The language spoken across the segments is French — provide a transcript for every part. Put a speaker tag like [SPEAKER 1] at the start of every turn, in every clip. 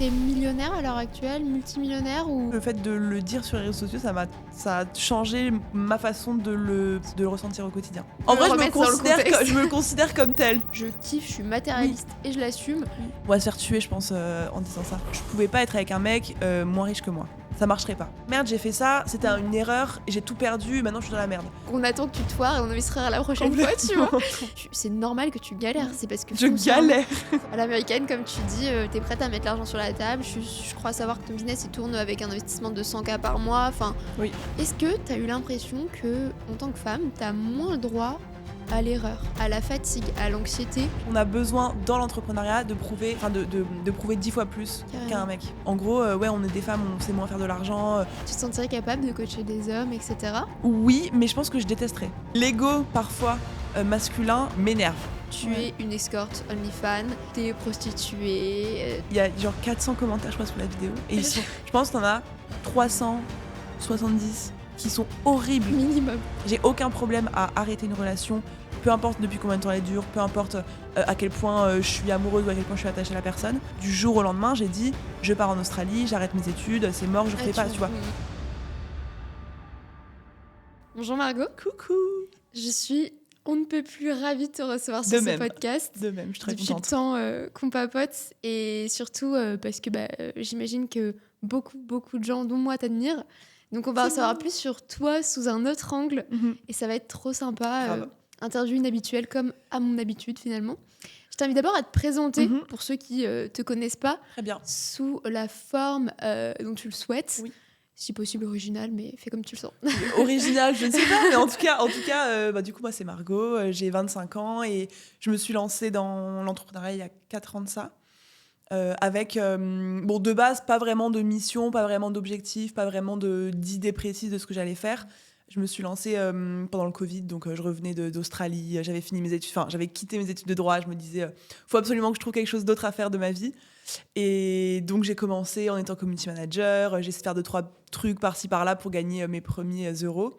[SPEAKER 1] T'es millionnaire à l'heure actuelle, multimillionnaire ou...
[SPEAKER 2] Le fait de le dire sur les réseaux sociaux, ça a changé ma façon de le ressentir au quotidien. En vrai, je me considère comme tel.
[SPEAKER 1] Je kiffe, je suis matérialiste et je l'assume.
[SPEAKER 2] On va se faire tuer, je pense, en disant ça. Je pouvais pas être avec un mec moins riche que moi. Ça marcherait pas. Merde, j'ai fait ça, c'était une erreur, j'ai tout perdu, et maintenant je suis dans la merde.
[SPEAKER 1] On attend que tu te foires et on investira la prochaine fois, tu vois. C'est normal que tu galères, c'est parce que...
[SPEAKER 2] Je galère.
[SPEAKER 1] À l'américaine, comme tu dis, t'es prête à mettre l'argent sur la table. Je crois savoir que ton business il tourne avec un investissement de 100K par mois. Enfin,
[SPEAKER 2] oui.
[SPEAKER 1] Est-ce que t'as eu l'impression que, en tant que femme, t'as moins le droit à l'erreur, à la fatigue, à l'anxiété?
[SPEAKER 2] On a besoin dans l'entrepreneuriat de prouver 10 fois plus qu'un mec. En gros, on est des femmes, on sait moins faire de l'argent.
[SPEAKER 1] Tu te sentirais capable de coacher des hommes, etc.
[SPEAKER 2] Oui, mais je pense que je détesterais. L'ego, parfois, masculin, m'énerve.
[SPEAKER 1] Tu es une escorte OnlyFans, t'es prostituée.
[SPEAKER 2] Il y a genre 400 commentaires, je crois, sous la vidéo. Et je pense que t'en as 370 qui sont horribles.
[SPEAKER 1] Minimum.
[SPEAKER 2] J'ai aucun problème à arrêter une relation, peu importe depuis combien de temps elle dure, peu importe à quel point je suis amoureuse ou à quel point je suis attachée à la personne. Du jour au lendemain, j'ai dit je pars en Australie, j'arrête mes études, c'est mort, je refais pas, tu vois.
[SPEAKER 1] Bonjour Margot.
[SPEAKER 2] Coucou.
[SPEAKER 1] Je suis on ne peut plus ravie de te recevoir sur ce podcast.
[SPEAKER 2] De même, je suis très
[SPEAKER 1] depuis
[SPEAKER 2] contente.
[SPEAKER 1] Depuis le temps qu'on papote et surtout parce que j'imagine que beaucoup de gens, dont moi, t'admirent. Donc on va en savoir plus sur toi sous un autre angle et ça va être trop sympa. Interview inhabituelle comme à mon habitude finalement. Je t'invite d'abord à te présenter pour ceux qui te connaissent pas.
[SPEAKER 2] Très bien.
[SPEAKER 1] Sous la forme dont tu le souhaites.
[SPEAKER 2] Oui.
[SPEAKER 1] Si possible original, mais fais comme tu le sens.
[SPEAKER 2] Original, je ne sais pas, mais en tout cas du coup, moi, c'est Margot, j'ai 25 ans et je me suis lancée dans l'entrepreneuriat il y a 4 ans de ça. Avec, de base, pas vraiment de mission, pas vraiment d'objectif, pas vraiment d'idée précise de ce que j'allais faire. Je me suis lancée pendant le Covid, donc je revenais d'Australie, j'avais fini mes études, j'avais quitté mes études de droit, je me disais, faut absolument que je trouve quelque chose d'autre à faire de ma vie. Et donc j'ai commencé en étant community manager, j'ai essayé de faire 2-3 trucs par-ci par-là pour gagner mes premiers euros.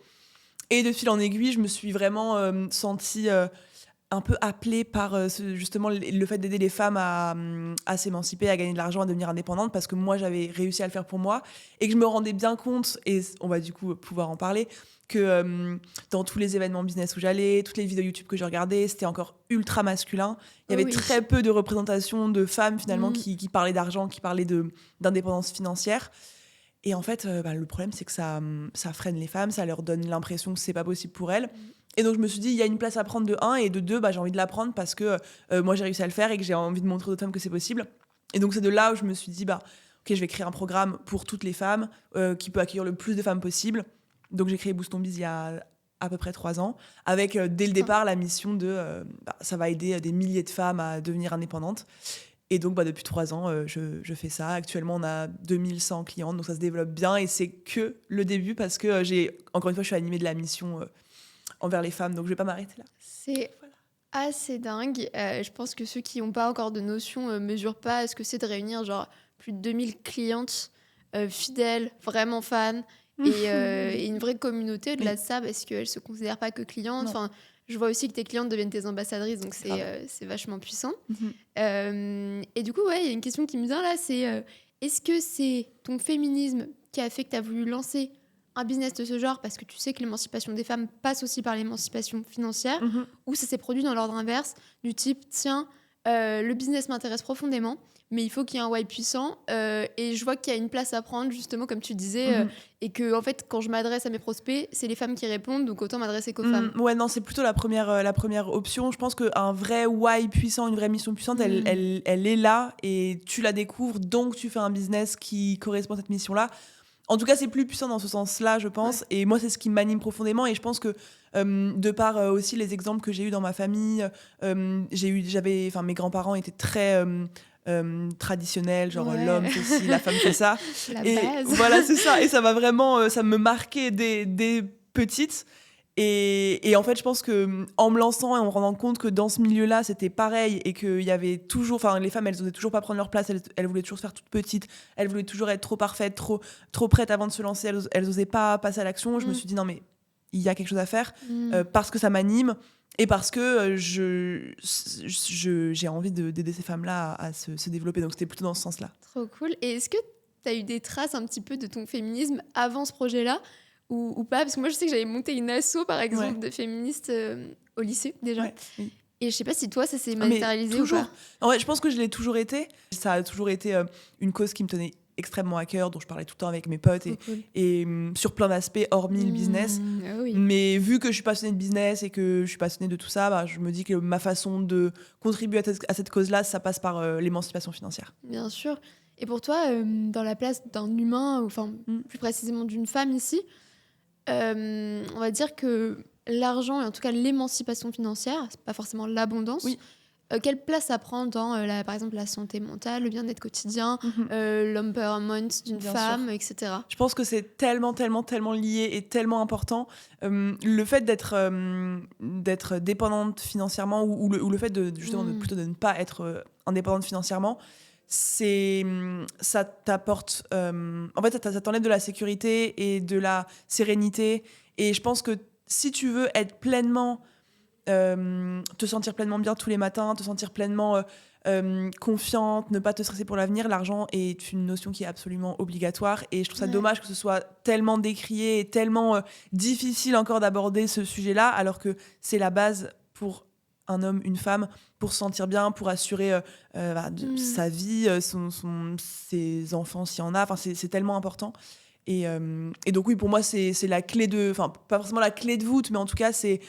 [SPEAKER 2] Et de fil en aiguille, je me suis vraiment sentie un peu appelée par justement le fait d'aider les femmes à s'émanciper, à gagner de l'argent, à devenir indépendantes, parce que moi j'avais réussi à le faire pour moi et que je me rendais bien compte, et on va du coup pouvoir en parler, que dans tous les événements business où j'allais, toutes les vidéos YouTube que je regardais, c'était encore ultra masculin. Il y avait très peu de représentation de femmes finalement qui parlaient d'argent, qui parlaient d'indépendance financière. Et en fait, le problème, c'est que ça freine les femmes, ça leur donne l'impression que c'est pas possible pour elles. Et donc, je me suis dit, il y a une place à prendre de 1, et de 2, j'ai envie de la prendre parce que moi, j'ai réussi à le faire et que j'ai envie de montrer aux femmes que c'est possible. Et donc, c'est de là où je me suis dit, ok, je vais créer un programme pour toutes les femmes qui peut accueillir le plus de femmes possible. Donc, j'ai créé Boost Ton Biz il y a à peu près 3 ans, avec dès le départ la mission de ça va aider des milliers de femmes à devenir indépendantes. Et donc, depuis 3 ans, je fais ça. Actuellement, on a 2100 clientes, donc ça se développe bien. Et c'est que le début parce que encore une fois, je suis animée de la mission envers les femmes, donc je ne vais pas m'arrêter là.
[SPEAKER 1] C'est assez dingue. Je pense que ceux qui n'ont pas encore de notion ne mesurent pas ce que c'est de réunir genre plus de 2000 clientes fidèles, vraiment fans, et une vraie communauté au-delà de ça, parce qu'elles ne se considèrent pas que clientes. Enfin, je vois aussi que tes clientes deviennent tes ambassadrices, donc c'est vachement puissant. Et du coup, il y a une question qui me vient là, c'est est-ce que c'est ton féminisme qui a fait que tu as voulu lancer un business de ce genre parce que tu sais que l'émancipation des femmes passe aussi par l'émancipation financière, ou ça s'est produit dans l'ordre inverse, du type, tiens, le business m'intéresse profondément, mais il faut qu'il y ait un why puissant, et je vois qu'il y a une place à prendre, justement, comme tu disais, et que, en fait, quand je m'adresse à mes prospects, c'est les femmes qui répondent, donc autant m'adresser qu'aux femmes.
[SPEAKER 2] Ouais, non, c'est plutôt la première option. Je pense qu'un vrai why puissant, une vraie mission puissante, elle est là, et tu la découvres, donc tu fais un business qui correspond à cette mission-là. En tout cas, c'est plus puissant dans ce sens-là, je pense. Ouais. Et moi, c'est ce qui m'anime profondément. Et je pense que, de par aussi les exemples que j'ai eus dans ma famille, mes grands-parents étaient très traditionnels, genre l'homme fait ci, la femme fait ça.
[SPEAKER 1] La
[SPEAKER 2] et
[SPEAKER 1] base.
[SPEAKER 2] Voilà, c'est ça. Et ça m'a vraiment, ça me marquait dès petite. Et en fait, je pense que en me lançant et en me rendant compte que dans ce milieu-là, c'était pareil, et qu'il y avait toujours, les femmes, elles osaient toujours pas prendre leur place, elles voulaient toujours se faire toutes petites, elles voulaient toujours être trop parfaites, trop prêtes avant de se lancer, elles osaient pas passer à l'action. Je me suis dit non, mais il y a quelque chose à faire parce que ça m'anime, Et parce que j'ai envie d'aider ces femmes-là à se développer. Donc, c'était plutôt dans ce sens-là.
[SPEAKER 1] Trop cool. Et est-ce que tu as eu des traces un petit peu de ton féminisme avant ce projet-là ou pas? Parce que moi, je sais que j'avais monté une asso, par exemple, de féministes au lycée, déjà.
[SPEAKER 2] Ouais, oui.
[SPEAKER 1] Et je sais pas si toi, ça s'est matérialisé ou pas.
[SPEAKER 2] En vrai, je pense que je l'ai toujours été. Ça a toujours été une cause qui me tenait extrêmement à cœur, dont je parlais tout le temps avec mes potes et sur plein d'aspects, hormis le business.
[SPEAKER 1] Oui.
[SPEAKER 2] Mais vu que je suis passionnée de business et que je suis passionnée de tout ça, bah, je me dis que ma façon de contribuer à cette cause-là, ça passe par l'émancipation financière.
[SPEAKER 1] Bien sûr. Et pour toi, dans la place d'un humain, ou enfin plus précisément d'une femme ici, on va dire que l'argent, et en tout cas l'émancipation financière, c'est pas forcément l'abondance.
[SPEAKER 2] Oui.
[SPEAKER 1] Quelle place ça prend dans, par exemple, la santé mentale, le bien-être quotidien, l'empowerment d'une femme, etc.
[SPEAKER 2] Je pense que c'est tellement lié et tellement important. Le fait d'être dépendante financièrement ou le fait justement plutôt de ne pas être indépendante financièrement, ça t'apporte... en fait, ça t'enlève de la sécurité et de la sérénité. Et je pense que si tu veux être pleinement... te sentir pleinement bien tous les matins, te sentir pleinement confiante, ne pas te stresser pour l'avenir, l'argent est une notion qui est absolument obligatoire et je trouve ça dommage que ce soit tellement décrié et tellement difficile encore d'aborder ce sujet-là alors que c'est la base pour un homme, une femme, pour se sentir bien, pour assurer sa vie, ses enfants s'il y en a, enfin, c'est tellement important. Et donc oui, pour moi, c'est la clé de... Enfin, pas forcément la clé de voûte, mais en tout cas, c'est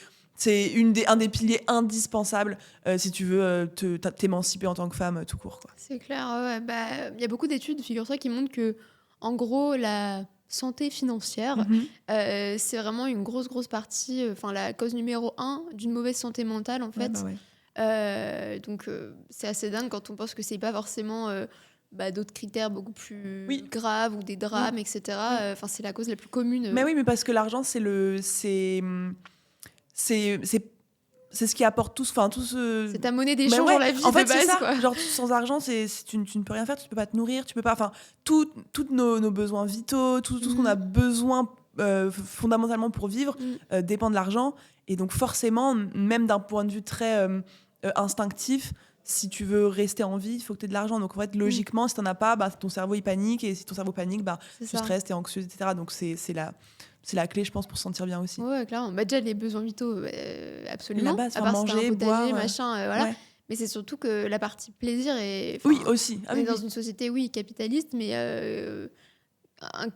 [SPEAKER 2] un des piliers indispensables si tu veux t'émanciper en tant que femme tout court, quoi.
[SPEAKER 1] C'est clair, ouais. Bah, y a beaucoup d'études, figure-toi, qui montrent que, en gros, la santé financière, c'est vraiment une grosse partie, la cause numéro 1 d'une mauvaise santé mentale, en fait. Donc, c'est assez dingue quand on pense que c'est pas forcément d'autres critères beaucoup plus graves ou des drames, etc. C'est la cause la plus commune.
[SPEAKER 2] Mais oui, mais parce que l'argent, c'est ce qui apporte tout ce...
[SPEAKER 1] C'est ta monnaie d'échange dans la vie,
[SPEAKER 2] en fait,
[SPEAKER 1] de base,
[SPEAKER 2] c'est ça.
[SPEAKER 1] quoi.
[SPEAKER 2] Genre, sans argent, tu ne peux rien faire, tu ne peux pas te nourrir, tu peux pas... Enfin, tous nos besoins vitaux, tout ce qu'on a besoin fondamentalement pour vivre dépend de l'argent. Et donc, forcément, même d'un point de vue très instinctif, si tu veux rester en vie, il faut que tu aies de l'argent. Donc, en fait, logiquement, si tu n'en as pas, ton cerveau, il panique. Et si ton cerveau panique, tu stresses, tu es anxieuse, etc. Donc, c'est la clé, je pense, pour se sentir bien aussi.
[SPEAKER 1] Ouais, clairement. Déjà, les besoins vitaux, absolument.
[SPEAKER 2] La base,
[SPEAKER 1] à part
[SPEAKER 2] manger,
[SPEAKER 1] un potager,
[SPEAKER 2] boire,
[SPEAKER 1] machin, voilà. Ouais. Mais c'est surtout que la partie plaisir est...
[SPEAKER 2] Oui, aussi.
[SPEAKER 1] On est dans une société, capitaliste, mais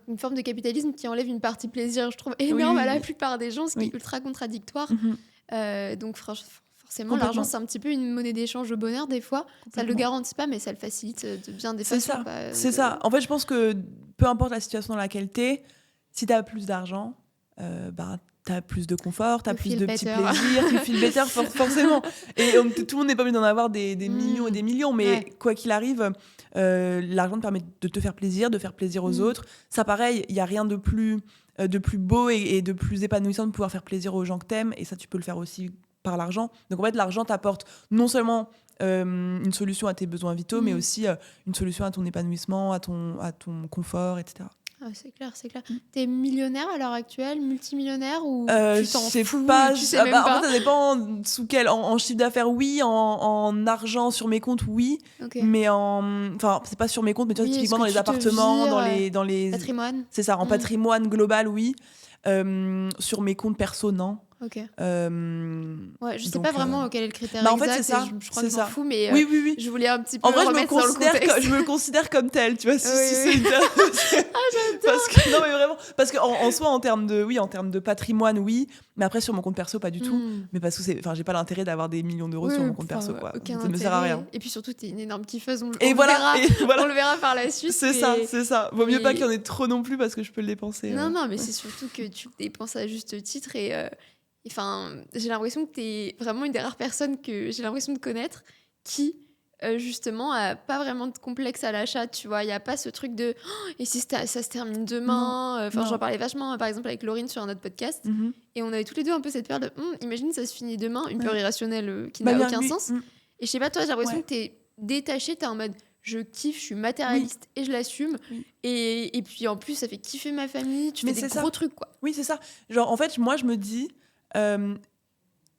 [SPEAKER 1] une forme de capitalisme qui enlève une partie plaisir, je trouve, énorme à la plupart des gens, ce qui est ultra contradictoire. Donc, forcément, l'argent, c'est un petit peu une monnaie d'échange au bonheur, des fois. Ça ne le garantit pas, mais ça le facilite de bien des façons.
[SPEAKER 2] C'est ça. En fait, je pense que peu importe la situation dans laquelle tu es, si tu as plus d'argent, tu as plus de confort, tu as plus de petits plaisirs, tu feel better, forcément. Et tout le monde n'est pas obligé d'en avoir des millions et des millions, mais quoi qu'il arrive, l'argent te permet de te faire plaisir, de faire plaisir aux autres. Ça, pareil, il n'y a rien de plus beau et de plus épanouissant de pouvoir faire plaisir aux gens que t'aimes, et ça, tu peux le faire aussi par l'argent. Donc, en fait, l'argent t'apporte non seulement une solution à tes besoins vitaux, mais aussi une solution à ton épanouissement, à ton confort, etc.
[SPEAKER 1] Ah, c'est clair. T'es millionnaire à l'heure actuelle, multimillionnaire, ou tu t'en fous,
[SPEAKER 2] pas,
[SPEAKER 1] tu sais même pas.
[SPEAKER 2] En fait, ça dépend sous quel... En chiffre d'affaires, oui. En argent sur mes comptes, oui.
[SPEAKER 1] Okay.
[SPEAKER 2] Mais enfin, c'est pas sur mes comptes, mais tu vois, typiquement dans les appartements, dans les...
[SPEAKER 1] Patrimoine.
[SPEAKER 2] C'est ça, en patrimoine global, oui. Sur mes comptes perso, non.
[SPEAKER 1] Ok. Je sais pas vraiment quel est le critère
[SPEAKER 2] en
[SPEAKER 1] exact.
[SPEAKER 2] fait, c'est ça.
[SPEAKER 1] Je crois que je m'en fous, mais
[SPEAKER 2] oui.
[SPEAKER 1] je voulais un petit peu
[SPEAKER 2] en vrai,
[SPEAKER 1] remettre dans le contexte.
[SPEAKER 2] Je me considère comme telle, tu vois.
[SPEAKER 1] C'est
[SPEAKER 2] j'adore. Non, mais vraiment, parce qu'en soi, en termes de patrimoine, oui. Mais après, sur mon compte perso, pas du tout. Mais parce que j'ai pas l'intérêt d'avoir des millions d'euros sur mon compte perso, quoi. Ça me sert à rien.
[SPEAKER 1] Et puis surtout, t'es une énorme kiffeuse. On le verra par la suite.
[SPEAKER 2] C'est ça. Vaut mieux pas qu'il y en ait trop non plus parce que je peux le dépenser.
[SPEAKER 1] Non, mais c'est surtout que tu le dépenses à juste titre et... j'ai l'impression que t'es vraiment une des rares personnes que j'ai l'impression de connaître qui, justement, a pas vraiment de complexe à l'achat, tu vois. Il n'y a pas ce truc de et si ça se termine demain. J'en parlais vachement, par exemple, avec Laurine sur un autre podcast. Et on avait toutes les deux un peu cette peur de imagine, ça se finit demain, une peur irrationnelle qui n'a aucun sens. Et je sais pas, toi, j'ai l'impression que t'es détachée, t'es en mode je kiffe, je suis matérialiste et je l'assume. Et puis en plus, ça fait kiffer ma famille, tu fais des gros trucs, quoi.
[SPEAKER 2] Oui, c'est ça. Genre, en fait, moi, je me dis.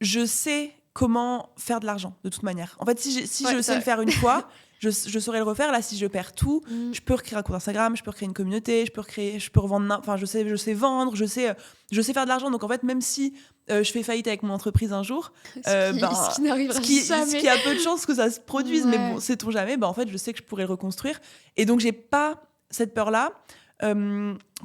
[SPEAKER 2] je sais comment faire de l'argent, de toute manière. En fait, si
[SPEAKER 1] Ouais,
[SPEAKER 2] je sais le faire une fois, je saurais le refaire. Là, si je perds tout, je peux recréer un compte Instagram, je peux recréer une communauté, je peux revendre. Enfin, je sais vendre, je sais faire de l'argent. Donc, en fait, même si je fais faillite avec mon entreprise un jour,
[SPEAKER 1] Ce qui n'arrivera
[SPEAKER 2] ce
[SPEAKER 1] jamais.
[SPEAKER 2] qui a peu de chances que ça se produise, mais
[SPEAKER 1] Ouais.
[SPEAKER 2] bon, sait-on jamais, en fait, je sais que je pourrais le reconstruire. Et donc, j'ai pas cette peur-là.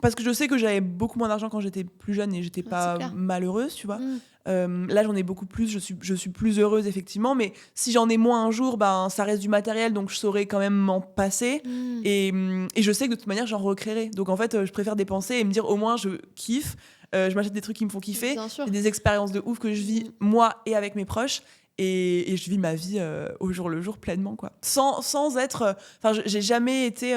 [SPEAKER 2] Parce que je sais que j'avais beaucoup moins d'argent quand j'étais plus jeune et j'étais
[SPEAKER 1] Ouais, c'est
[SPEAKER 2] pas
[SPEAKER 1] clair.
[SPEAKER 2] malheureuse, tu vois. Là, j'en ai beaucoup plus, je suis plus heureuse, effectivement, mais si j'en ai moins un jour, ça reste du matériel, donc je saurais quand même m'en passer. Et je sais que de toute manière, j'en recréerai. Donc en fait, je préfère dépenser et me dire au moins, je kiffe, je m'achète des trucs qui me font kiffer,
[SPEAKER 1] Bien sûr.
[SPEAKER 2] et des expériences de ouf que je vis, moi et avec mes proches. Et je vis ma vie au jour le jour pleinement, quoi. Sans être. Enfin, j'ai jamais été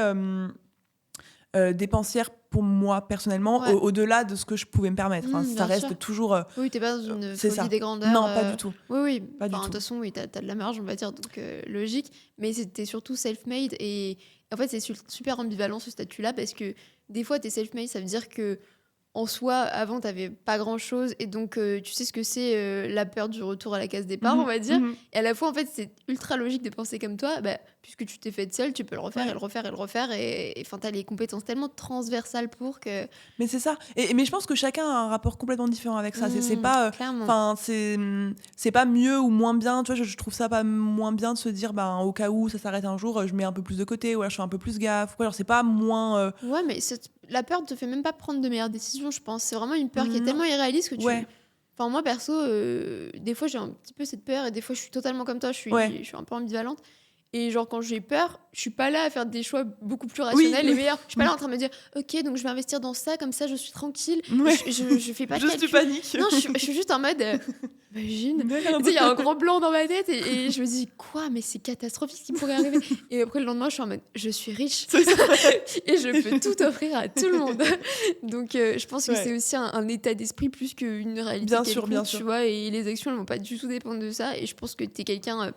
[SPEAKER 2] dépensière pour moi personnellement,
[SPEAKER 1] Ouais.
[SPEAKER 2] au-delà de ce que je pouvais me permettre. Enfin, ça
[SPEAKER 1] Bien
[SPEAKER 2] reste
[SPEAKER 1] sûr.
[SPEAKER 2] toujours.
[SPEAKER 1] Oui, t'es pas dans une
[SPEAKER 2] C'est
[SPEAKER 1] folie
[SPEAKER 2] ça.
[SPEAKER 1] des grandeurs.
[SPEAKER 2] Non, pas du tout.
[SPEAKER 1] Oui, oui.
[SPEAKER 2] Pas du
[SPEAKER 1] Enfin, de
[SPEAKER 2] tout.
[SPEAKER 1] toute façon, oui, t'as de la marge, on va dire, donc logique. Mais c'était surtout self-made. Et en fait, c'est super ambivalent ce statut-là parce que des fois, t'es self-made, ça veut dire que en soi, avant, t'avais pas grand-chose. Et donc, tu sais ce que c'est la peur du retour à la case départ, on va dire. Et à la fois, en fait, c'est ultra logique de penser comme toi. Puisque tu t'es faite seule, tu peux le refaire
[SPEAKER 2] Ouais.
[SPEAKER 1] et le refaire et le refaire. Et enfin, t'as les compétences tellement transversales pour que.
[SPEAKER 2] Mais c'est ça. Mais je pense que chacun a un rapport complètement différent avec ça. C'est pas,
[SPEAKER 1] Clairement.
[SPEAKER 2] enfin, c'est pas mieux ou moins bien. Tu vois, je trouve ça pas moins bien de se dire, au cas où ça s'arrête un jour, je mets un peu plus de côté, ou alors je fais un peu plus gaffe. Quoi, genre, c'est pas moins.
[SPEAKER 1] Ouais, mais la peur te fait même pas prendre de meilleures décisions, je pense. C'est vraiment une peur qui est
[SPEAKER 2] Non.
[SPEAKER 1] tellement irréaliste que tu.
[SPEAKER 2] Ouais.
[SPEAKER 1] Enfin, moi, perso, des fois, j'ai un petit peu cette peur et des fois, je suis totalement comme toi,
[SPEAKER 2] Ouais.
[SPEAKER 1] je suis un peu ambivalente. Et genre, quand j'ai peur, je suis pas là à faire des choix beaucoup plus rationnels et meilleurs. Je suis pas là en train de me dire, ok, donc je vais investir dans ça, comme ça, je suis tranquille.
[SPEAKER 2] Ouais.
[SPEAKER 1] Je fais pas de
[SPEAKER 2] Juste du
[SPEAKER 1] calcul.
[SPEAKER 2] panique.
[SPEAKER 1] Non, je suis juste en mode, imagine. Tu sais, il y a un gros blanc dans ma tête et je me dis, quoi, mais c'est catastrophique ce qui pourrait arriver. Et après, le lendemain, je suis en mode, je suis riche. Et je peux tout offrir à tout le monde. Donc, je pense que c'est aussi un état d'esprit plus qu'une réalité.
[SPEAKER 2] Bien sûr, bien
[SPEAKER 1] tu
[SPEAKER 2] sûr.
[SPEAKER 1] vois, et les actions, elles vont pas du tout dépendre de ça. Et je pense que t'es quelqu'un.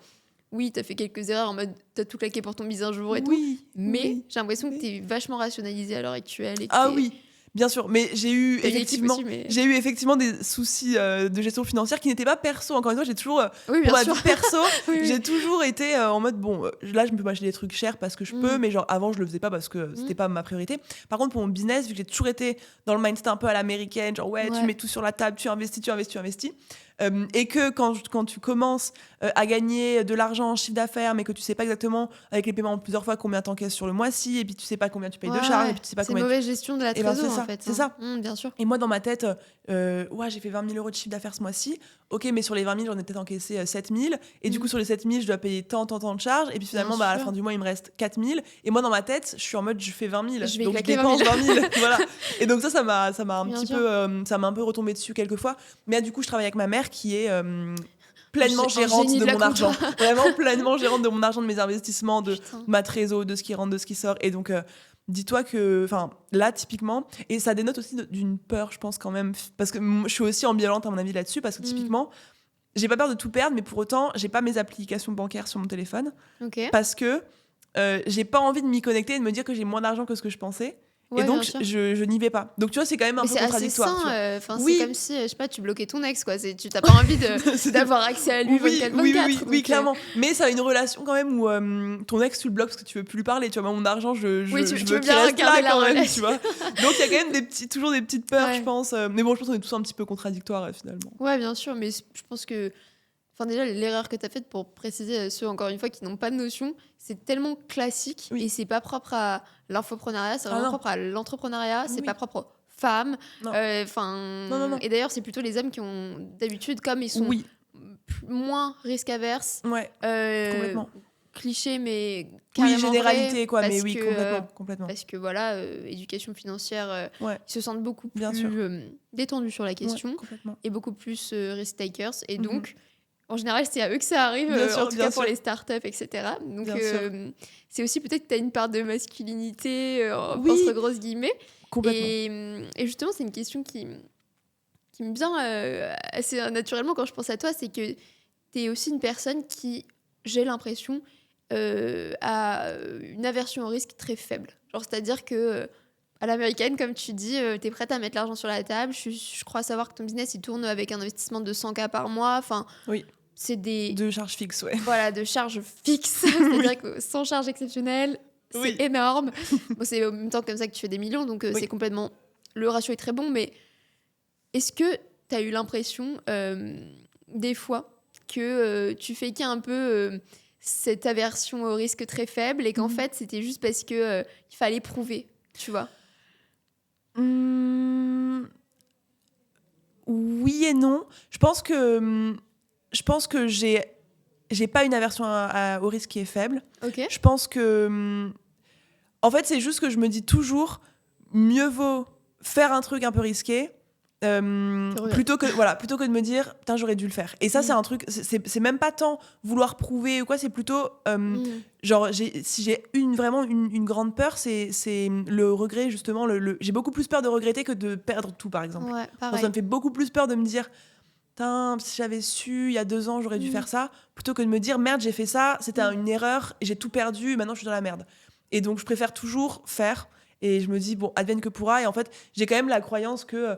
[SPEAKER 1] Oui, t'as fait quelques erreurs en mode t'as tout claqué pour ton bise un jour et tout. Mais j'ai l'impression que t'es vachement rationalisé à l'heure actuelle. Et que
[SPEAKER 2] oui. Bien sûr, mais j'ai eu
[SPEAKER 1] T'as une équipe
[SPEAKER 2] effectivement,
[SPEAKER 1] aussi, mais-
[SPEAKER 2] j'ai eu effectivement des soucis de gestion financière qui n'étaient pas perso. Encore une fois, j'ai toujours
[SPEAKER 1] Oui,
[SPEAKER 2] pour
[SPEAKER 1] bien
[SPEAKER 2] ma
[SPEAKER 1] sûr.
[SPEAKER 2] vie perso,
[SPEAKER 1] Oui, oui.
[SPEAKER 2] j'ai toujours été en mode bon, là je peux m'acheter des trucs chers parce que je peux, mais genre avant je le faisais pas parce que c'était pas ma priorité. Par contre, pour mon business, vu que j'ai toujours été dans le mindset un peu à l'américaine, genre ouais, tu mets tout sur la table, tu investis. Et que quand tu commences à gagner de l'argent en chiffre d'affaires, mais que tu sais pas exactement avec les paiements en plusieurs fois combien t'encaisses sur le mois-ci, et puis tu sais pas combien tu payes de charges, et puis tu sais pas
[SPEAKER 1] c'est
[SPEAKER 2] combien.
[SPEAKER 1] mauvaise gestion de la
[SPEAKER 2] Eh ben,
[SPEAKER 1] trésor,
[SPEAKER 2] c'est ça,
[SPEAKER 1] en fait.
[SPEAKER 2] c'est ça.
[SPEAKER 1] Bien sûr.
[SPEAKER 2] Et moi, dans ma tête, j'ai fait 20 000 euros de chiffre d'affaires ce mois-ci. Ok, mais sur les 20 000, j'en ai peut-être encaissé 7 000. Et du coup, sur les 7 000, je dois payer tant de charges. Et puis finalement,
[SPEAKER 1] Bien
[SPEAKER 2] à la
[SPEAKER 1] sûr.
[SPEAKER 2] fin du mois, il me reste 4 000. Et moi, dans ma tête, je suis en mode, je fais 20 000.
[SPEAKER 1] Je vais
[SPEAKER 2] donc, je
[SPEAKER 1] claquer
[SPEAKER 2] dépense
[SPEAKER 1] 20 000.
[SPEAKER 2] 20 000. Voilà. Et donc, ça m'a un
[SPEAKER 1] Bien
[SPEAKER 2] petit
[SPEAKER 1] sûr.
[SPEAKER 2] peu, ça m'a un peu retombé dessus quelques fois. Mais du coup, je travaille avec ma mère qui est pleinement
[SPEAKER 1] Un
[SPEAKER 2] gérante
[SPEAKER 1] génie
[SPEAKER 2] de
[SPEAKER 1] de la
[SPEAKER 2] mon argent.
[SPEAKER 1] compta.
[SPEAKER 2] Vraiment pleinement gérante de mon argent, de mes investissements, de
[SPEAKER 1] Putain.
[SPEAKER 2] ma trésor, de ce qui rentre, de ce qui sort. Et donc, dis-toi que, là, typiquement, et ça dénote aussi d'une peur, je pense, quand même, parce que je suis aussi ambivalente, à mon avis, là-dessus, parce que typiquement, j'ai pas peur de tout perdre, mais pour autant, j'ai pas mes applications bancaires sur mon téléphone,
[SPEAKER 1] Ok.
[SPEAKER 2] parce que j'ai pas envie de m'y connecter et de me dire que j'ai moins d'argent que ce que je pensais.
[SPEAKER 1] Ouais,
[SPEAKER 2] Et donc,
[SPEAKER 1] bien sûr.
[SPEAKER 2] je n'y vais pas. Donc, tu vois, c'est quand même un
[SPEAKER 1] Mais
[SPEAKER 2] peu
[SPEAKER 1] c'est assez
[SPEAKER 2] contradictoire. tu vois.
[SPEAKER 1] sain. Enfin,
[SPEAKER 2] Oui.
[SPEAKER 1] c'est comme si, je sais pas, tu bloquais ton ex, quoi. Tu t'as pas envie d'avoir accès à lui 24/24.
[SPEAKER 2] Oui, clairement. Mais ça a une relation quand même où ton ex, tu le bloques parce que tu veux plus lui parler. Tu vois, mon argent, je
[SPEAKER 1] Oui, tu
[SPEAKER 2] veux
[SPEAKER 1] veux
[SPEAKER 2] qu'il
[SPEAKER 1] bien
[SPEAKER 2] reste là
[SPEAKER 1] garder la
[SPEAKER 2] quand même,
[SPEAKER 1] relation.
[SPEAKER 2] tu vois. Donc, il y a quand même toujours des petites peurs,
[SPEAKER 1] Ouais.
[SPEAKER 2] je pense. Mais bon, je pense qu'on est tous un petit peu contradictoires, finalement.
[SPEAKER 1] Ouais, bien sûr, mais je pense que. Enfin, déjà, l'erreur que tu as faite, pour préciser à ceux, encore une fois, qui n'ont pas de notion, c'est tellement classique et c'est pas propre à l'infopreneuriat, c'est vraiment propre à l'entrepreneuriat, c'est pas propre aux femmes.
[SPEAKER 2] Non.
[SPEAKER 1] Non. Et d'ailleurs, c'est plutôt les hommes qui ont d'habitude, comme ils sont moins risque-averses,
[SPEAKER 2] complètement.
[SPEAKER 1] cliché, mais carrément
[SPEAKER 2] généralité,
[SPEAKER 1] vrai,
[SPEAKER 2] quoi, mais
[SPEAKER 1] parce
[SPEAKER 2] oui,
[SPEAKER 1] que,
[SPEAKER 2] complètement.
[SPEAKER 1] Parce que voilà, éducation financière, ils se sentent beaucoup
[SPEAKER 2] Bien
[SPEAKER 1] plus
[SPEAKER 2] sûr.
[SPEAKER 1] détendus sur la question et beaucoup plus risk-takers. Et donc, en général, c'est à eux que ça arrive, en tout cas pour les startups, etc. Donc, c'est aussi peut-être que tu as une part de masculinité, entre grosses guillemets.
[SPEAKER 2] Complètement.
[SPEAKER 1] Et justement, c'est une question qui me vient assez naturellement quand je pense à toi, c'est que tu es aussi une personne qui, j'ai l'impression, a une aversion au risque très faible. Genre, c'est-à-dire que à l'américaine, comme tu dis, tu es prête à mettre l'argent sur la table. Je crois savoir que ton business, il tourne avec un investissement de 100K par mois. Enfin,
[SPEAKER 2] Oui,
[SPEAKER 1] c'est des
[SPEAKER 2] de charges fixes, ouais.
[SPEAKER 1] voilà, de charges fixes. C'est-à-dire que sans charge exceptionnelle, c'est
[SPEAKER 2] Oui.
[SPEAKER 1] énorme. Bon, c'est en même temps comme ça que tu fais des millions, donc
[SPEAKER 2] Oui.
[SPEAKER 1] c'est complètement... Le ratio est très bon, mais est-ce que tu as eu l'impression, des fois, que tu fakais un peu cette aversion au risque très faible et qu'en fait, c'était juste parce que il fallait prouver, tu vois?
[SPEAKER 2] Mmh, oui et non. Je pense que j'ai pas une aversion au risque qui est faible.
[SPEAKER 1] Ok.
[SPEAKER 2] Je pense que en fait, c'est juste que je me dis toujours mieux vaut faire un truc un peu risqué plutôt que de me dire putain j'aurais dû le faire. Et ça c'est un truc, c'est même pas tant vouloir prouver ou quoi, c'est plutôt genre si j'ai vraiment une grande peur, c'est le regret justement. J'ai beaucoup plus peur de regretter que de perdre tout, par exemple.
[SPEAKER 1] Ouais,
[SPEAKER 2] Donc,
[SPEAKER 1] pareil.
[SPEAKER 2] ça me fait beaucoup plus peur de me dire putain, si j'avais su il y a 2 ans j'aurais dû faire ça, plutôt que de me dire merde j'ai fait ça, c'était une erreur, j'ai tout perdu, maintenant je suis dans la merde. Et donc je préfère toujours faire, et je me dis bon advienne que pourra. Et en fait j'ai quand même la croyance que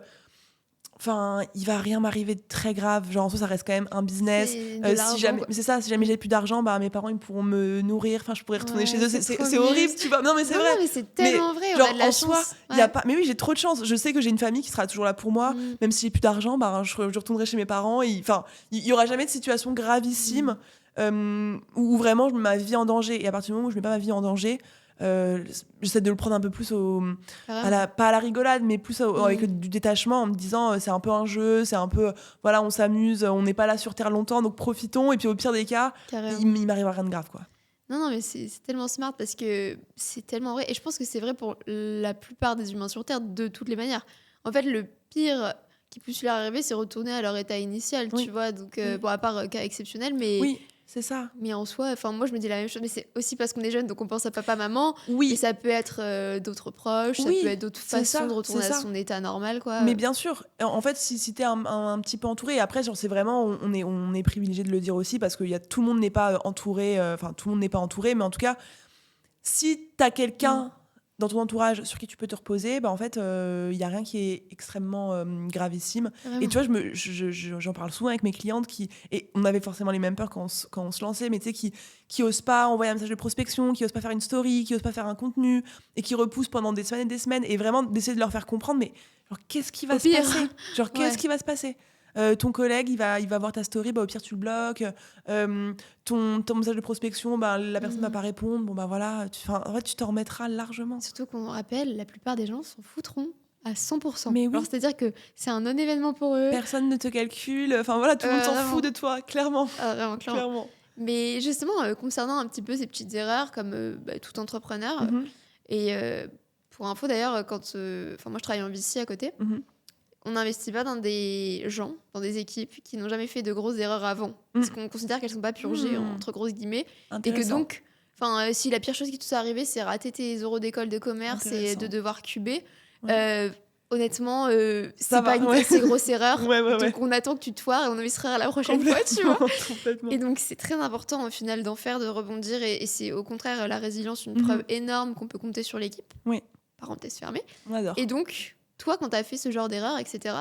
[SPEAKER 2] il va rien m'arriver de très grave, genre en soi ça reste quand même un business.
[SPEAKER 1] C'est de l'argent,
[SPEAKER 2] Si jamais
[SPEAKER 1] quoi.
[SPEAKER 2] c'est ça, si jamais j'ai plus d'argent, bah mes parents ils pourront me nourrir, enfin je pourrais retourner
[SPEAKER 1] Ouais,
[SPEAKER 2] chez eux.
[SPEAKER 1] c'est trop
[SPEAKER 2] C'est
[SPEAKER 1] mignon.
[SPEAKER 2] horrible, tu vois. Non mais c'est
[SPEAKER 1] Non,
[SPEAKER 2] vrai.
[SPEAKER 1] non, mais c'est tellement vrai, on
[SPEAKER 2] genre
[SPEAKER 1] a de la
[SPEAKER 2] en soi
[SPEAKER 1] chance.
[SPEAKER 2] il y a pas, mais oui j'ai trop de chance, je sais que j'ai une famille qui sera toujours là pour moi, même si j'ai plus d'argent, bah je retournerai chez mes parents. Il y aura jamais de situation gravissime où vraiment je mets ma vie en danger. Et à partir du moment où je mets pas ma vie en danger, j'essaie de le prendre un peu plus
[SPEAKER 1] Carrément.
[SPEAKER 2] pas à la rigolade, mais plus avec du détachement, en me disant c'est un peu un jeu, c'est un peu voilà, on s'amuse, on n'est pas là sur Terre longtemps, donc profitons. Et puis au pire des cas,
[SPEAKER 1] Carrément.
[SPEAKER 2] il m'arrivera rien de grave, quoi.
[SPEAKER 1] Non, non, mais c'est tellement smart parce que c'est tellement vrai. Et je pense que c'est vrai pour la plupart des humains sur Terre, de toutes les manières. En fait, le pire qui puisse leur arriver, c'est retourner à leur état initial,
[SPEAKER 2] Oui.
[SPEAKER 1] tu vois. Donc,
[SPEAKER 2] Oui.
[SPEAKER 1] bon, à part cas exceptionnel, mais,
[SPEAKER 2] Oui, c'est ça.
[SPEAKER 1] mais en soi, moi, je me dis la même chose. Mais c'est aussi parce qu'on est jeune, donc on pense à papa, maman.
[SPEAKER 2] Oui.
[SPEAKER 1] Et ça peut être d'autres proches, ça
[SPEAKER 2] Oui,
[SPEAKER 1] peut être d'autres
[SPEAKER 2] c'est
[SPEAKER 1] façons
[SPEAKER 2] ça,
[SPEAKER 1] de retourner
[SPEAKER 2] c'est
[SPEAKER 1] à
[SPEAKER 2] ça.
[SPEAKER 1] son état normal, quoi.
[SPEAKER 2] Mais bien sûr, en fait, si t'es un petit peu entouré, et après, genre, c'est vraiment, on est privilégié de le dire aussi, parce que tout le monde n'est pas entouré, tout le monde n'est pas entouré, mais en tout cas, si t'as quelqu'un dans ton entourage sur qui tu peux te reposer, bah en fait, il y a rien qui est extrêmement gravissime.
[SPEAKER 1] Vraiment.
[SPEAKER 2] Et tu vois, j'en parle souvent avec mes clientes et on avait forcément les mêmes peurs quand on se lançait, mais tu sais, qui osent pas envoyer un message de prospection, qui osent pas faire une story, qui osent pas faire un contenu, et qui repoussent pendant des semaines, et vraiment d'essayer de leur faire comprendre, mais genre, qu'est-ce qui va
[SPEAKER 1] Au
[SPEAKER 2] se
[SPEAKER 1] pire.
[SPEAKER 2] passer? Genre, qu'est-ce
[SPEAKER 1] Ouais.
[SPEAKER 2] qui va se passer? Ton collègue, il va voir ta story, bah au pire tu le bloques. Ton message de prospection, bah la personne va pas répondre. Bon bah voilà, en fait tu t'en remettras largement.
[SPEAKER 1] Surtout qu'on rappelle, la plupart des gens s'en foutront à 100%.
[SPEAKER 2] Mais oui.
[SPEAKER 1] Alors, c'est-à-dire que c'est un non-événement pour eux.
[SPEAKER 2] Personne ne te calcule. Enfin voilà, tout le monde s'en
[SPEAKER 1] Vraiment.
[SPEAKER 2] fout de toi, clairement.
[SPEAKER 1] Ah, vraiment, clairement.
[SPEAKER 2] Clairement.
[SPEAKER 1] Mais justement, concernant un petit peu ces petites erreurs, comme tout entrepreneur, et pour info d'ailleurs, moi je travaille en VC à côté, on n'investit pas dans des gens, dans des équipes qui n'ont jamais fait de grosses erreurs avant. Parce qu'on considère qu'elles ne sont pas purgées, entre grosses guillemets. Et que donc, si la pire chose qui te soit arrivée, c'est rater tes euros d'école de commerce et de devoir cuber, honnêtement, c'est pas une assez grosse erreur. Donc on attend que tu te foires et on investira la prochaine fois, tu vois. Et donc c'est très important au final d'en faire, de rebondir. Et c'est au contraire la résilience, une preuve énorme qu'on peut compter sur l'équipe.
[SPEAKER 2] Oui.
[SPEAKER 1] Parenthèse fermée.
[SPEAKER 2] On adore.
[SPEAKER 1] Et donc, toi, quand tu as fait ce genre d'erreur, etc.,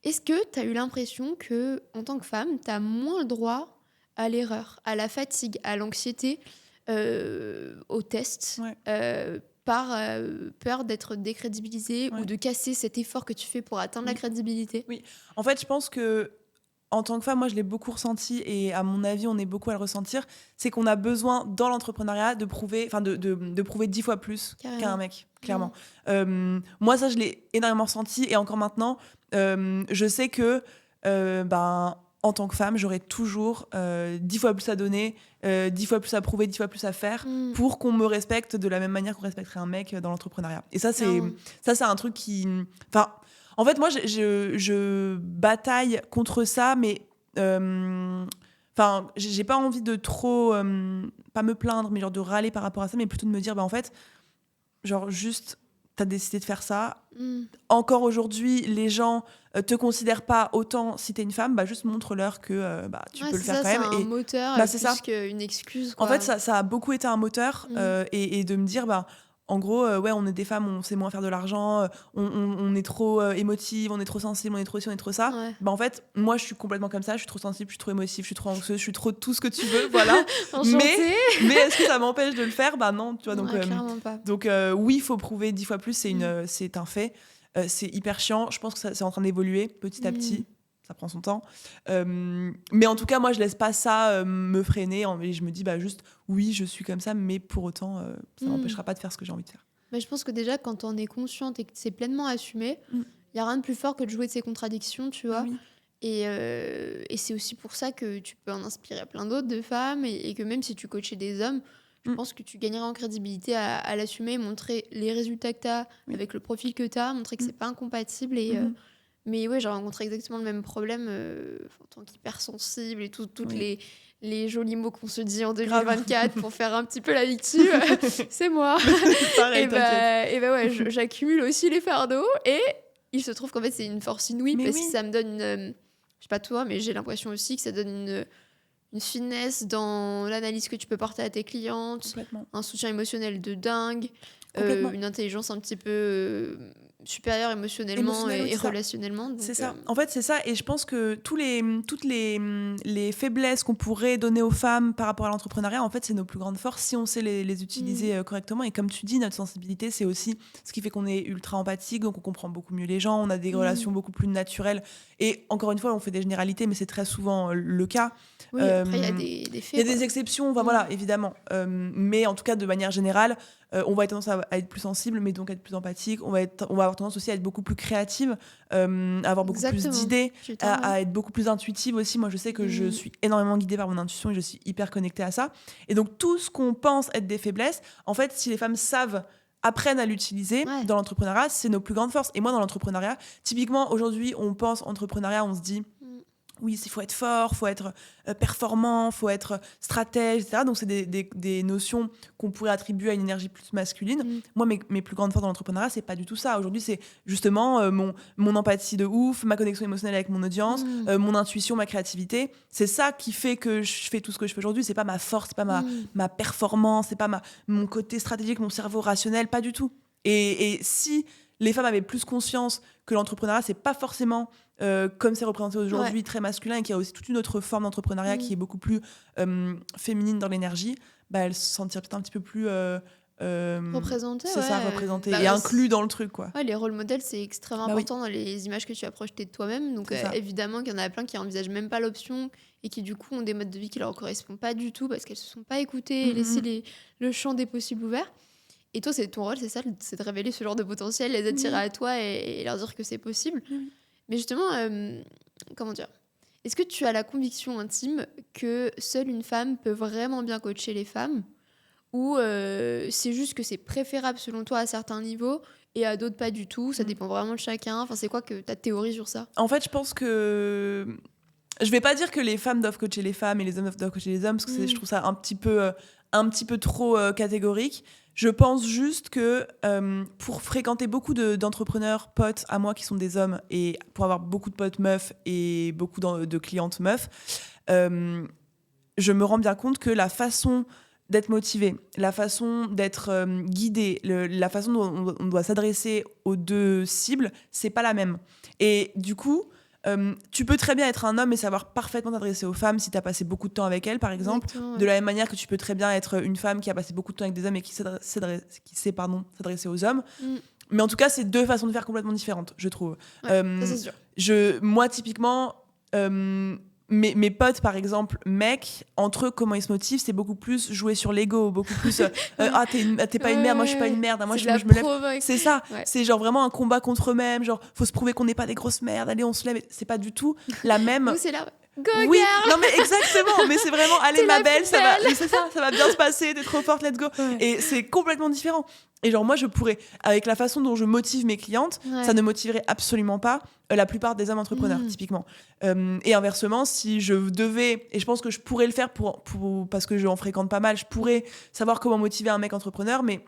[SPEAKER 1] est-ce que tu as eu l'impression que, en tant que femme, tu as moins le droit à l'erreur, à la fatigue, à l'anxiété, au test, par peur d'être décrédibilisée ou de casser cet effort que tu fais pour atteindre la crédibilité?
[SPEAKER 2] Oui, en fait, je pense que en tant que femme, moi, je l'ai beaucoup ressenti, et à mon avis, on est beaucoup à le ressentir, c'est qu'on a besoin, dans l'entrepreneuriat, de prouver 10 fois plus qu'un mec, clairement. Moi, ça, je l'ai énormément ressenti, et encore maintenant, je sais que, en tant que femme, j'aurai toujours 10 fois plus à donner, 10 fois plus à prouver, 10 fois plus à faire, pour qu'on me respecte de la même manière qu'on respecterait un mec dans l'entrepreneuriat. Et ça, c'est un truc qui... En fait, moi, je bataille contre ça, mais j'ai pas envie de trop, pas me plaindre, mais genre de râler par rapport à ça, mais plutôt de me dire, en fait, genre juste, t'as décidé de faire ça. Encore aujourd'hui, les gens te considèrent pas autant si t'es une femme, juste montre-leur que tu peux le faire quand même.
[SPEAKER 1] C'est un moteur plus qu'une excuse, quoi.
[SPEAKER 2] En fait, ça a beaucoup été un moteur, et de me dire, en gros, ouais, on est des femmes, on sait moins faire de l'argent, on est trop émotive, on est trop sensible, on est trop ci, on est trop ça.
[SPEAKER 1] Ouais.
[SPEAKER 2] Bah en fait, moi, je suis complètement comme ça. Je suis trop sensible, je suis trop émotive, je suis trop anxieuse, je suis trop tout ce que tu veux, voilà.
[SPEAKER 1] Enchantée.
[SPEAKER 2] mais est-ce que ça m'empêche de le faire? Bah non, tu vois.
[SPEAKER 1] Ouais, clairement pas.
[SPEAKER 2] Donc oui, il faut prouver 10 fois plus, c'est un fait. C'est hyper chiant. Je pense que c'est en train d'évoluer petit à petit. Ça prend son temps. Mais en tout cas, moi, je laisse pas ça me freiner. Et je me dis, bah, juste, oui, je suis comme ça, mais pour autant, ça m'empêchera pas de faire ce que j'ai envie de faire.
[SPEAKER 1] Mais je pense que déjà, quand on est consciente et que c'est pleinement assumé, il n'y a rien de plus fort que de jouer de ses contradictions, tu vois.
[SPEAKER 2] Oui.
[SPEAKER 1] Et c'est aussi pour ça que tu peux en inspirer plein d'autres de femmes et que même si tu coachais des hommes, je pense que tu gagnerais en crédibilité à l'assumer, montrer les résultats que tu as avec le profil que tu as, montrer que c'est pas incompatible. Mais ouais, j'ai rencontré exactement le même problème en tant qu'hypersensible et toutes les jolis mots qu'on se dit en 2024 pour faire un petit peu la victime. C'est moi.
[SPEAKER 2] Pareil,
[SPEAKER 1] et bah ouais, j'accumule aussi les fardeaux et il se trouve qu'en fait c'est une force inouïe parce que ça me donne je sais pas toi, mais j'ai l'impression aussi que ça donne une finesse dans l'analyse que tu peux porter à tes clientes, un soutien émotionnel de dingue, une intelligence un petit peu supérieure émotionnellement et relationnellement.
[SPEAKER 2] C'est ça. En fait, c'est ça. Et je pense que toutes les faiblesses qu'on pourrait donner aux femmes par rapport à l'entrepreneuriat, en fait, c'est nos plus grandes forces si on sait les utiliser correctement. Et comme tu dis, notre sensibilité, c'est aussi ce qui fait qu'on est ultra empathique, donc on comprend beaucoup mieux les gens, on a des relations beaucoup plus naturelles. Et encore une fois, on fait des généralités, mais c'est très souvent le cas.
[SPEAKER 1] Oui, après, il y a des faits.
[SPEAKER 2] Il y a des exceptions, voilà, évidemment. Mais en tout cas, de manière générale, on va avoir tendance à être plus sensible, mais donc à être plus empathique. On va avoir tendance aussi à être beaucoup plus créative, à avoir beaucoup plus d'idées, à être beaucoup plus intuitive aussi. Moi, je sais que je suis énormément guidée par mon intuition et je suis hyper connectée à ça. Et donc, tout ce qu'on pense être des faiblesses, en fait, si les femmes apprennent à l'utiliser dans l'entrepreneuriat, c'est nos plus grandes forces. Et moi, dans l'entrepreneuriat, typiquement, aujourd'hui, on pense entrepreneuriat, on se dit... Oui, il faut être fort, il faut être performant, il faut être stratège, etc. Donc, c'est des notions qu'on pourrait attribuer à une énergie plus masculine. Moi, mes plus grandes forces dans l'entrepreneuriat, c'est pas du tout ça. Aujourd'hui, c'est justement mon empathie de ouf, ma connexion émotionnelle avec mon audience, mon intuition, ma créativité. C'est ça qui fait que je fais tout ce que je fais aujourd'hui. C'est pas ma force, c'est pas ma performance, c'est pas mon côté stratégique, mon cerveau rationnel, pas du tout. Et si les femmes avaient plus conscience que l'entrepreneuriat, c'est pas forcément... comme c'est représenté aujourd'hui très masculin et qu'il y a aussi toute une autre forme d'entrepreneuriat qui est beaucoup plus féminine dans l'énergie, bah, elles se sentiraient peut-être un petit peu plus
[SPEAKER 1] représentées.
[SPEAKER 2] C'est ça, représentées et inclus dans le truc, quoi.
[SPEAKER 1] Ouais, les rôles modèles, c'est extrêmement important dans les images que tu as projetées de toi-même. Donc évidemment qu'il y en a plein qui envisagent même pas l'option et qui du coup ont des modes de vie qui leur correspondent pas du tout parce qu'elles se sont pas écoutées et laissé le champ des possibles ouvert. Et toi, c'est ton rôle, c'est ça, c'est de révéler ce genre de potentiel, les attirer à toi et leur dire que c'est possible. Mais justement, comment dire, est-ce que tu as la conviction intime que seule une femme peut vraiment bien coacher les femmes ou c'est juste que c'est préférable selon toi à certains niveaux et à d'autres pas du tout, ça dépend vraiment de chacun. Enfin, c'est quoi que ta théorie sur ça?
[SPEAKER 2] En fait, je pense que... Je vais pas dire que les femmes doivent coacher les femmes et les hommes doivent coacher les hommes, parce que je trouve ça un petit peu trop catégorique. Je pense juste que pour fréquenter beaucoup d'entrepreneurs potes à moi qui sont des hommes et pour avoir beaucoup de potes meufs et beaucoup de clientes meufs, je me rends bien compte que la façon d'être motivé, la façon d'être guidé, la façon dont on doit s'adresser aux deux cibles, c'est pas la même. Et du coup... tu peux très bien être un homme et savoir parfaitement t'adresser aux femmes si tu as passé beaucoup de temps avec elles, par exemple. De la même manière que tu peux très bien être une femme qui a passé beaucoup de temps avec des hommes et qui sait s'adresser aux hommes. Mais en tout cas, c'est deux façons de faire complètement différentes, je trouve.
[SPEAKER 1] Ça, c'est sûr.
[SPEAKER 2] Moi, typiquement... mes potes, par exemple, mecs, entre eux, comment ils se motivent, c'est beaucoup plus jouer sur l'ego, beaucoup plus t'es pas une merde, moi je suis pas une merde, moi je me lève. C'est ça, c'est genre vraiment un combat contre eux-mêmes, genre faut se prouver qu'on n'est pas des grosses merdes, allez on se lève, c'est pas du tout la même.
[SPEAKER 1] Nous, c'est là. Go
[SPEAKER 2] oui,
[SPEAKER 1] girl.
[SPEAKER 2] non mais exactement, mais c'est vraiment allez ma belle, ça va bien se passer, t'es trop forte, let's go. Et c'est complètement différent. Et genre moi je pourrais, avec la façon dont je motive mes clientes, ça ne motiverait absolument pas la plupart des hommes entrepreneurs typiquement. Et inversement, si je devais, et je pense que je pourrais le faire parce que j'en fréquente pas mal, je pourrais savoir comment motiver un mec entrepreneur, mais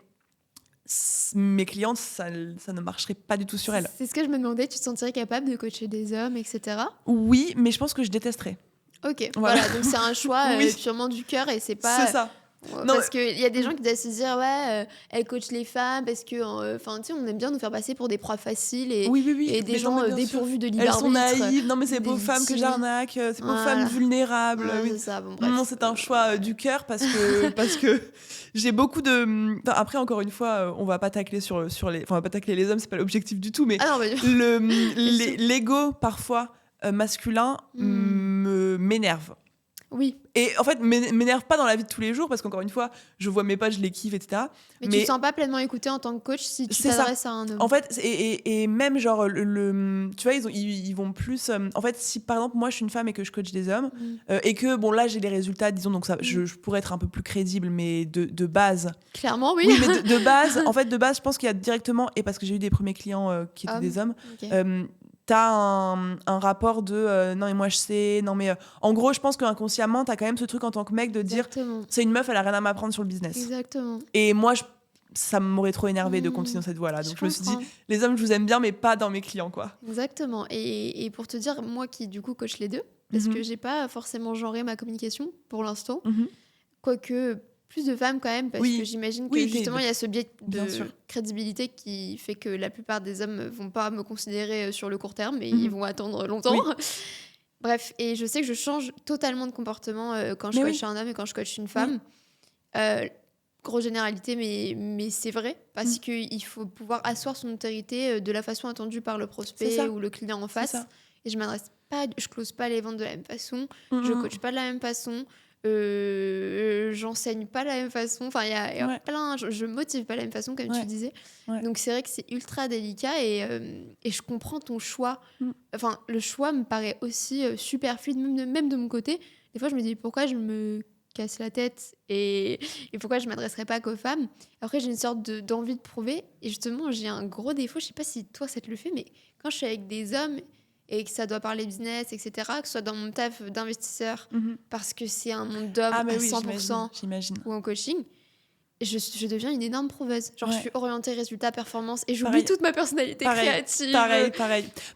[SPEAKER 2] mes clientes, ça ne marcherait pas du tout sur elles.
[SPEAKER 1] C'est ce que je me demandais, tu te sentirais capable de coacher des hommes, etc.
[SPEAKER 2] Oui, mais je pense que je détesterais.
[SPEAKER 1] Ok, voilà donc c'est un choix purement du cœur et c'est pas...
[SPEAKER 2] C'est ça. Non,
[SPEAKER 1] Parce qu'il y a des gens qui doivent se dire, ouais, elle coach les femmes parce que, enfin, tu sais, on aime bien nous faire passer pour des proies faciles et,
[SPEAKER 2] oui.
[SPEAKER 1] et des
[SPEAKER 2] Mais non,
[SPEAKER 1] gens
[SPEAKER 2] mais bien sûr.
[SPEAKER 1] dépourvus de libre
[SPEAKER 2] Elles sont
[SPEAKER 1] arbitre.
[SPEAKER 2] naïves. Non, mais c'est
[SPEAKER 1] des
[SPEAKER 2] pauvres femmes que
[SPEAKER 1] victimes.
[SPEAKER 2] j'arnaque. C'est pauvres femmes
[SPEAKER 1] Voilà.
[SPEAKER 2] vulnérables.
[SPEAKER 1] Ouais,
[SPEAKER 2] Oui.
[SPEAKER 1] c'est ça, bon, bref.
[SPEAKER 2] Non, c'est un choix du cœur parce que j'ai beaucoup de. Enfin, après, encore une fois, on va pas tacler sur les. Enfin, on va pas tacler les hommes, c'est pas l'objectif du tout, mais
[SPEAKER 1] Ah non, mais...
[SPEAKER 2] l'ego parfois masculin m'énerve.
[SPEAKER 1] Oui,
[SPEAKER 2] Et en fait, m'énerve pas dans la vie de tous les jours parce qu'encore une fois, je vois mes potes, je les kiffe, etc.
[SPEAKER 1] mais tu te sens pas pleinement écouté en tant que coach si tu
[SPEAKER 2] C'est ça.
[SPEAKER 1] t'adresses à un homme.
[SPEAKER 2] En fait, et même genre, tu vois, ils vont plus. En fait, si par exemple, moi je suis une femme et que je coach des hommes, et que bon, là j'ai les résultats, disons, donc ça, je pourrais être un peu plus crédible, mais de base.
[SPEAKER 1] Clairement, oui.
[SPEAKER 2] Oui, mais de base, en fait, de base, je pense qu'il y a directement, et parce que j'ai eu des premiers clients qui étaient des hommes,
[SPEAKER 1] Ok.
[SPEAKER 2] t'as un rapport de non, mais moi je sais, non, mais en gros, je pense qu'inconsciemment, t'as quand même ce truc en tant que mec de dire
[SPEAKER 1] Exactement.
[SPEAKER 2] c'est une meuf, elle a rien à m'apprendre sur le business.
[SPEAKER 1] Exactement.
[SPEAKER 2] Et moi, ça m'aurait trop énervé de continuer dans cette voie-là. Donc je me suis dit, les hommes, je vous aime bien, mais pas dans mes clients, quoi.
[SPEAKER 1] Exactement. Et pour te dire, moi qui du coup coach les deux, parce que j'ai pas forcément genré ma communication pour l'instant, quoique plus de femmes quand même, parce que j'imagine que justement il y a ce biais de crédibilité qui fait que la plupart des hommes vont pas me considérer sur le court terme et ils vont attendre longtemps. Bref, et je sais que je change totalement de comportement quand je coach un homme et quand je coach une femme. Grosse généralité, mais c'est vrai, parce qu'il faut pouvoir asseoir son autorité de la façon attendue par le prospect ou le client en face. Et je close pas les ventes de la même façon, je coach pas de la même façon, j'enseigne pas de la même façon, enfin il y a plein, je motive pas de la même façon comme tu disais. Donc c'est vrai que c'est ultra délicat et je comprends ton choix. Enfin, le choix me paraît aussi super fluide, même de mon côté. Des fois je me dis pourquoi je me casse la tête et pourquoi je m'adresserais pas qu'aux femmes. Après j'ai une sorte d'envie de prouver et justement j'ai un gros défaut, je sais pas si toi ça te le fait, mais quand je suis avec des hommes et que ça doit parler business, etc., que ce soit dans mon taf d'investisseur, parce que c'est un monde d'hommes à 100%,
[SPEAKER 2] j'imagine.
[SPEAKER 1] ou en coaching, je deviens une énorme prouveuse. Genre, je suis orientée résultat, performance, et j'oublie
[SPEAKER 2] Pareil.
[SPEAKER 1] toute ma personnalité créative.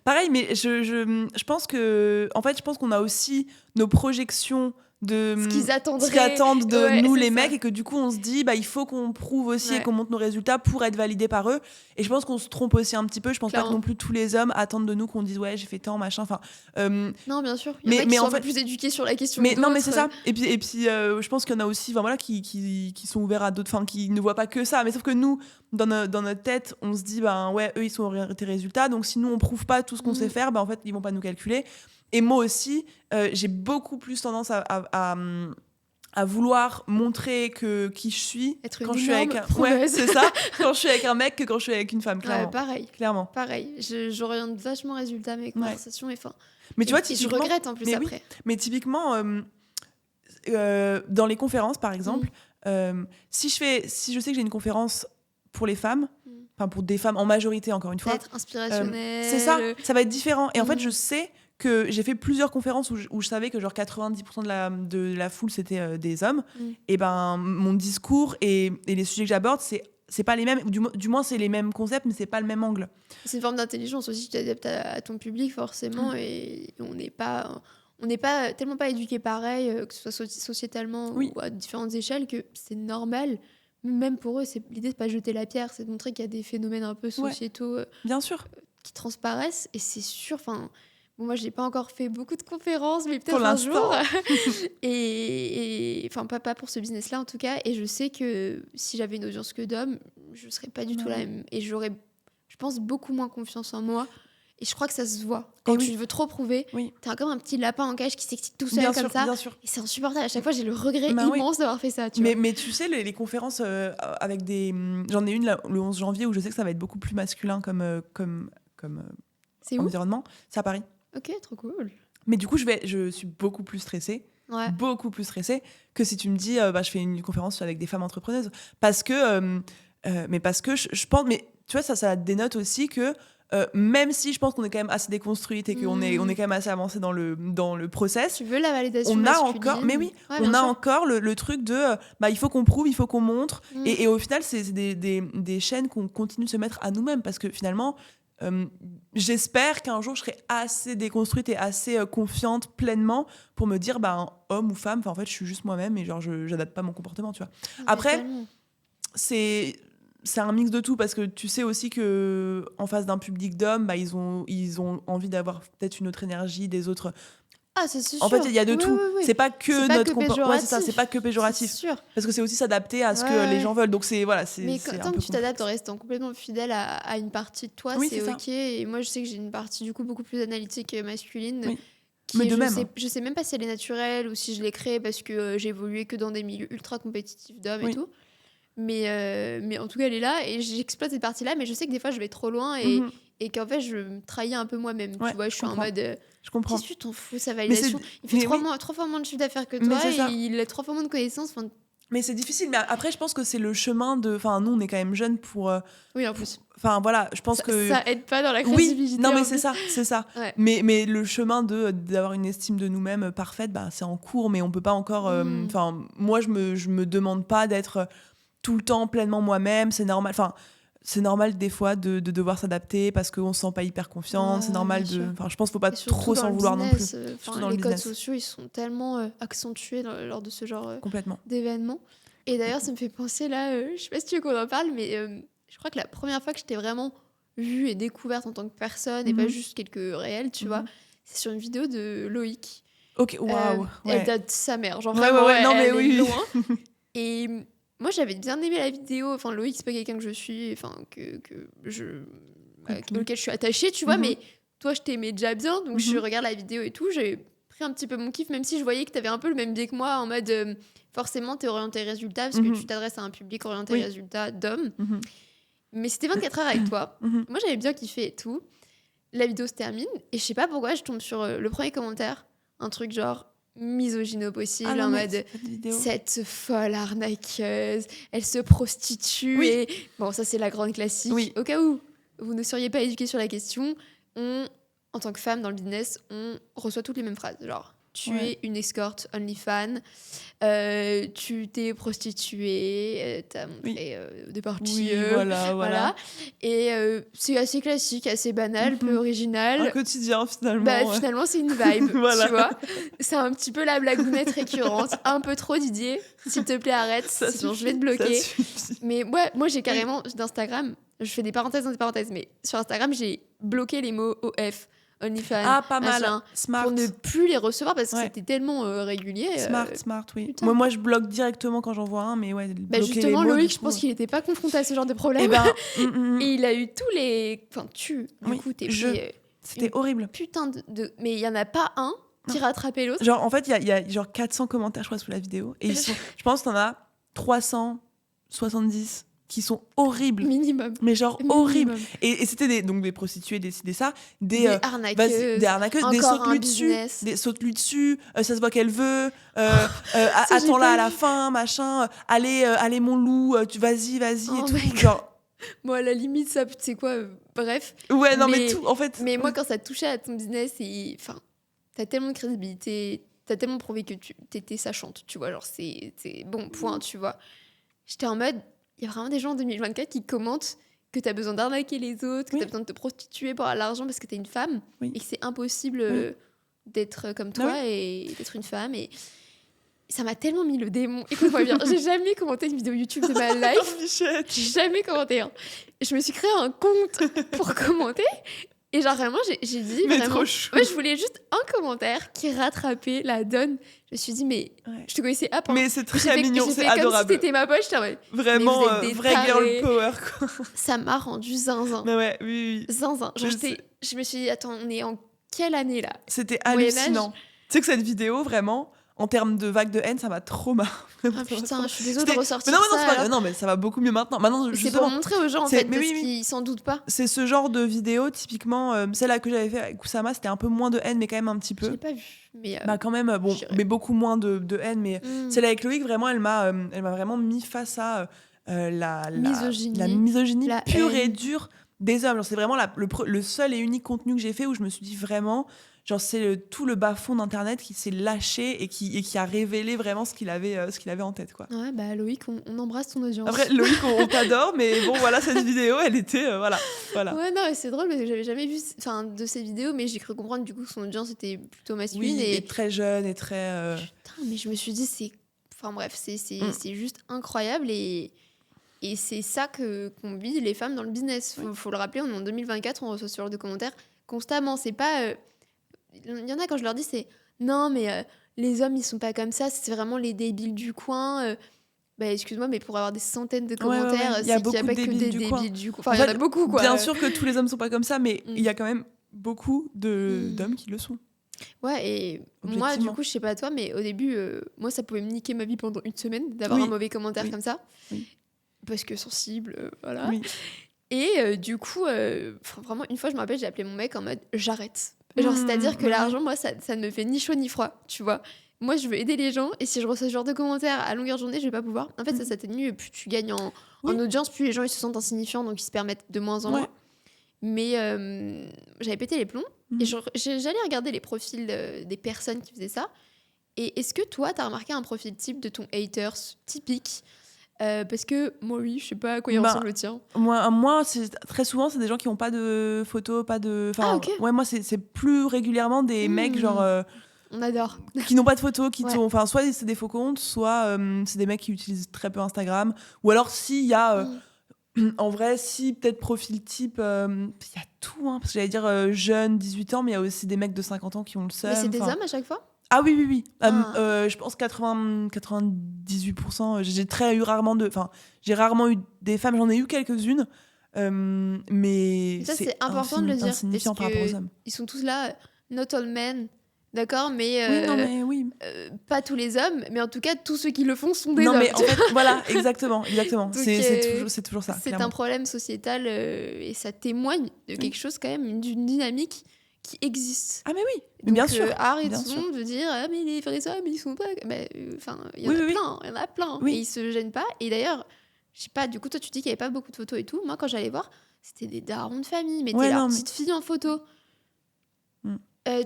[SPEAKER 2] Pareil, mais je pense que... En fait, je pense qu'on a aussi nos projections de
[SPEAKER 1] ce qu'ils
[SPEAKER 2] attendent de nous les mecs, et que du coup on se dit il faut qu'on prouve aussi et qu'on montre nos résultats pour être validé par eux, et je pense qu'on se trompe aussi un petit peu. Je pense pas que non plus tous les hommes attendent de nous qu'on dise j'ai fait tant machin, enfin
[SPEAKER 1] non bien sûr, il y en a qui sont un peu plus éduqués sur la question
[SPEAKER 2] mais non mais c'est ça, et puis je pense qu'il y en a aussi qui sont ouverts à d'autres, enfin qui ne voient pas que ça, mais sauf que nous dans notre tête on se dit eux ils sont orientés résultats, donc si nous on prouve pas tout ce qu'on sait faire, en fait ils vont pas nous calculer. Et moi aussi, j'ai beaucoup plus tendance à vouloir montrer qui je suis quand je suis avec c'est ça, quand je suis avec un mec que quand je suis avec une femme, clairement.
[SPEAKER 1] Clairement. Pareil. J'oriente vachement résultat mes conversations et
[SPEAKER 2] mais tu vois,
[SPEAKER 1] je regrette en plus après.
[SPEAKER 2] Mais typiquement dans les conférences par exemple, si je sais que j'ai une conférence pour les femmes, enfin pour des femmes en majorité, encore une fois,
[SPEAKER 1] être inspirationnel,
[SPEAKER 2] c'est ça va être différent. Et en fait je sais que j'ai fait plusieurs conférences où je savais que genre 90% de la foule c'était des hommes, et mon discours et les sujets que j'aborde c'est pas les mêmes, du moins c'est les mêmes concepts mais c'est pas le même angle.
[SPEAKER 1] C'est une forme d'intelligence aussi, tu t'adaptes à ton public forcément, et on n'est pas tellement pas éduqué pareil, que ce soit sociétalement ou à différentes échelles, que c'est normal. Même pour eux, l'idée c'est pas de jeter la pierre, c'est de montrer qu'il y a des phénomènes un peu sociétaux
[SPEAKER 2] bien sûr
[SPEAKER 1] qui transparaissent, et c'est sûr, moi, j'ai pas encore fait beaucoup de conférences, mais peut-être un jour. et enfin, pas pour ce business-là, en tout cas. Et je sais que si j'avais une audience que d'hommes, je serais pas du tout la même. Et j'aurais, je pense, beaucoup moins confiance en moi. Et je crois que ça se voit. Quand tu veux trop prouver, t'as comme un petit lapin en cage qui s'excite tout seul ça.
[SPEAKER 2] Bien sûr.
[SPEAKER 1] Et c'est insupportable. À chaque fois, j'ai le regret immense d'avoir fait ça.
[SPEAKER 2] Mais tu sais, les conférences avec des... J'en ai une là, le 11 janvier où je sais que ça va être beaucoup plus masculin comme environnement. C'est à Paris.
[SPEAKER 1] Ok, trop cool.
[SPEAKER 2] Mais du coup, je suis beaucoup plus stressée. Beaucoup plus stressée que si tu me dis je fais une conférence avec des femmes entrepreneuses. Parce que je pense... Mais tu vois, ça dénote aussi que même si je pense qu'on est quand même assez déconstruite et qu'on est quand même assez avancé dans le process,
[SPEAKER 1] tu veux la validation
[SPEAKER 2] on a
[SPEAKER 1] masculine.
[SPEAKER 2] encore, mais oui, on a encore le truc de il faut qu'on prouve, il faut qu'on montre, et au final c'est des chaînes qu'on continue de se mettre à nous-mêmes, parce que finalement j'espère qu'un jour je serai assez déconstruite et assez confiante pleinement pour me dire homme ou femme, en fait je suis juste moi-même et genre j'adapte pas mon comportement, tu vois. Après c'est un mix de tout parce que tu sais aussi que en face d'un public d'hommes, ils ont envie d'avoir peut-être une autre énergie, des autres.
[SPEAKER 1] Ah, ça, c'est sûr.
[SPEAKER 2] En fait, il y a de tout.
[SPEAKER 1] Oui.
[SPEAKER 2] C'est pas que notre
[SPEAKER 1] comportement.
[SPEAKER 2] Ouais, c'est ça. C'est pas que péjoratif.
[SPEAKER 1] C'est sûr.
[SPEAKER 2] Parce que c'est aussi s'adapter à ce que les gens veulent. Donc c'est voilà.
[SPEAKER 1] Mais
[SPEAKER 2] c'est
[SPEAKER 1] tant que tu t'adaptes en restant complètement fidèle à une partie de toi, c'est ok. Ça. Et moi, je sais que j'ai une partie du coup beaucoup plus analytique masculine.
[SPEAKER 2] Oui.
[SPEAKER 1] Qui
[SPEAKER 2] mais de même.
[SPEAKER 1] Je sais même pas si elle est naturelle ou si je l'ai créée parce que j'ai évolué que dans des milieux ultra compétitifs d'hommes et tout. Mais en tout cas, elle est là et j'exploite cette partie-là. Mais je sais que des fois, je vais trop loin et qu'en fait, je me trahis un peu moi-même.
[SPEAKER 2] Ouais,
[SPEAKER 1] tu vois, je suis en mode.
[SPEAKER 2] Je comprends.
[SPEAKER 1] Qu'est-ce que tu t'en fous, sa validation? Il fait trois fois moins de chiffre d'affaires que toi et il a 3 fois moins de connaissances.
[SPEAKER 2] Mais c'est difficile. Mais après, je pense que c'est le chemin de. Enfin, nous, on est quand même jeunes pour.
[SPEAKER 1] Oui, en plus.
[SPEAKER 2] Enfin, voilà, je pense que.
[SPEAKER 1] Ça aide pas dans la crédibilité.
[SPEAKER 2] Oui, non, mais c'est ça.
[SPEAKER 1] Ouais.
[SPEAKER 2] Mais le chemin d'avoir une estime de nous-mêmes parfaite, c'est en cours, mais on peut pas encore. Enfin, moi, je me demande pas d'être tout le temps pleinement moi-même. C'est normal. Enfin. C'est normal des fois de devoir s'adapter parce qu'on se sent pas hyper confiante. C'est normal de. Enfin, je pense qu'il faut pas trop s'en vouloir non plus.
[SPEAKER 1] Les codes sociaux, ils sont tellement accentués lors de ce genre d'événements. Et d'ailleurs, ça me fait penser là, je sais pas si tu veux qu'on en parle, mais je crois que la première fois que je t'ai vraiment vue et découverte en tant que personne et pas juste quelques réels, tu vois, c'est sur une vidéo de Loïc.
[SPEAKER 2] Ok, waouh.
[SPEAKER 1] Elle date de sa mère, genre vraiment,
[SPEAKER 2] non, mais
[SPEAKER 1] elle est loin. Et moi, j'avais bien aimé la vidéo. Enfin, Loïc, c'est pas quelqu'un que je suis, enfin, auquel je suis attachée, tu vois, mais toi, je t'aimais déjà bien, donc je regarde la vidéo et tout. J'ai pris un petit peu mon kiff, même si je voyais que t'avais un peu le même biais que moi, en mode forcément, t'es orienté résultat, parce que tu t'adresses à un public orienté résultat d'hommes. Mais c'était 24 heures avec toi. Moi, j'avais bien kiffé et tout. La vidéo se termine, et je sais pas pourquoi, je tombe sur le premier commentaire, un truc genre misogyne au possible, en mode cette folle arnaqueuse, elle se prostitue et bon, ça c'est la grande classique. Au cas où vous ne seriez pas éduqué sur la question, en tant que femme dans le business, on reçoit toutes les mêmes phrases, genre tu es une escorte OnlyFans, tu t'es prostituée, t'as montré des parties, voilà. Et c'est assez classique, assez banal, peu original.
[SPEAKER 2] Un quotidien finalement.
[SPEAKER 1] Finalement, c'est une vibe, tu vois. C'est un petit peu la blagounette récurrente, un peu trop Didier. S'il te plaît, arrête, sinon je vais te bloquer. Mais ouais, moi j'ai carrément d'Instagram, je fais des parenthèses dans des parenthèses, mais sur Instagram j'ai bloqué les mots OF. OnlyFans,
[SPEAKER 2] pas mal, smart.
[SPEAKER 1] Pour ne plus les recevoir parce que c'était tellement régulier.
[SPEAKER 2] Smart, oui. Moi, je bloque directement quand j'en vois un, mais
[SPEAKER 1] justement,
[SPEAKER 2] les mots,
[SPEAKER 1] Loïc, je pense qu'il n'était pas confronté à ce genre de problème. Et il a eu tous les. Enfin, du coup, t'es
[SPEAKER 2] c'était horrible.
[SPEAKER 1] Putain de. Mais il n'y en a pas un qui rattrapait l'autre.
[SPEAKER 2] Genre, en fait, il y a genre 400 commentaires, je crois, sous la vidéo. Et je pense que t'en as 370 qui sont horribles.
[SPEAKER 1] Minimum.
[SPEAKER 2] Mais genre horribles. Et c'était des prostituées, des ça. Des
[SPEAKER 1] arnaqueuses.
[SPEAKER 2] Des arnaqueuses. Des sautes-lui dessus. Des sautes-lui dessus. Ça se voit qu'elle veut. Attends-la à la fin, machin. Allez, mon loup. Vas-y. Et tout. Genre...
[SPEAKER 1] Moi, à la limite, ça, tu sais quoi. Bref.
[SPEAKER 2] Ouais, non, mais tout, en fait.
[SPEAKER 1] Mais moi, quand ça touchait à ton business, t'as tellement de crédibilité. T'as tellement prouvé que t'étais sachante, tu vois. Genre, c'est bon point, tu vois. J'étais en mode... Il y a vraiment des gens en 2024 qui commentent que tu as besoin d'arnaquer les autres, que tu as besoin de te prostituer pour avoir l'argent parce que tu es une femme et que c'est impossible d'être comme toi et d'être une femme. Et ça m'a tellement mis le démon. Écoute-moi bien, j'ai jamais commenté une vidéo YouTube de ma life. J'ai jamais commenté. Je me suis créé un compte pour commenter. Et genre vraiment, j'ai dit
[SPEAKER 2] mais
[SPEAKER 1] vraiment...
[SPEAKER 2] trop chou.
[SPEAKER 1] Ouais, je voulais juste un commentaire qui rattrapait la donne. Je me suis dit, mais je te connaissais pas.
[SPEAKER 2] Mais c'est très mignon, c'est adorable.
[SPEAKER 1] Comme si t'étais ma poche.
[SPEAKER 2] Vraiment, vrai girl power, quoi.
[SPEAKER 1] Ça m'a rendu zinzin.
[SPEAKER 2] Mais ouais, oui.
[SPEAKER 1] Zinzin. Genre, je me suis dit, attends, on est en quelle année, là?
[SPEAKER 2] C'était hallucinant. Tu sais que cette vidéo, vraiment... En termes de vague de haine, ça m'a trop marre.
[SPEAKER 1] Ah putain, je suis désolée de ressortir
[SPEAKER 2] ça. Non, mais ça va beaucoup mieux maintenant.
[SPEAKER 1] C'est pour montrer aux gens, en fait, parce qu'ils s'en doutent pas.
[SPEAKER 2] C'est ce genre de vidéo, typiquement, celle-là que j'avais fait avec Oussama, c'était un peu moins de haine, mais quand même un petit peu.
[SPEAKER 1] Je l'ai pas vu. Mais
[SPEAKER 2] quand même, mais beaucoup moins de haine. Mais celle-là avec Loïc, vraiment, elle m'a vraiment mis face à la misogynie pure et dure des hommes. C'est vraiment le seul et unique contenu que j'ai fait où je me suis dit vraiment... genre c'est tout le bas-fond d'internet qui s'est lâché et qui a révélé vraiment ce qu'il avait en tête, quoi.
[SPEAKER 1] Ouais, bah Loïc, on embrasse ton audience.
[SPEAKER 2] Après Loïc, on t'adore, mais bon voilà, cette vidéo elle était voilà.
[SPEAKER 1] Ouais, non, c'est drôle parce que j'avais jamais vu de ces vidéos, mais j'ai cru comprendre du coup que son audience était plutôt masculine.
[SPEAKER 2] Oui, et très jeune et très
[SPEAKER 1] Putain, mais je me suis dit enfin bref, c'est juste incroyable et c'est ça qu'on vit les femmes dans le business. Faut le rappeler, on est en 2024, on reçoit ce genre de commentaires constamment. C'est pas il y en a, quand je leur dis, c'est non mais les hommes ils sont pas comme ça, c'est vraiment les débiles du coin. Bah excuse-moi, mais pour avoir des centaines de commentaires,
[SPEAKER 2] il y a
[SPEAKER 1] c'est qu'il n'y a
[SPEAKER 2] beaucoup
[SPEAKER 1] pas
[SPEAKER 2] de
[SPEAKER 1] que des
[SPEAKER 2] débiles du coin.
[SPEAKER 1] débiles du coin. Enfin, il y en a beaucoup, quoi.
[SPEAKER 2] Bien sûr que tous les hommes sont pas comme ça, mais il y a quand même beaucoup d'hommes qui le sont.
[SPEAKER 1] Ouais, et moi, du coup, je sais pas toi, mais au début, moi, ça pouvait me niquer ma vie pendant une semaine d'avoir un mauvais commentaire comme ça.
[SPEAKER 2] Oui.
[SPEAKER 1] Parce que sensible, voilà.
[SPEAKER 2] Oui.
[SPEAKER 1] Et du coup, vraiment, une fois, je me rappelle, j'ai appelé mon mec en mode j'arrête. Genre, c'est-à-dire que l'argent, moi, ça ne me fait ni chaud ni froid, tu vois. Moi, je veux aider les gens, et si je reçois ce genre de commentaires à longueur de journée, je vais pas pouvoir. En fait, ça s'atténue, plus tu gagnes en audience, plus les gens ils se sentent insignifiants, donc ils se permettent de moins en moins. Mais j'avais pété les plombs, et j'allais regarder les profils des personnes qui faisaient ça. Et est-ce que toi, t'as remarqué un profil type de ton haters typique? Parce que moi, oui, je sais pas à quoi il ressemble le tien.
[SPEAKER 2] Moi très souvent, c'est des gens qui n'ont pas de photos, pas de.
[SPEAKER 1] Ok.
[SPEAKER 2] Ouais, moi, c'est plus régulièrement des mecs genre.
[SPEAKER 1] On adore.
[SPEAKER 2] Qui n'ont pas de photos, enfin, soit c'est des faux comptes, soit c'est des mecs qui utilisent très peu Instagram. Ou alors, s'il y a. En vrai, si, peut-être profil type, il y a tout, hein, parce que j'allais dire jeune, 18 ans, mais il y a aussi des mecs de 50 ans qui ont le seum.
[SPEAKER 1] Mais c'est des hommes à chaque fois?
[SPEAKER 2] Ah oui. Je pense 98%. J'ai rarement eu des femmes, j'en ai eu quelques-unes, mais
[SPEAKER 1] ça, c'est important de le dire.
[SPEAKER 2] Insignifiant par rapport aux hommes.
[SPEAKER 1] Ils sont tous là, not all men. D'accord, mais,
[SPEAKER 2] oui.
[SPEAKER 1] pas tous les hommes, mais en tout cas, tous ceux qui le font sont des hommes.
[SPEAKER 2] Non, mais en fait, voilà, exactement. Donc, c'est toujours ça.
[SPEAKER 1] C'est un problème sociétal et ça témoigne de quelque chose, quand même, d'une dynamique qui existe.
[SPEAKER 2] Ah, mais oui,
[SPEAKER 1] donc,
[SPEAKER 2] bien sûr.
[SPEAKER 1] Arrêtons de dire ah, mais les vrais hommes, ils sont pas. Enfin, il y en a plein.
[SPEAKER 2] Oui.
[SPEAKER 1] Et ils se gênent pas. Et d'ailleurs, je sais pas, du coup, toi, tu dis qu'il y avait pas beaucoup de photos et tout. Moi, quand j'allais voir, c'était des darons de famille, mais t'es leur petite fille en photo.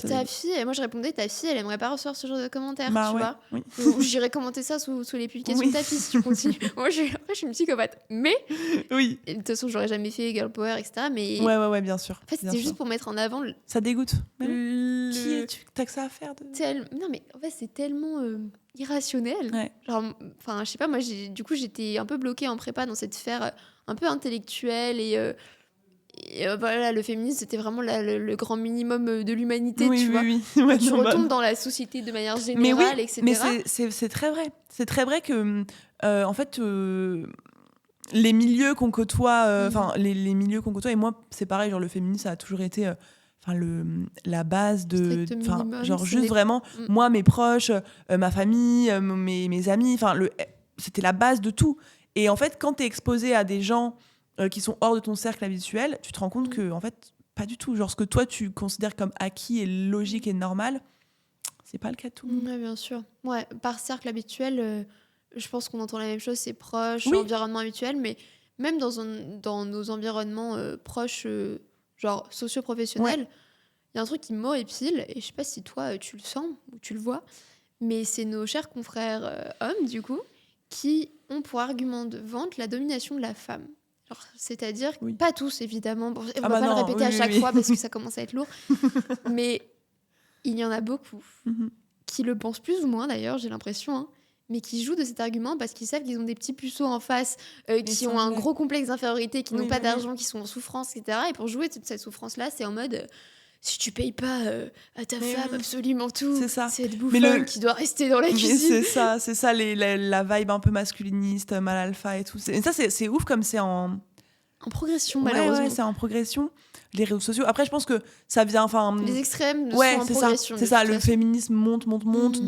[SPEAKER 1] Ta fille, et moi je répondais, ta fille, elle aimerait pas recevoir ce genre de commentaires, tu vois. Oui. J'irais commenter ça sous les publications de ta fille si tu continues. Moi, je suis une psychopathe. Mais, de toute façon, j'aurais jamais fait girl power, etc. Mais,
[SPEAKER 2] ouais, bien sûr.
[SPEAKER 1] En fait, c'était juste pour mettre en avant.
[SPEAKER 2] Ça dégoûte. Qui es-tu? T'as que ça à faire
[SPEAKER 1] Non, mais en fait, c'est tellement irrationnel.
[SPEAKER 2] Ouais.
[SPEAKER 1] Genre, enfin, je sais pas, moi, du coup, j'étais un peu bloquée en prépa dans cette sphère un peu intellectuelle et voilà, le féminisme, c'était vraiment le grand minimum de l'humanité, tu vois.
[SPEAKER 2] Ouais,
[SPEAKER 1] tu retombes dans la société de manière générale, etc.
[SPEAKER 2] Mais c'est très vrai. C'est très vrai que, en fait, les milieux qu'on côtoie, les milieux qu'on côtoie, et moi, c'est pareil, genre le féminisme, ça a toujours été la base de. Genre juste vraiment, moi, mes proches, ma famille, mes amis, c'était la base de tout. Et en fait, quand t'es exposé à des gens qui sont hors de ton cercle habituel, tu te rends compte que, en fait, pas du tout. Genre, ce que toi, tu considères comme acquis et logique et normal, c'est pas le cas de tout le monde.
[SPEAKER 1] Ouais, bien sûr. Ouais, par cercle habituel, je pense qu'on entend la même chose, c'est proche, environnement habituel, mais même dans nos environnements proches, genre socio-professionnels, il y a un truc qui m'horripile, et je sais pas si toi, tu le sens ou tu le vois, mais c'est nos chers confrères hommes, du coup, qui ont pour argument de vente la domination de la femme. C'est-à-dire, pas tous évidemment, on va pas le répéter à chaque fois parce que ça commence à être lourd, mais il y en a beaucoup qui le pensent plus ou moins d'ailleurs, j'ai l'impression, hein, mais qui jouent de cet argument parce qu'ils savent qu'ils ont des petits puceaux en face, qui ont un gros complexe d'infériorité, qui n'ont pas d'argent, qui sont en souffrance, etc. Et pour jouer de cette souffrance-là, c'est en mode... si tu payes pas à ta femme absolument tout, c'est cette bouffonne qui doit rester dans la cuisine.
[SPEAKER 2] C'est ça la vibe un peu masculiniste, mal alpha et tout. Et ça, c'est ouf comme c'est en
[SPEAKER 1] progression, malheureusement.
[SPEAKER 2] Ouais, c'est en progression. Les réseaux sociaux. Après, je pense que ça vient...
[SPEAKER 1] Les extrêmes sont en progression.
[SPEAKER 2] C'est ça, le féminisme monte.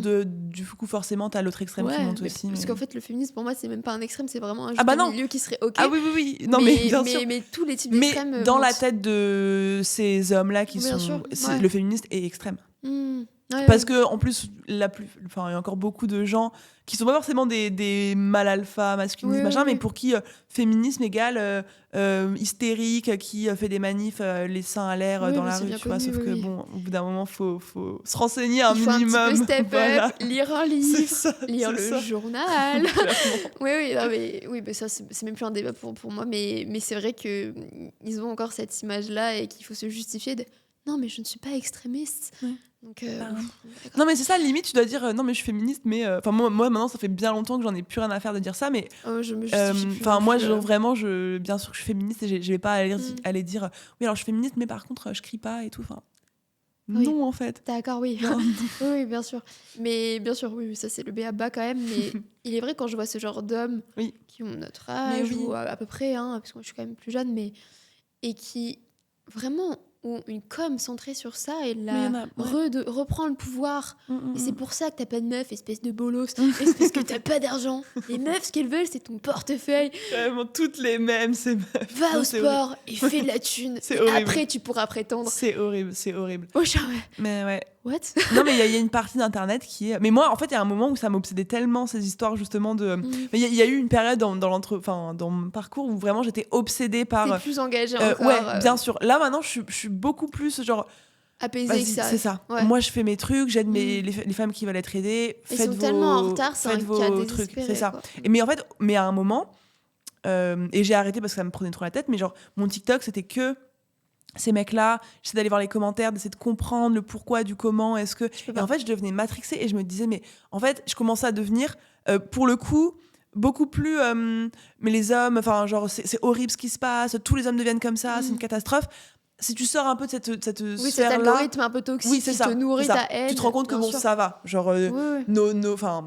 [SPEAKER 2] Du coup, forcément, t'as l'autre extrême qui monte aussi.
[SPEAKER 1] Parce qu'en fait, le féminisme, pour moi, c'est même pas un extrême, c'est vraiment un milieu qui serait OK.
[SPEAKER 2] Ah oui. Non, mais bien sûr.
[SPEAKER 1] Mais tous les types d'extrêmes...
[SPEAKER 2] Mais dans la tête de ces hommes-là qui sont... Le féministe est extrême.
[SPEAKER 1] Ouais,
[SPEAKER 2] Parce
[SPEAKER 1] ouais.
[SPEAKER 2] que en plus, il y a encore beaucoup de gens qui sont pas forcément des mâles alpha,
[SPEAKER 1] Oui,
[SPEAKER 2] masculinistes,
[SPEAKER 1] oui,
[SPEAKER 2] machin, mais
[SPEAKER 1] oui.
[SPEAKER 2] pour qui féminisme égale hystérique, qui fait des manifs les seins à l'air
[SPEAKER 1] Oui,
[SPEAKER 2] dans
[SPEAKER 1] mais
[SPEAKER 2] la
[SPEAKER 1] c'est
[SPEAKER 2] rue,
[SPEAKER 1] bien
[SPEAKER 2] tu vois.
[SPEAKER 1] connu,
[SPEAKER 2] Sauf
[SPEAKER 1] oui,
[SPEAKER 2] que
[SPEAKER 1] oui.
[SPEAKER 2] bon, au bout d'un moment, faut se renseigner un
[SPEAKER 1] Il faut un petit peu
[SPEAKER 2] minimum.
[SPEAKER 1] step up,
[SPEAKER 2] Voilà,
[SPEAKER 1] lire un
[SPEAKER 2] c'est
[SPEAKER 1] livre,
[SPEAKER 2] ça,
[SPEAKER 1] lire
[SPEAKER 2] c'est
[SPEAKER 1] le
[SPEAKER 2] ça.
[SPEAKER 1] journal.
[SPEAKER 2] Clairement.
[SPEAKER 1] Oui, oui, non, mais, oui, mais ça, c'est même plus un débat pour moi. Mais c'est vrai qu'ils ont encore cette image-là et qu'il faut se justifier de non, mais je ne suis pas extrémiste.
[SPEAKER 2] Ouais.
[SPEAKER 1] Donc,
[SPEAKER 2] Ben,
[SPEAKER 1] d'accord.
[SPEAKER 2] non mais c'est ça, limite tu dois dire non mais je suis féministe, mais enfin moi maintenant ça fait bien longtemps que j'en ai plus rien à faire de dire ça, mais
[SPEAKER 1] Oh, je me justifie plus
[SPEAKER 2] enfin
[SPEAKER 1] non
[SPEAKER 2] moi
[SPEAKER 1] plus.
[SPEAKER 2] vraiment bien sûr que je suis féministe et je vais pas
[SPEAKER 1] Hmm.
[SPEAKER 2] aller dire oui alors je suis féministe mais par contre je crie pas et tout, enfin
[SPEAKER 1] Oui,
[SPEAKER 2] non en fait.
[SPEAKER 1] d'accord, oui.
[SPEAKER 2] Genre, non.
[SPEAKER 1] Oui, oui, bien sûr. Mais bien sûr, oui, oui, ça c'est le b.a-ba quand même. Mais il est vrai quand je vois ce genre d'hommes
[SPEAKER 2] Oui,
[SPEAKER 1] qui ont notre
[SPEAKER 2] mais
[SPEAKER 1] âge
[SPEAKER 2] oui,
[SPEAKER 1] ou à peu près, hein, parce que moi je suis quand même plus jeune, mais et qui vraiment ont une com centrée sur ça et
[SPEAKER 2] mais il y
[SPEAKER 1] la
[SPEAKER 2] en a ouais.
[SPEAKER 1] reprend le pouvoir. Et c'est
[SPEAKER 2] Mm.
[SPEAKER 1] pour ça que t'as pas de meuf, espèce de bolos. Et c'est parce que t'as pas d'argent. Les meufs, ce qu'elles veulent, c'est ton portefeuille.
[SPEAKER 2] Vraiment toutes les mêmes ces meufs.
[SPEAKER 1] Va
[SPEAKER 2] Non,
[SPEAKER 1] au
[SPEAKER 2] c'est horrible.
[SPEAKER 1] sport et fais de la thune.
[SPEAKER 2] C'est
[SPEAKER 1] Et
[SPEAKER 2] horrible.
[SPEAKER 1] après, tu pourras prétendre.
[SPEAKER 2] C'est horrible.
[SPEAKER 1] Oh, jamais.
[SPEAKER 2] Mais ouais.
[SPEAKER 1] What?
[SPEAKER 2] Non, mais il y a une partie d'internet qui est. Mais moi, en fait, il y a un moment où ça m'obsédait tellement ces histoires justement de.
[SPEAKER 1] Mm.
[SPEAKER 2] Mais il y a eu une période dans mon parcours où vraiment j'étais obsédée
[SPEAKER 1] T'es
[SPEAKER 2] par.
[SPEAKER 1] plus engagé encore.
[SPEAKER 2] Ouais, bien sûr. Là maintenant, je suis beaucoup plus genre.
[SPEAKER 1] Apaisé que
[SPEAKER 2] Vas-y,
[SPEAKER 1] ça.
[SPEAKER 2] c'est ça.
[SPEAKER 1] Ouais.
[SPEAKER 2] Moi, je fais mes trucs, j'aide
[SPEAKER 1] Mm.
[SPEAKER 2] les femmes qui veulent être aidées.
[SPEAKER 1] Ils
[SPEAKER 2] Faites
[SPEAKER 1] sont tellement en
[SPEAKER 2] vos,
[SPEAKER 1] retard, c'est un
[SPEAKER 2] faites
[SPEAKER 1] cas
[SPEAKER 2] vos trucs,
[SPEAKER 1] désespéré,
[SPEAKER 2] c'est ça.
[SPEAKER 1] quoi.
[SPEAKER 2] Et mais en fait, mais à un moment, et j'ai arrêté parce que ça me prenait trop la tête. Mais genre, mon TikTok, c'était que ces mecs-là, j'essaie d'aller voir les commentaires, d'essayer de comprendre le pourquoi du comment, est-ce que...
[SPEAKER 1] Je peux
[SPEAKER 2] Et en
[SPEAKER 1] pas.
[SPEAKER 2] fait, je devenais matrixée et je me disais, mais en fait, je commençais à devenir, pour le coup, beaucoup plus... mais les hommes, enfin, genre, c'est horrible ce qui se passe, tous les hommes deviennent comme ça, c'est une
[SPEAKER 1] Mm.
[SPEAKER 2] catastrophe. Si tu sors un peu de cette
[SPEAKER 1] Oui, cet
[SPEAKER 2] sphère-là...
[SPEAKER 1] algorithme un peu toxique
[SPEAKER 2] Oui, c'est
[SPEAKER 1] qui te
[SPEAKER 2] ça, c'est
[SPEAKER 1] nourrit
[SPEAKER 2] ça.
[SPEAKER 1] ta haine.
[SPEAKER 2] Tu te rends compte que
[SPEAKER 1] bien
[SPEAKER 2] bon,
[SPEAKER 1] sûr.
[SPEAKER 2] ça va. Genre,
[SPEAKER 1] Oui, oui.
[SPEAKER 2] enfin,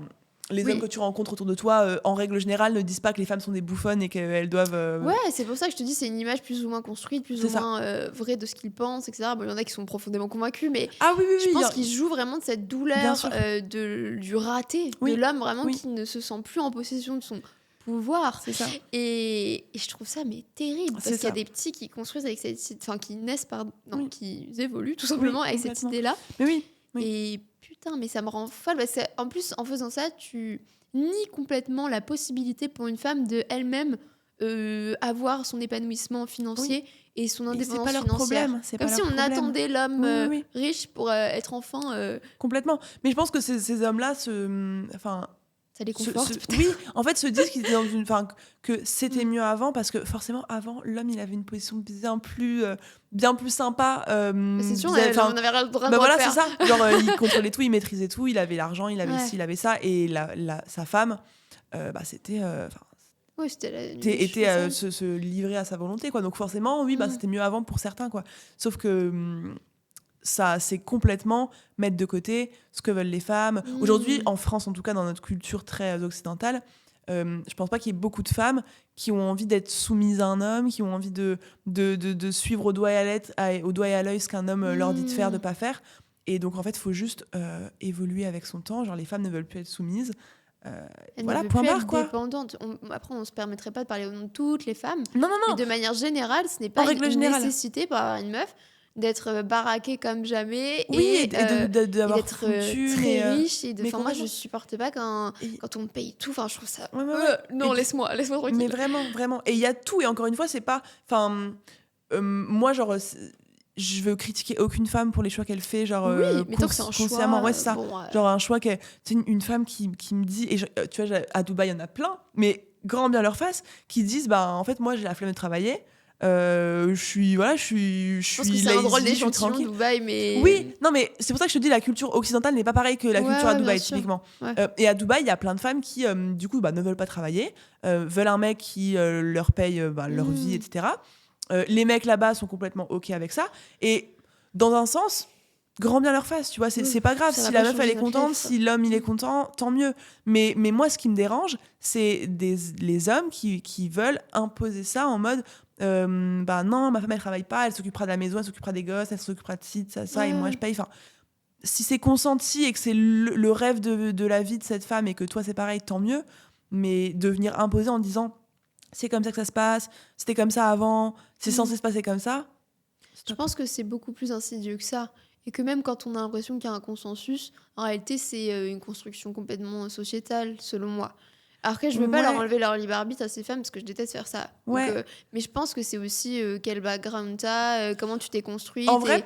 [SPEAKER 2] les hommes
[SPEAKER 1] Oui.
[SPEAKER 2] que tu rencontres autour de toi, en règle générale, ne disent pas que les femmes sont des bouffonnes et qu'elles doivent...
[SPEAKER 1] Ouais, c'est pour ça que je te dis, c'est une image plus ou moins construite, plus
[SPEAKER 2] C'est
[SPEAKER 1] ou
[SPEAKER 2] ça.
[SPEAKER 1] moins vraie de ce qu'ils pensent, etc. Bon, il y en a qui sont profondément convaincus, mais
[SPEAKER 2] Ah oui, oui,
[SPEAKER 1] je
[SPEAKER 2] oui.
[SPEAKER 1] pense qu'ils jouent vraiment de cette
[SPEAKER 2] Bien
[SPEAKER 1] douleur
[SPEAKER 2] sûr.
[SPEAKER 1] du raté,
[SPEAKER 2] Oui.
[SPEAKER 1] de l'homme vraiment
[SPEAKER 2] Oui.
[SPEAKER 1] qui ne se sent plus en possession de son pouvoir.
[SPEAKER 2] C'est ça.
[SPEAKER 1] Et je trouve ça mais terrible parce
[SPEAKER 2] C'est
[SPEAKER 1] qu'il y a
[SPEAKER 2] ça.
[SPEAKER 1] des petits qui construisent avec cette, enfin qui naissent par, non,
[SPEAKER 2] Oui.
[SPEAKER 1] qui évoluent tout simplement avec cette
[SPEAKER 2] complètement.
[SPEAKER 1] idée-là.
[SPEAKER 2] Mais oui. Oui.
[SPEAKER 1] Et putain, mais ça me rend folle. Parce que, en plus, en faisant ça, tu nies complètement la possibilité pour une femme de elle-même avoir son épanouissement financier et son
[SPEAKER 2] Et c'est
[SPEAKER 1] indépendance
[SPEAKER 2] pas leur
[SPEAKER 1] financière.
[SPEAKER 2] problème. C'est
[SPEAKER 1] Comme
[SPEAKER 2] pas
[SPEAKER 1] si
[SPEAKER 2] leur
[SPEAKER 1] on
[SPEAKER 2] problème.
[SPEAKER 1] attendait l'homme
[SPEAKER 2] Oui, oui, oui.
[SPEAKER 1] riche pour être enfin.
[SPEAKER 2] Complètement. Mais je pense que ces hommes-là enfin,
[SPEAKER 1] Ça les conforte. peut-être.
[SPEAKER 2] oui, en fait, se disent qu'ils étaient dans une, enfin, que c'était
[SPEAKER 1] Mm.
[SPEAKER 2] mieux avant parce que forcément, avant, l'homme, il avait une position bien plus sympa.
[SPEAKER 1] C'est sûr, on
[SPEAKER 2] vis-à-
[SPEAKER 1] avait,
[SPEAKER 2] enfin,
[SPEAKER 1] on avait le droit
[SPEAKER 2] bah
[SPEAKER 1] de
[SPEAKER 2] voilà,
[SPEAKER 1] le
[SPEAKER 2] c'est
[SPEAKER 1] faire.
[SPEAKER 2] ça. Genre, il contrôlait tout, il maîtrisait tout, il avait l'argent, il avait
[SPEAKER 1] Ouais.
[SPEAKER 2] ci, il avait ça, et sa femme, c'était,
[SPEAKER 1] Oui, c'était la
[SPEAKER 2] était se livrer à sa volonté, quoi. Donc forcément, oui,
[SPEAKER 1] Mm.
[SPEAKER 2] c'était mieux avant pour certains, quoi. Sauf que ça, c'est complètement mettre de côté ce que veulent les femmes.
[SPEAKER 1] Mm.
[SPEAKER 2] Aujourd'hui, en France, en tout cas, dans notre culture très occidentale, je pense pas qu'il y ait beaucoup de femmes qui ont envie d'être soumises à un homme, qui ont envie de suivre au doigt et à l'œil ce qu'un homme leur dit de faire, de pas faire. Et donc, en fait, il faut juste évoluer avec son temps. Genre, les femmes ne veulent plus être soumises.
[SPEAKER 1] Elle
[SPEAKER 2] Voilà,
[SPEAKER 1] ne veut
[SPEAKER 2] point
[SPEAKER 1] plus
[SPEAKER 2] barre,
[SPEAKER 1] être
[SPEAKER 2] quoi.
[SPEAKER 1] dépendante. Après, on se permettrait pas de parler au nom de toutes les femmes.
[SPEAKER 2] Non, non,
[SPEAKER 1] Mais
[SPEAKER 2] non.
[SPEAKER 1] de manière générale, ce n'est
[SPEAKER 2] En
[SPEAKER 1] pas
[SPEAKER 2] règle
[SPEAKER 1] une
[SPEAKER 2] générale.
[SPEAKER 1] nécessité pour avoir une meuf d'être baraquée comme jamais
[SPEAKER 2] Oui, et d'avoir
[SPEAKER 1] d'être
[SPEAKER 2] fortune.
[SPEAKER 1] très riche.
[SPEAKER 2] mais
[SPEAKER 1] Enfin, moi, je
[SPEAKER 2] complètement.
[SPEAKER 1] supporte pas quand on me paye tout. Enfin, je trouve ça.
[SPEAKER 2] Ouais, ouais, ouais.
[SPEAKER 1] Non,
[SPEAKER 2] Et-
[SPEAKER 1] laisse-moi tranquille.
[SPEAKER 2] Mais vraiment, vraiment. Et il y a tout. Et encore une fois, c'est pas. Enfin, moi, genre, je veux critiquer aucune femme pour les choix qu'elle fait, genre
[SPEAKER 1] Oui, mais tant que c'est un choix.
[SPEAKER 2] consciemment. Ouais, c'est ça.
[SPEAKER 1] Bon,
[SPEAKER 2] Genre un choix c'est une femme qui me dit. Et tu vois, à Dubaï, il y en a plein, mais grand bien leur face, qui disent, bah, en fait, moi, j'ai la flemme de travailler. Je suis
[SPEAKER 1] je pense que c'est un
[SPEAKER 2] lazy,
[SPEAKER 1] drôle
[SPEAKER 2] je suis
[SPEAKER 1] d'échantillon
[SPEAKER 2] tranquille.
[SPEAKER 1] Dubaï, mais.
[SPEAKER 2] Oui, non, mais c'est pour ça que je te dis, la culture occidentale n'est pas pareille que la
[SPEAKER 1] Ouais,
[SPEAKER 2] culture à
[SPEAKER 1] ouais,
[SPEAKER 2] Dubaï,
[SPEAKER 1] bien sûr.
[SPEAKER 2] typiquement.
[SPEAKER 1] Ouais.
[SPEAKER 2] Et à Dubaï, il y a plein de femmes qui, du coup, ne veulent pas travailler, veulent un mec qui leur paye leur vie, etc. Les mecs là-bas sont complètement OK avec ça. Et dans un sens, grand bien leur face, tu vois, c'est pas grave.
[SPEAKER 1] Ça va
[SPEAKER 2] Si
[SPEAKER 1] pas
[SPEAKER 2] la meuf, elle
[SPEAKER 1] changer
[SPEAKER 2] est
[SPEAKER 1] notre
[SPEAKER 2] contente,
[SPEAKER 1] life, ça.
[SPEAKER 2] si l'homme, il est content, tant mieux. Mais moi, ce qui me dérange, c'est les hommes qui veulent imposer ça en mode... bah non, ma femme elle travaille pas, elle s'occupera de la maison, elle s'occupera des gosses, elle s'occupera de ci, de ça, et moi je paye. Enfin, si c'est consenti et que c'est le rêve de la vie de cette femme et que toi c'est pareil, tant mieux. Mais de venir imposer en disant c'est comme ça que ça se passe, c'était comme ça avant, c'est censé se passer comme ça.
[SPEAKER 1] Je pense que c'est beaucoup plus insidieux que ça. et que même quand on a l'impression qu'il y a un consensus, en réalité, c'est une construction complètement sociétale, selon moi. Après, je veux pas leur
[SPEAKER 2] Ouais,
[SPEAKER 1] enlever leur libre arbitre à ces femmes parce que je déteste faire ça. Donc,
[SPEAKER 2] ouais.
[SPEAKER 1] mais je pense que c'est aussi quel background t'as, comment tu t'es
[SPEAKER 2] En
[SPEAKER 1] construite.
[SPEAKER 2] vrai,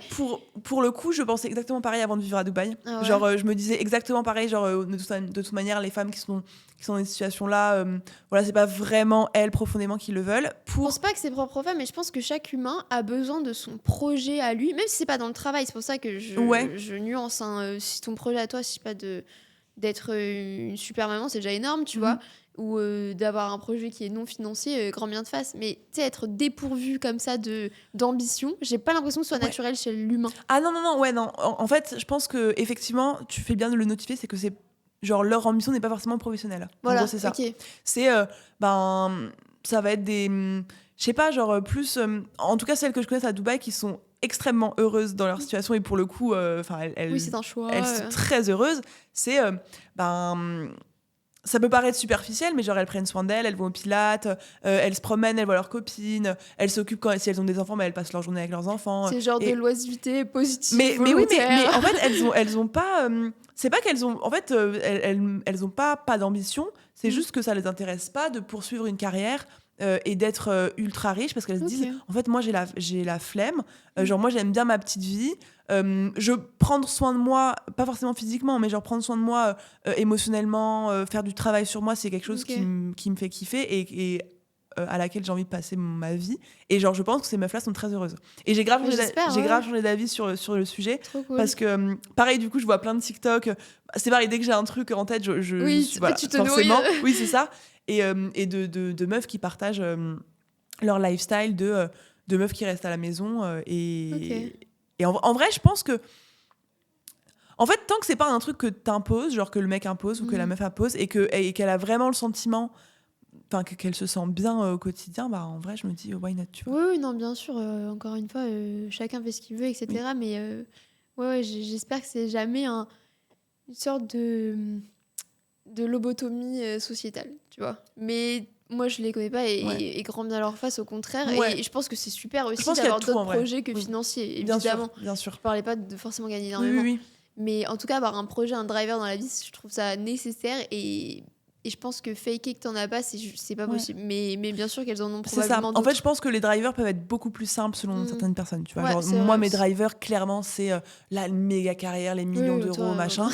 [SPEAKER 2] pour le coup, je pensais exactement pareil avant de vivre à Dubaï.
[SPEAKER 1] Ah ouais.
[SPEAKER 2] Genre, je me disais exactement pareil. Genre, de toute manière, les femmes qui sont dans ces situations-là, voilà, c'est pas vraiment elles profondément qui le veulent.
[SPEAKER 1] Je pense pas que c'est propre aux femmes, mais je pense que chaque humain a besoin de son projet à lui, même si c'est pas dans le travail. C'est pour ça que
[SPEAKER 2] Ouais,
[SPEAKER 1] je nuance. Hein. Si ton projet à toi, c'est pas d'être une super maman, c'est déjà énorme, tu vois.
[SPEAKER 2] mhm.
[SPEAKER 1] Ou d'avoir un projet qui est non financier, grand bien de face. Mais tu sais, être dépourvu comme ça d'ambition, j'ai pas l'impression que ce soit
[SPEAKER 2] Ouais.
[SPEAKER 1] naturel chez l'humain.
[SPEAKER 2] Ah non, non, non, ouais, non. En fait, je pense que effectivement, tu fais bien de le notifier, c'est que c'est genre leur ambition n'est pas forcément professionnelle. En
[SPEAKER 1] Voilà,
[SPEAKER 2] gros, c'est ça.
[SPEAKER 1] ok.
[SPEAKER 2] C'est ben ça va être des je sais pas, genre plus en tout cas celles que je connais à Dubaï qui sont extrêmement heureuses dans leur situation et pour le coup enfin
[SPEAKER 1] Oui, c'est un choix.
[SPEAKER 2] elles sont très heureuses. C'est ben ça peut paraître superficiel, mais genre elles prennent soin d'elles, elles vont au pilates, elles se promènent, elles voient leurs copines, elles s'occupent quand si elles ont des enfants, mais elles passent leur journée avec leurs enfants.
[SPEAKER 1] C'est le genre de
[SPEAKER 2] Et
[SPEAKER 1] l'oisiveté positive,
[SPEAKER 2] mais oui, mais
[SPEAKER 1] volontaire.
[SPEAKER 2] en fait, elles ont pas. C'est pas qu'elles ont. En fait, elles ont pas d'ambition. C'est
[SPEAKER 1] Mm.
[SPEAKER 2] juste que ça les intéresse pas de poursuivre une carrière et d'être ultra riche parce qu'elles se disent
[SPEAKER 1] Ok.
[SPEAKER 2] en fait, moi, j'ai la flemme.
[SPEAKER 1] Mm.
[SPEAKER 2] Genre, moi, j'aime bien ma petite vie. Je prendre soin de moi, pas forcément physiquement, mais genre prendre soin de moi émotionnellement, faire du travail sur moi, c'est quelque chose
[SPEAKER 1] Ok.
[SPEAKER 2] qui me fait kiffer et à laquelle j'ai envie de passer ma vie. Et genre, je pense que ces meufs-là sont très heureuses. Et j'ai grave,
[SPEAKER 1] Mais j'espère,
[SPEAKER 2] j'ai
[SPEAKER 1] ouais.
[SPEAKER 2] grave changé d'avis sur le sujet.
[SPEAKER 1] Trop cool.
[SPEAKER 2] Parce que, pareil, du coup, je vois plein de TikTok. C'est pareil, dès que j'ai un truc en tête, je
[SPEAKER 1] Oui,
[SPEAKER 2] suis.
[SPEAKER 1] en
[SPEAKER 2] Voilà,
[SPEAKER 1] fait, tu te
[SPEAKER 2] forcément.
[SPEAKER 1] nourris.
[SPEAKER 2] Oui, c'est ça. Et de meufs qui partagent leur lifestyle de meufs qui restent à la maison.
[SPEAKER 1] Ok.
[SPEAKER 2] Et en vrai, je pense que. En fait, tant que c'est pas un truc que t'imposes, genre que le mec impose ou que la
[SPEAKER 1] Mm.
[SPEAKER 2] meuf impose, et qu'elle a vraiment le sentiment, enfin, qu'elle se sent bien au quotidien, bah en vrai, je me dis, why not, tu vois.
[SPEAKER 1] Oui, oui, non, bien sûr. Encore une fois, chacun fait ce qu'il veut,
[SPEAKER 2] Oui.
[SPEAKER 1] etc. Mais ouais, j'espère que c'est jamais une sorte de lobotomie sociétale, tu vois. Mais moi, je les connais pas
[SPEAKER 2] Ouais.
[SPEAKER 1] et grand bien leur face, au contraire.
[SPEAKER 2] Ouais.
[SPEAKER 1] Et je pense que c'est super
[SPEAKER 2] Je
[SPEAKER 1] aussi
[SPEAKER 2] pense qu'il y a
[SPEAKER 1] d'avoir
[SPEAKER 2] tout en
[SPEAKER 1] d'autres
[SPEAKER 2] vrai.
[SPEAKER 1] projets que
[SPEAKER 2] Oui.
[SPEAKER 1] financiers,
[SPEAKER 2] Bien sûr,
[SPEAKER 1] évidemment.
[SPEAKER 2] bien
[SPEAKER 1] Je
[SPEAKER 2] sûr.
[SPEAKER 1] parlais pas de forcément gagner
[SPEAKER 2] Oui, oui,
[SPEAKER 1] énormément.
[SPEAKER 2] oui.
[SPEAKER 1] Mais en tout cas, avoir un projet, un driver dans la vie, je trouve ça nécessaire. Et je pense que faker que t'en as pas, c'est pas
[SPEAKER 2] Ouais.
[SPEAKER 1] possible. Mais bien sûr qu'elles en ont
[SPEAKER 2] C'est ça.
[SPEAKER 1] probablement
[SPEAKER 2] En
[SPEAKER 1] d'autres.
[SPEAKER 2] fait, je pense que les drivers peuvent être beaucoup plus simples selon
[SPEAKER 1] Mm.
[SPEAKER 2] certaines personnes. Tu vois,
[SPEAKER 1] Ouais,
[SPEAKER 2] genre,
[SPEAKER 1] c'est
[SPEAKER 2] moi,
[SPEAKER 1] vrai
[SPEAKER 2] mes
[SPEAKER 1] aussi.
[SPEAKER 2] drivers, clairement, c'est la méga carrière, les millions
[SPEAKER 1] Oui,
[SPEAKER 2] d'euros,
[SPEAKER 1] toi,
[SPEAKER 2] machin.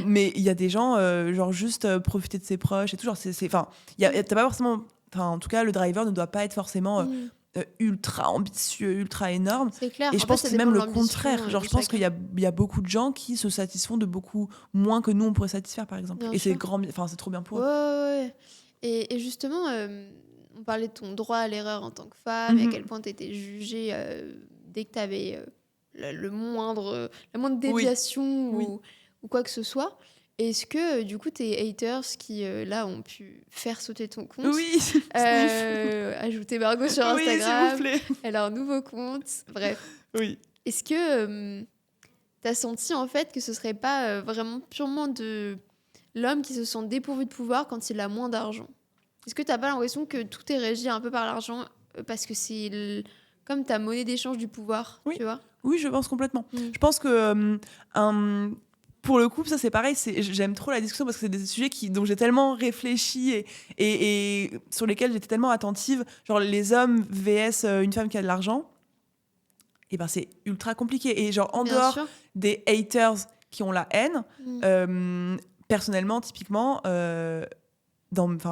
[SPEAKER 2] Mais il y a des gens, genre, juste profiter de ses proches et tout. Genre, enfin, t'as pas forcément. Enfin, en tout cas, le driver ne doit pas être forcément
[SPEAKER 1] mm.
[SPEAKER 2] ultra ambitieux, ultra énorme.
[SPEAKER 1] C'est clair.
[SPEAKER 2] Et
[SPEAKER 1] En
[SPEAKER 2] je
[SPEAKER 1] fait,
[SPEAKER 2] pense
[SPEAKER 1] ça
[SPEAKER 2] que c'est
[SPEAKER 1] dépend
[SPEAKER 2] même
[SPEAKER 1] de
[SPEAKER 2] le
[SPEAKER 1] l'ambition
[SPEAKER 2] contraire. Genre,
[SPEAKER 1] de
[SPEAKER 2] je pense qu'il
[SPEAKER 1] chacun.
[SPEAKER 2] y a beaucoup de gens qui se satisfont de beaucoup moins que nous, on pourrait satisfaire, par exemple.
[SPEAKER 1] Bien
[SPEAKER 2] Et c'est
[SPEAKER 1] sûr.
[SPEAKER 2] enfin, c'est trop bien pour
[SPEAKER 1] Ouais,
[SPEAKER 2] eux.
[SPEAKER 1] ouais, ouais. Et justement, on parlait de ton droit à l'erreur en tant que femme et à quel
[SPEAKER 2] Mhm.
[SPEAKER 1] point tu étais jugée dès que tu avais la moindre
[SPEAKER 2] Oui,
[SPEAKER 1] déviation
[SPEAKER 2] oui.
[SPEAKER 1] ou quoi que ce soit. Est-ce que, du coup, tes haters qui, là, ont pu faire sauter ton compte,
[SPEAKER 2] Oui, sniff.
[SPEAKER 1] ajouter Margot sur
[SPEAKER 2] Oui, s'il vous
[SPEAKER 1] Instagram,
[SPEAKER 2] plaît.
[SPEAKER 1] elle a un nouveau compte, bref.
[SPEAKER 2] Oui.
[SPEAKER 1] Est-ce que tu as senti, en fait, que ce serait pas vraiment purement de l'homme qui se sent dépourvu de pouvoir quand il a moins d'argent? Est-ce que t'as pas l'impression que tout est régi un peu par l'argent parce que c'est comme ta monnaie d'échange du pouvoir,
[SPEAKER 2] Oui,
[SPEAKER 1] tu vois?
[SPEAKER 2] oui, je pense complètement.
[SPEAKER 1] Mm.
[SPEAKER 2] Je pense que un- pour le coup, ça c'est pareil. J'aime trop la discussion parce que c'est des sujets dont j'ai tellement réfléchi et sur lesquels j'étais tellement attentive. Genre les hommes vs une femme qui a de l'argent. Et ben c'est ultra compliqué. Et genre en
[SPEAKER 1] Bien
[SPEAKER 2] dehors
[SPEAKER 1] sûr.
[SPEAKER 2] des haters qui ont la haine,
[SPEAKER 1] Mm.
[SPEAKER 2] personnellement, typiquement,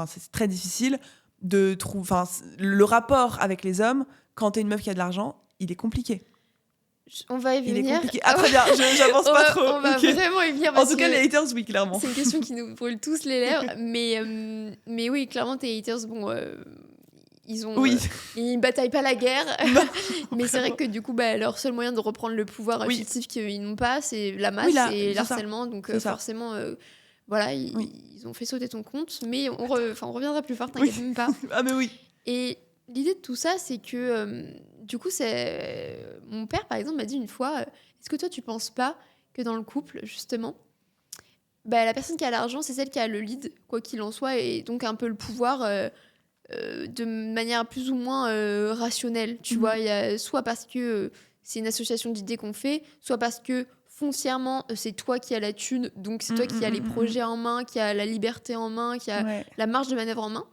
[SPEAKER 2] c'est très difficile de trouver. Enfin, le rapport avec les hommes quand t'es une meuf qui a de l'argent, il est compliqué.
[SPEAKER 1] On va y
[SPEAKER 2] Il est
[SPEAKER 1] venir.
[SPEAKER 2] compliqué. Ah, très bien, j'avance pas trop.
[SPEAKER 1] On va
[SPEAKER 2] Ok.
[SPEAKER 1] vraiment y venir
[SPEAKER 2] En
[SPEAKER 1] parce
[SPEAKER 2] tout cas,
[SPEAKER 1] que
[SPEAKER 2] les haters, oui, clairement.
[SPEAKER 1] c'est une question qui nous brûle tous les lèvres. Mais oui, clairement, tes haters, bon,
[SPEAKER 2] Oui.
[SPEAKER 1] ils bataillent pas la guerre.
[SPEAKER 2] Non,
[SPEAKER 1] Mais c'est vrai
[SPEAKER 2] vraiment.
[SPEAKER 1] que du coup, bah, leur seul moyen de reprendre le pouvoir
[SPEAKER 2] Oui.
[SPEAKER 1] fictif qu'ils n'ont pas, c'est la masse
[SPEAKER 2] Oui, là,
[SPEAKER 1] et
[SPEAKER 2] c'est ça.
[SPEAKER 1] l'harcèlement. Donc
[SPEAKER 2] C'est ça.
[SPEAKER 1] forcément, voilà,
[SPEAKER 2] Oui.
[SPEAKER 1] ils ont fait sauter ton compte. Mais on reviendra plus fort,
[SPEAKER 2] Oui.
[SPEAKER 1] t'inquiète même pas.
[SPEAKER 2] Ah, mais oui.
[SPEAKER 1] Et l'idée de tout ça, c'est que du coup, c'est mon père, par exemple, m'a dit une fois, est-ce que toi, tu penses pas que dans le couple, justement, bah, la personne qui a l'argent, c'est celle qui a le lead, quoi qu'il en soit, et donc un peu le pouvoir de manière plus ou moins rationnelle, tu
[SPEAKER 2] Mhm.
[SPEAKER 1] vois. Il y a, soit parce que c'est une association d'idées qu'on fait, soit parce que foncièrement, c'est toi qui as la thune, donc c'est toi qui as les projets en main, qui a la liberté en main, qui a la marge de manœuvre en main.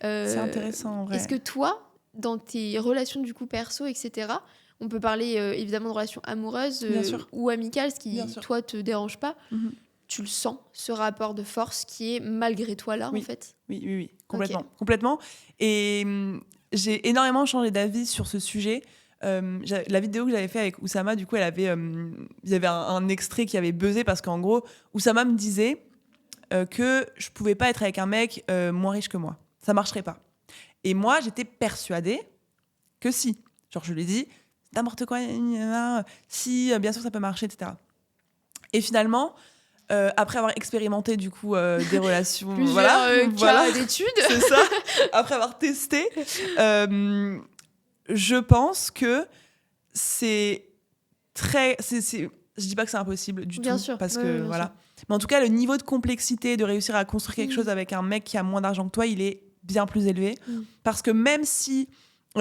[SPEAKER 2] C'est intéressant, en vrai.
[SPEAKER 1] Est-ce que toi, dans tes relations du coup perso, etc., on peut parler évidemment de relations amoureuses ou amicales, ce qui, toi, te dérange pas, tu le sens, ce rapport de force qui est malgré toi là, en fait?
[SPEAKER 2] Oui, complètement. Complètement. Et j'ai énormément changé d'avis sur ce sujet. La vidéo que j'avais fait avec Oussama, du coup, il y avait un extrait qui avait buzzé parce qu'en gros, Oussama me disait que je pouvais pas être avec un mec moins riche que moi. Ça marcherait pas. Et moi, j'étais persuadée que si. Genre, je lui ai dit, n'importe quoi, si, bien sûr, ça peut marcher, etc. Et finalement, après avoir expérimenté du coup des relations,
[SPEAKER 1] plusieurs cas d'études,
[SPEAKER 2] c'est ça. Après avoir testé, je pense que c'est très, je dis pas que c'est impossible du tout,
[SPEAKER 1] sûr.
[SPEAKER 2] parce que voilà. Mais en tout cas, le niveau de complexité de réussir à construire quelque chose avec un mec qui a moins d'argent que toi, il est bien plus élevé, parce que même si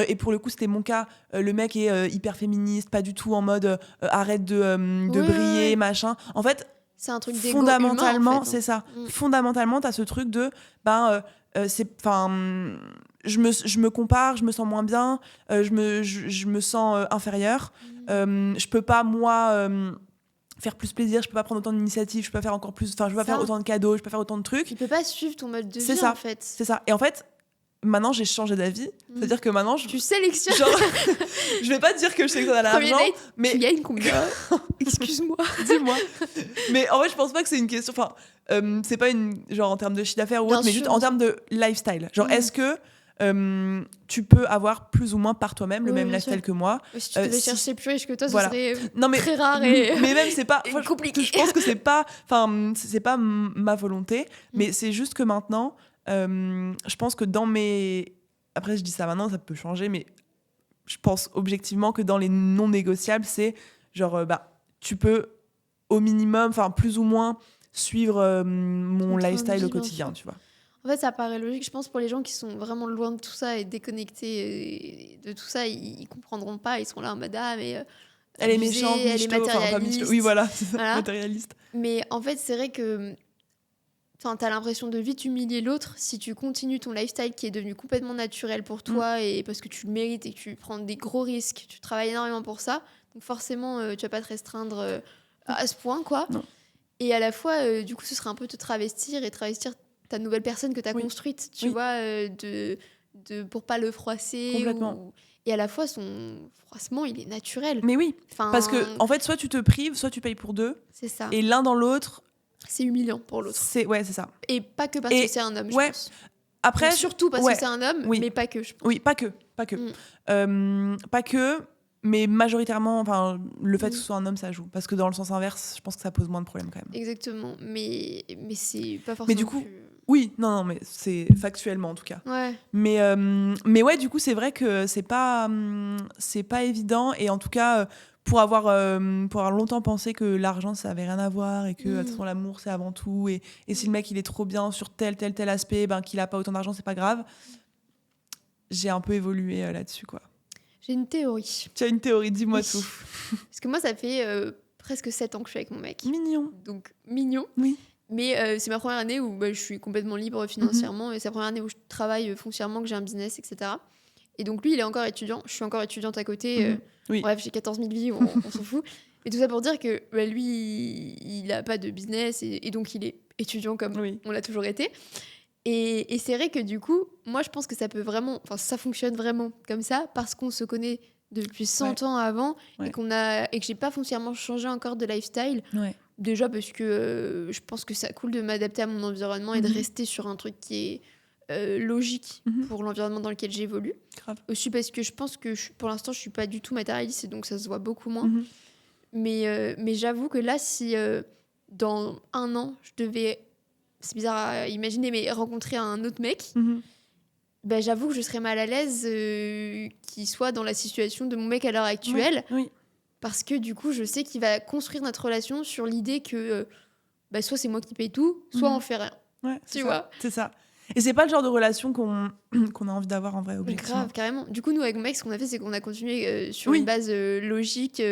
[SPEAKER 2] et pour le coup, c'était mon cas. Le mec est hyper féministe, pas du tout en mode arrête de briller, machin. En fait,
[SPEAKER 1] c'est un truc d'égo
[SPEAKER 2] fondamentalement,
[SPEAKER 1] humain, en fait,
[SPEAKER 2] c'est ça. Fondamentalement, t'as ce truc de je me compare, je me sens moins bien, je me sens inférieure. Je peux pas, moi, faire plus plaisir, je peux pas prendre autant d'initiatives, je peux pas faire encore plus, enfin, je peux pas faire autant de cadeaux, je peux pas faire autant de trucs.
[SPEAKER 1] Tu peux pas suivre ton mode de vie,
[SPEAKER 2] ça,
[SPEAKER 1] en fait.
[SPEAKER 2] C'est ça. Et en fait, maintenant, j'ai changé d'avis. C'est-à-dire que maintenant...
[SPEAKER 1] Tu sélectionnes.
[SPEAKER 2] Genre, je vais pas dire que je sélectionne à l'argent, mais...
[SPEAKER 1] Tu gagnes combien? Excuse-moi.
[SPEAKER 2] Dis-moi. Mais en fait, je pense pas que c'est une question... Enfin, c'est pas genre en termes de chiffre d'affaires ou autre, mais juste en termes de lifestyle. Genre, est-ce que tu peux avoir plus ou moins par toi-même le même lifestyle que moi?
[SPEAKER 1] Si tu devais chercher plus riche que toi, ce serait très rare
[SPEAKER 2] mais même, c'est pas...
[SPEAKER 1] compliqué.
[SPEAKER 2] Je pense que c'est pas... Enfin, c'est pas ma volonté, mais c'est juste que maintenant... je pense que dans mes... Après, je dis ça maintenant, ça peut changer, mais je pense objectivement que dans les non négociables, c'est genre, tu peux au minimum, enfin plus ou moins, suivre mon lifestyle au quotidien, tu vois.
[SPEAKER 1] En fait, ça paraît logique. Je pense pour les gens qui sont vraiment loin de tout ça et déconnectés de tout ça, ils comprendront pas. Ils seront là en mode mais
[SPEAKER 2] elle est méchante,
[SPEAKER 1] elle est matérialiste.
[SPEAKER 2] Oui, voilà, c'est ça, matérialiste.
[SPEAKER 1] Mais en fait, c'est vrai que t'as l'impression de vite humilier l'autre si tu continues ton lifestyle qui est devenu complètement naturel pour toi et parce que tu le mérites et que tu prends des gros risques, tu travailles énormément pour ça. Donc forcément, tu vas pas te restreindre à ce point, quoi.
[SPEAKER 2] Non.
[SPEAKER 1] Et à la fois, du coup, ce serait un peu te travestir ta nouvelle personne que tu as construite, tu vois, pour pas le froisser.
[SPEAKER 2] Complètement.
[SPEAKER 1] Et à la fois, son froissement, il est naturel.
[SPEAKER 2] Mais oui, parce que en fait, soit tu te prives, soit tu payes pour deux.
[SPEAKER 1] C'est ça.
[SPEAKER 2] Et l'un dans l'autre...
[SPEAKER 1] C'est humiliant pour l'autre.
[SPEAKER 2] C'est ça.
[SPEAKER 1] Et pas que parce que c'est un homme, je pense.
[SPEAKER 2] Après,
[SPEAKER 1] donc surtout parce que c'est un homme, mais pas que, je pense.
[SPEAKER 2] Oui, pas que. Pas que, mais majoritairement, le fait que ce soit un homme, ça joue. Parce que dans le sens inverse, je pense que ça pose moins de problèmes quand même.
[SPEAKER 1] Exactement, mais c'est pas forcément...
[SPEAKER 2] Mais du coup, oui, non, mais c'est factuellement en tout cas.
[SPEAKER 1] Ouais.
[SPEAKER 2] Mais ouais, du coup, c'est vrai que c'est pas évident. Et en tout cas... pour avoir longtemps pensé que l'argent ça avait rien à voir et que de toute façon l'amour c'est avant tout et si le mec il est trop bien sur tel aspect, qu'il a pas autant d'argent, c'est pas grave. J'ai un peu évolué là-dessus, quoi.
[SPEAKER 1] J'ai une théorie.
[SPEAKER 2] Tu as une théorie, dis-moi tout.
[SPEAKER 1] Parce que moi ça fait presque 7 ans que je suis avec mon mec.
[SPEAKER 2] Mignon.
[SPEAKER 1] Donc mignon.
[SPEAKER 2] Oui.
[SPEAKER 1] Mais c'est ma première année où je suis complètement libre financièrement et c'est la première année où je travaille foncièrement, que j'ai un business, etc. Et donc lui il est encore étudiant, je suis encore étudiante à côté.
[SPEAKER 2] Oui.
[SPEAKER 1] Bref, j'ai 14 000 vies, on s'en fout. Mais tout ça pour dire que lui, il n'a pas de business et donc il est étudiant comme on l'a toujours été. Et c'est vrai que du coup, moi je pense que ça peut vraiment, ça fonctionne vraiment comme ça parce qu'on se connaît depuis 100 ans avant et que j'ai pas foncièrement changé encore de lifestyle.
[SPEAKER 2] Ouais.
[SPEAKER 1] Déjà parce que je pense que c'est cool de m'adapter à mon environnement et de rester sur un truc qui est logique pour l'environnement dans lequel j'évolue.
[SPEAKER 2] Grave.
[SPEAKER 1] Aussi parce que je pense que pour l'instant je suis pas du tout matérialiste et donc ça se voit beaucoup moins. Mais j'avoue que là, si dans 1 an je devais, c'est bizarre à imaginer, mais rencontrer un autre mec, j'avoue que je serais mal à l'aise qu'il soit dans la situation de mon mec à l'heure actuelle.
[SPEAKER 2] Oui.
[SPEAKER 1] Parce que du coup je sais qu'il va construire notre relation sur l'idée que soit c'est moi qui paye tout, soit on fait rien.
[SPEAKER 2] Ouais,
[SPEAKER 1] tu vois.
[SPEAKER 2] C'est ça. Et c'est pas le genre de relation qu'on a envie d'avoir en vrai, objectivement.
[SPEAKER 1] Grave, carrément. Du coup, nous, avec mon mec, ce qu'on a fait, c'est qu'on a continué sur
[SPEAKER 2] Oui.
[SPEAKER 1] une base logique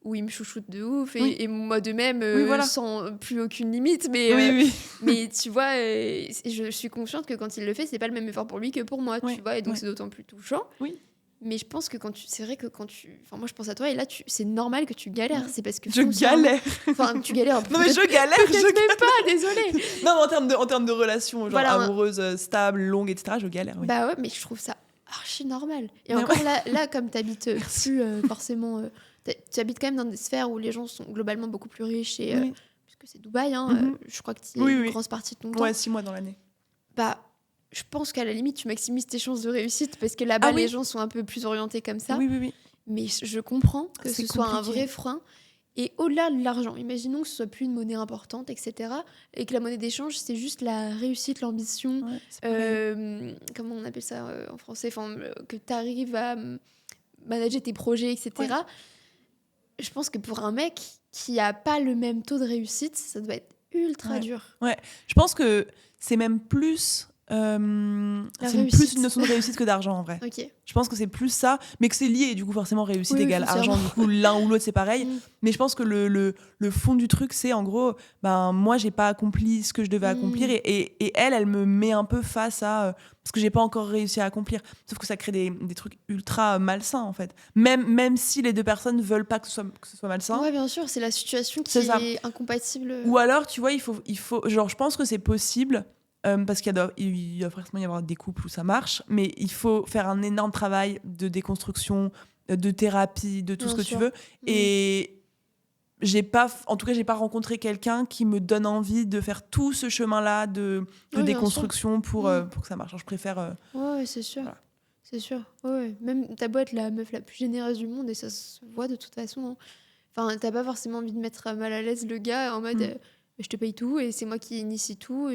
[SPEAKER 1] où il me chouchoute de ouf
[SPEAKER 2] Oui.
[SPEAKER 1] et moi de même,
[SPEAKER 2] Oui, voilà.
[SPEAKER 1] sans plus aucune limite. Mais,
[SPEAKER 2] Oui.
[SPEAKER 1] mais tu vois, je suis consciente que quand il le fait, c'est pas le même effort pour lui que pour moi,
[SPEAKER 2] Ouais,
[SPEAKER 1] tu vois. Et donc,
[SPEAKER 2] ouais.
[SPEAKER 1] c'est d'autant plus touchant.
[SPEAKER 2] Oui.
[SPEAKER 1] Mais je pense que c'est vrai que quand tu. Enfin, moi, je pense à toi et là, c'est normal que tu galères. C'est parce que.
[SPEAKER 2] Je galère.
[SPEAKER 1] Enfin, tu galères un peu.
[SPEAKER 2] Non, mais je galère.
[SPEAKER 1] Peut-être même pas, désolée.
[SPEAKER 2] Non, mais en termes de relations, genre
[SPEAKER 1] Voilà,
[SPEAKER 2] amoureuses, stables, longues, etc., je galère. Oui.
[SPEAKER 1] Bah ouais, mais je trouve ça archi normal. Et
[SPEAKER 2] Mais
[SPEAKER 1] encore
[SPEAKER 2] ouais.
[SPEAKER 1] là, comme t'habites plus forcément. Tu habites quand même dans des sphères où les gens sont globalement beaucoup plus riches. Et,
[SPEAKER 2] Oui.
[SPEAKER 1] puisque c'est Dubaï, hein,
[SPEAKER 2] Mhm.
[SPEAKER 1] je crois que tu y es
[SPEAKER 2] Oui,
[SPEAKER 1] une
[SPEAKER 2] oui.
[SPEAKER 1] grosse partie de ton temps.
[SPEAKER 2] Ouais, 6 mois dans l'année.
[SPEAKER 1] Bah, je pense qu'à la limite, tu maximises tes chances de réussite parce que là-bas,
[SPEAKER 2] Ah oui.
[SPEAKER 1] les gens sont un peu plus orientés comme ça.
[SPEAKER 2] Oui.
[SPEAKER 1] Mais je comprends que
[SPEAKER 2] C'est
[SPEAKER 1] ce soit un
[SPEAKER 2] compliqué.
[SPEAKER 1] vrai frein. Et au-delà de l'argent, imaginons que ce soit plus une monnaie importante, etc. Et que la monnaie d'échange, c'est juste la réussite, l'ambition.
[SPEAKER 2] Ouais, c'est pareil.
[SPEAKER 1] Comment on appelle ça en français, que tu arrives à manager tes projets, etc.
[SPEAKER 2] Ouais.
[SPEAKER 1] Je pense que pour un mec qui a pas le même taux de réussite, ça doit être ultra
[SPEAKER 2] Ouais.
[SPEAKER 1] dur.
[SPEAKER 2] Je pense que c'est même plus... c'est plus une notion de réussite que d'argent en vrai.
[SPEAKER 1] Ok.
[SPEAKER 2] Je pense que c'est plus ça, mais que c'est lié, du coup forcément réussite
[SPEAKER 1] Oui,
[SPEAKER 2] égale argent,
[SPEAKER 1] foncièrement.
[SPEAKER 2] du coup l'un ou l'autre c'est pareil.
[SPEAKER 1] Mm.
[SPEAKER 2] Mais je pense que le fond du truc c'est en gros, moi j'ai pas accompli ce que je devais accomplir et elle me met un peu face à ce que j'ai pas encore réussi à accomplir. Sauf que ça crée des trucs ultra malsains en fait. Même si les deux personnes veulent pas que ce soit malsain.
[SPEAKER 1] Ouais, bien sûr, c'est la situation qui
[SPEAKER 2] C'est ça.
[SPEAKER 1] est incompatible.
[SPEAKER 2] Ou alors, tu vois, il faut genre, je pense que c'est possible, parce qu'il doit forcément y avoir des couples où ça marche, mais il faut faire un énorme travail de déconstruction, de thérapie, de tout
[SPEAKER 1] Bien
[SPEAKER 2] ce que
[SPEAKER 1] sûr.
[SPEAKER 2] tu veux. Et en tout cas, j'ai pas rencontré quelqu'un qui me donne envie de faire tout ce chemin-là de
[SPEAKER 1] Ouais, bien
[SPEAKER 2] déconstruction pour
[SPEAKER 1] Mm.
[SPEAKER 2] que ça marche. Alors, je préfère.
[SPEAKER 1] Ouais, c'est sûr.
[SPEAKER 2] Voilà.
[SPEAKER 1] C'est sûr. Ouais. Même ta boîte, la meuf la plus généreuse du monde, et ça se voit de toute façon. Hein. Enfin, t'as pas forcément envie de mettre mal à l'aise le gars en mode je te paye tout et c'est moi qui initie tout.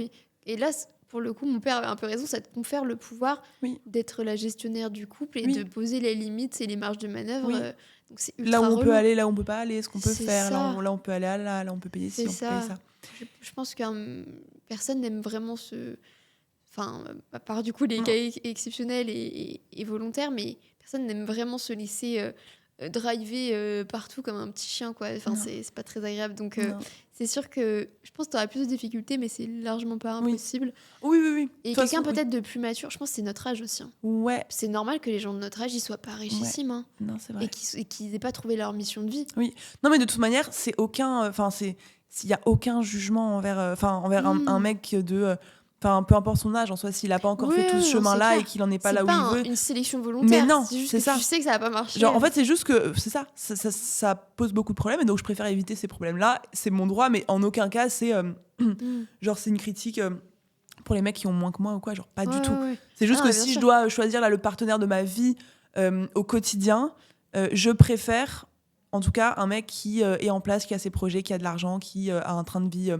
[SPEAKER 1] Et là, pour le coup, mon père avait un peu raison, ça te confère le pouvoir
[SPEAKER 2] Oui.
[SPEAKER 1] d'être la gestionnaire du couple et
[SPEAKER 2] Oui.
[SPEAKER 1] de poser les limites et les marges de manœuvre.
[SPEAKER 2] Oui.
[SPEAKER 1] Donc c'est ultra
[SPEAKER 2] Là où on
[SPEAKER 1] relou.
[SPEAKER 2] peut aller, là où on peut pas aller, ce qu'on peut
[SPEAKER 1] C'est
[SPEAKER 2] faire,
[SPEAKER 1] ça.
[SPEAKER 2] là on peut aller là on peut payer ci,
[SPEAKER 1] C'est
[SPEAKER 2] on peut payer ça.
[SPEAKER 1] Je pense que personne n'aime vraiment ce... Enfin, à part du coup les
[SPEAKER 2] Non.
[SPEAKER 1] cas exceptionnels et volontaires, mais personne n'aime vraiment se laisser driver partout comme un petit chien, quoi. Enfin,
[SPEAKER 2] Non.
[SPEAKER 1] c'est pas très agréable. Donc,
[SPEAKER 2] Non.
[SPEAKER 1] c'est sûr que je pense que tu auras plus de difficultés, mais c'est largement pas
[SPEAKER 2] Oui.
[SPEAKER 1] impossible.
[SPEAKER 2] Oui.
[SPEAKER 1] Et
[SPEAKER 2] De toute
[SPEAKER 1] quelqu'un
[SPEAKER 2] façon,
[SPEAKER 1] peut-être de plus mature, je pense que c'est notre âge aussi. Hein.
[SPEAKER 2] Ouais.
[SPEAKER 1] C'est normal que les gens de notre âge, ils soient pas richissimes. Hein,
[SPEAKER 2] Non, c'est vrai.
[SPEAKER 1] et qu'ils aient pas trouvé leur mission de vie.
[SPEAKER 2] Non, mais de toute manière, c'est aucun. Enfin, s'il y a aucun jugement envers un mec de. Enfin, peu importe son âge, en soi, s'il a pas encore
[SPEAKER 1] Ouais,
[SPEAKER 2] fait tout ce
[SPEAKER 1] non,
[SPEAKER 2] chemin-là
[SPEAKER 1] c'est
[SPEAKER 2] et
[SPEAKER 1] clair.
[SPEAKER 2] qu'il en est pas
[SPEAKER 1] C'est
[SPEAKER 2] là où
[SPEAKER 1] pas
[SPEAKER 2] il veut.
[SPEAKER 1] une sélection volontaire.
[SPEAKER 2] Mais non,
[SPEAKER 1] c'est juste
[SPEAKER 2] c'est
[SPEAKER 1] que
[SPEAKER 2] ça.
[SPEAKER 1] tu sais que ça va pas marcher.
[SPEAKER 2] Genre, en fait, c'est juste que c'est ça pose beaucoup de problèmes et donc je préfère éviter ces problèmes-là. C'est mon droit, mais en aucun cas, c'est genre, c'est une critique pour les mecs qui ont moins que moi ou quoi. Genre, pas du tout.
[SPEAKER 1] Ouais.
[SPEAKER 2] C'est juste
[SPEAKER 1] Ah,
[SPEAKER 2] que
[SPEAKER 1] bien
[SPEAKER 2] si je
[SPEAKER 1] sûr.
[SPEAKER 2] dois choisir là, le partenaire de ma vie au quotidien, je préfère en tout cas un mec qui est en place, qui a ses projets, qui a de l'argent, qui a un train de vie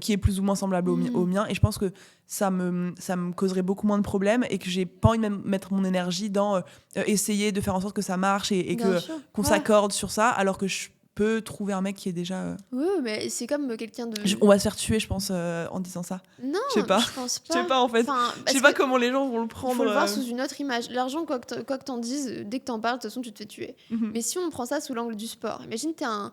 [SPEAKER 2] qui est plus ou moins semblable au mien. Et je pense que ça me causerait beaucoup moins de problèmes et que j'ai pas envie de mettre mon énergie dans essayer de faire en sorte que ça marche et
[SPEAKER 1] Bien sûr.
[SPEAKER 2] qu'on
[SPEAKER 1] Ouais.
[SPEAKER 2] s'accorde sur ça, alors que je peux trouver un mec qui est déjà...
[SPEAKER 1] Oui, mais c'est comme quelqu'un de...
[SPEAKER 2] On va se faire tuer, je pense, en disant ça.
[SPEAKER 1] Non,
[SPEAKER 2] Je sais pas.
[SPEAKER 1] je pense
[SPEAKER 2] Je
[SPEAKER 1] pas.
[SPEAKER 2] sais pas, en fait.
[SPEAKER 1] Enfin,
[SPEAKER 2] Je
[SPEAKER 1] parce
[SPEAKER 2] sais pas
[SPEAKER 1] que
[SPEAKER 2] comment les gens vont le prendre.
[SPEAKER 1] il faut le voir sous une autre image. L'argent, quoi que t'en dises, dès que t'en parles, de toute façon, tu te fais tuer.
[SPEAKER 2] Mhm.
[SPEAKER 1] Mais si on prend ça sous l'angle du sport, imagine t'es un...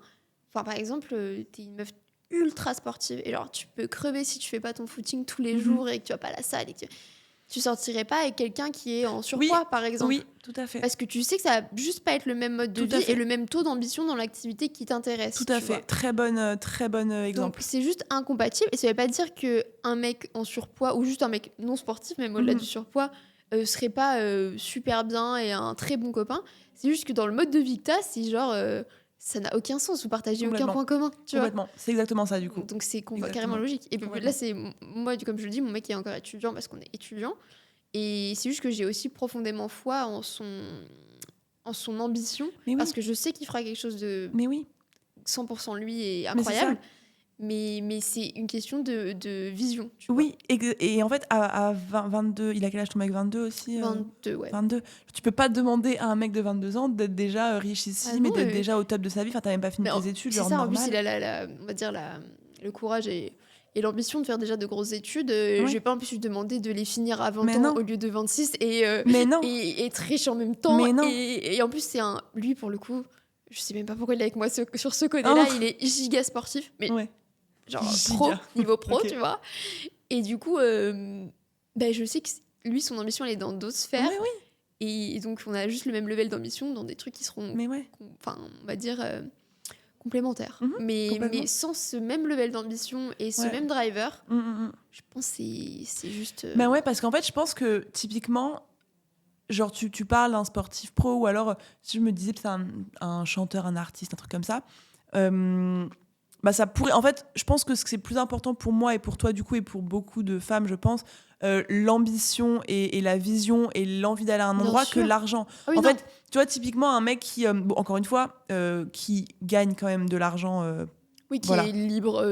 [SPEAKER 1] Enfin, par exemple, t'es une meuf ultra sportive et alors tu peux crever si tu fais pas ton footing tous les jours et que tu vas pas à la salle et que tu sortirais pas avec quelqu'un qui est en surpoids, par exemple.
[SPEAKER 2] Oui, tout à fait.
[SPEAKER 1] Parce que tu sais que ça va juste pas être le même mode de
[SPEAKER 2] Tout à
[SPEAKER 1] vie
[SPEAKER 2] fait.
[SPEAKER 1] et le même taux d'ambition dans l'activité qui t'intéresse.
[SPEAKER 2] Tout à
[SPEAKER 1] tu
[SPEAKER 2] fait.
[SPEAKER 1] vois.
[SPEAKER 2] Très bon exemple.
[SPEAKER 1] Donc c'est juste incompatible et ça veut pas dire que un mec en surpoids ou juste un mec non sportif, même au-delà du surpoids, serait pas super bien et un très bon copain. C'est juste que dans le mode de vie que t'as, c'est genre ça n'a aucun sens, vous partagez aucun point commun, tu vois.
[SPEAKER 2] Complètement. C'est exactement ça, du coup.
[SPEAKER 1] Donc c'est
[SPEAKER 2] Exactement.
[SPEAKER 1] carrément logique. Et puis
[SPEAKER 2] Complètement.
[SPEAKER 1] là, c'est moi, comme je le dis, mon mec est encore étudiant parce qu'on est étudiant. Et c'est juste que j'ai aussi profondément foi en son ambition.
[SPEAKER 2] Mais oui.
[SPEAKER 1] Parce que je sais qu'il fera quelque chose de
[SPEAKER 2] Mais oui.
[SPEAKER 1] 100% lui et
[SPEAKER 2] Mais c'est
[SPEAKER 1] incroyable.
[SPEAKER 2] ça.
[SPEAKER 1] Mais c'est une question de vision. Tu vois.
[SPEAKER 2] Oui, et en fait, à 22, il a quel âge ton mec? 22 aussi
[SPEAKER 1] 22, ouais.
[SPEAKER 2] 22. Tu peux pas demander à un mec de 22 ans d'être déjà richissime
[SPEAKER 1] Ah
[SPEAKER 2] et
[SPEAKER 1] non,
[SPEAKER 2] d'être
[SPEAKER 1] mais-
[SPEAKER 2] déjà au top de sa vie. Enfin, t'as même pas fini
[SPEAKER 1] Mais
[SPEAKER 2] tes études,
[SPEAKER 1] c'est
[SPEAKER 2] genre
[SPEAKER 1] ça, en
[SPEAKER 2] normal.
[SPEAKER 1] plus, il a on va dire le courage et et l'ambition de faire déjà de grosses études,
[SPEAKER 2] Ouais.
[SPEAKER 1] je vais pas en plus lui demander de les finir à 20
[SPEAKER 2] Mais
[SPEAKER 1] ans
[SPEAKER 2] non.
[SPEAKER 1] au lieu de 26
[SPEAKER 2] Mais non.
[SPEAKER 1] et être riche en même temps.
[SPEAKER 2] Mais non.
[SPEAKER 1] Et en plus, lui, pour le coup, je sais même pas pourquoi il est avec moi sur ce côté-là, il est giga sportif, mais
[SPEAKER 2] Ouais.
[SPEAKER 1] genre
[SPEAKER 2] Giga.
[SPEAKER 1] niveau pro,
[SPEAKER 2] Ok.
[SPEAKER 1] tu vois. Et du coup, je sais que lui, son ambition, elle est dans d'autres sphères.
[SPEAKER 2] Ouais, oui.
[SPEAKER 1] Et donc, on a juste le même level d'ambition dans des trucs qui seront,
[SPEAKER 2] Mais ouais.
[SPEAKER 1] enfin, on va dire, complémentaires.
[SPEAKER 2] Mhm,
[SPEAKER 1] mais
[SPEAKER 2] complètement.
[SPEAKER 1] sans ce même level d'ambition et ce
[SPEAKER 2] Ouais.
[SPEAKER 1] même driver,
[SPEAKER 2] Mm.
[SPEAKER 1] je pense que c'est juste...
[SPEAKER 2] Bah ouais, parce qu'en fait, je pense que typiquement, genre tu parles d'un sportif pro ou alors si je me disais peut-être un chanteur, un artiste, un truc comme ça, bah ça pourrait. En fait, je pense que ce que c'est plus important pour moi et pour toi du coup et pour beaucoup de femmes, je pense, l'ambition et la vision et l'envie d'aller à un
[SPEAKER 1] Bien
[SPEAKER 2] endroit
[SPEAKER 1] sûr.
[SPEAKER 2] que l'argent.
[SPEAKER 1] Ah oui,
[SPEAKER 2] En
[SPEAKER 1] non.
[SPEAKER 2] fait, tu vois, typiquement un mec qui, bon, encore une fois, qui gagne quand même de l'argent.
[SPEAKER 1] Oui, qui
[SPEAKER 2] voilà.
[SPEAKER 1] est libre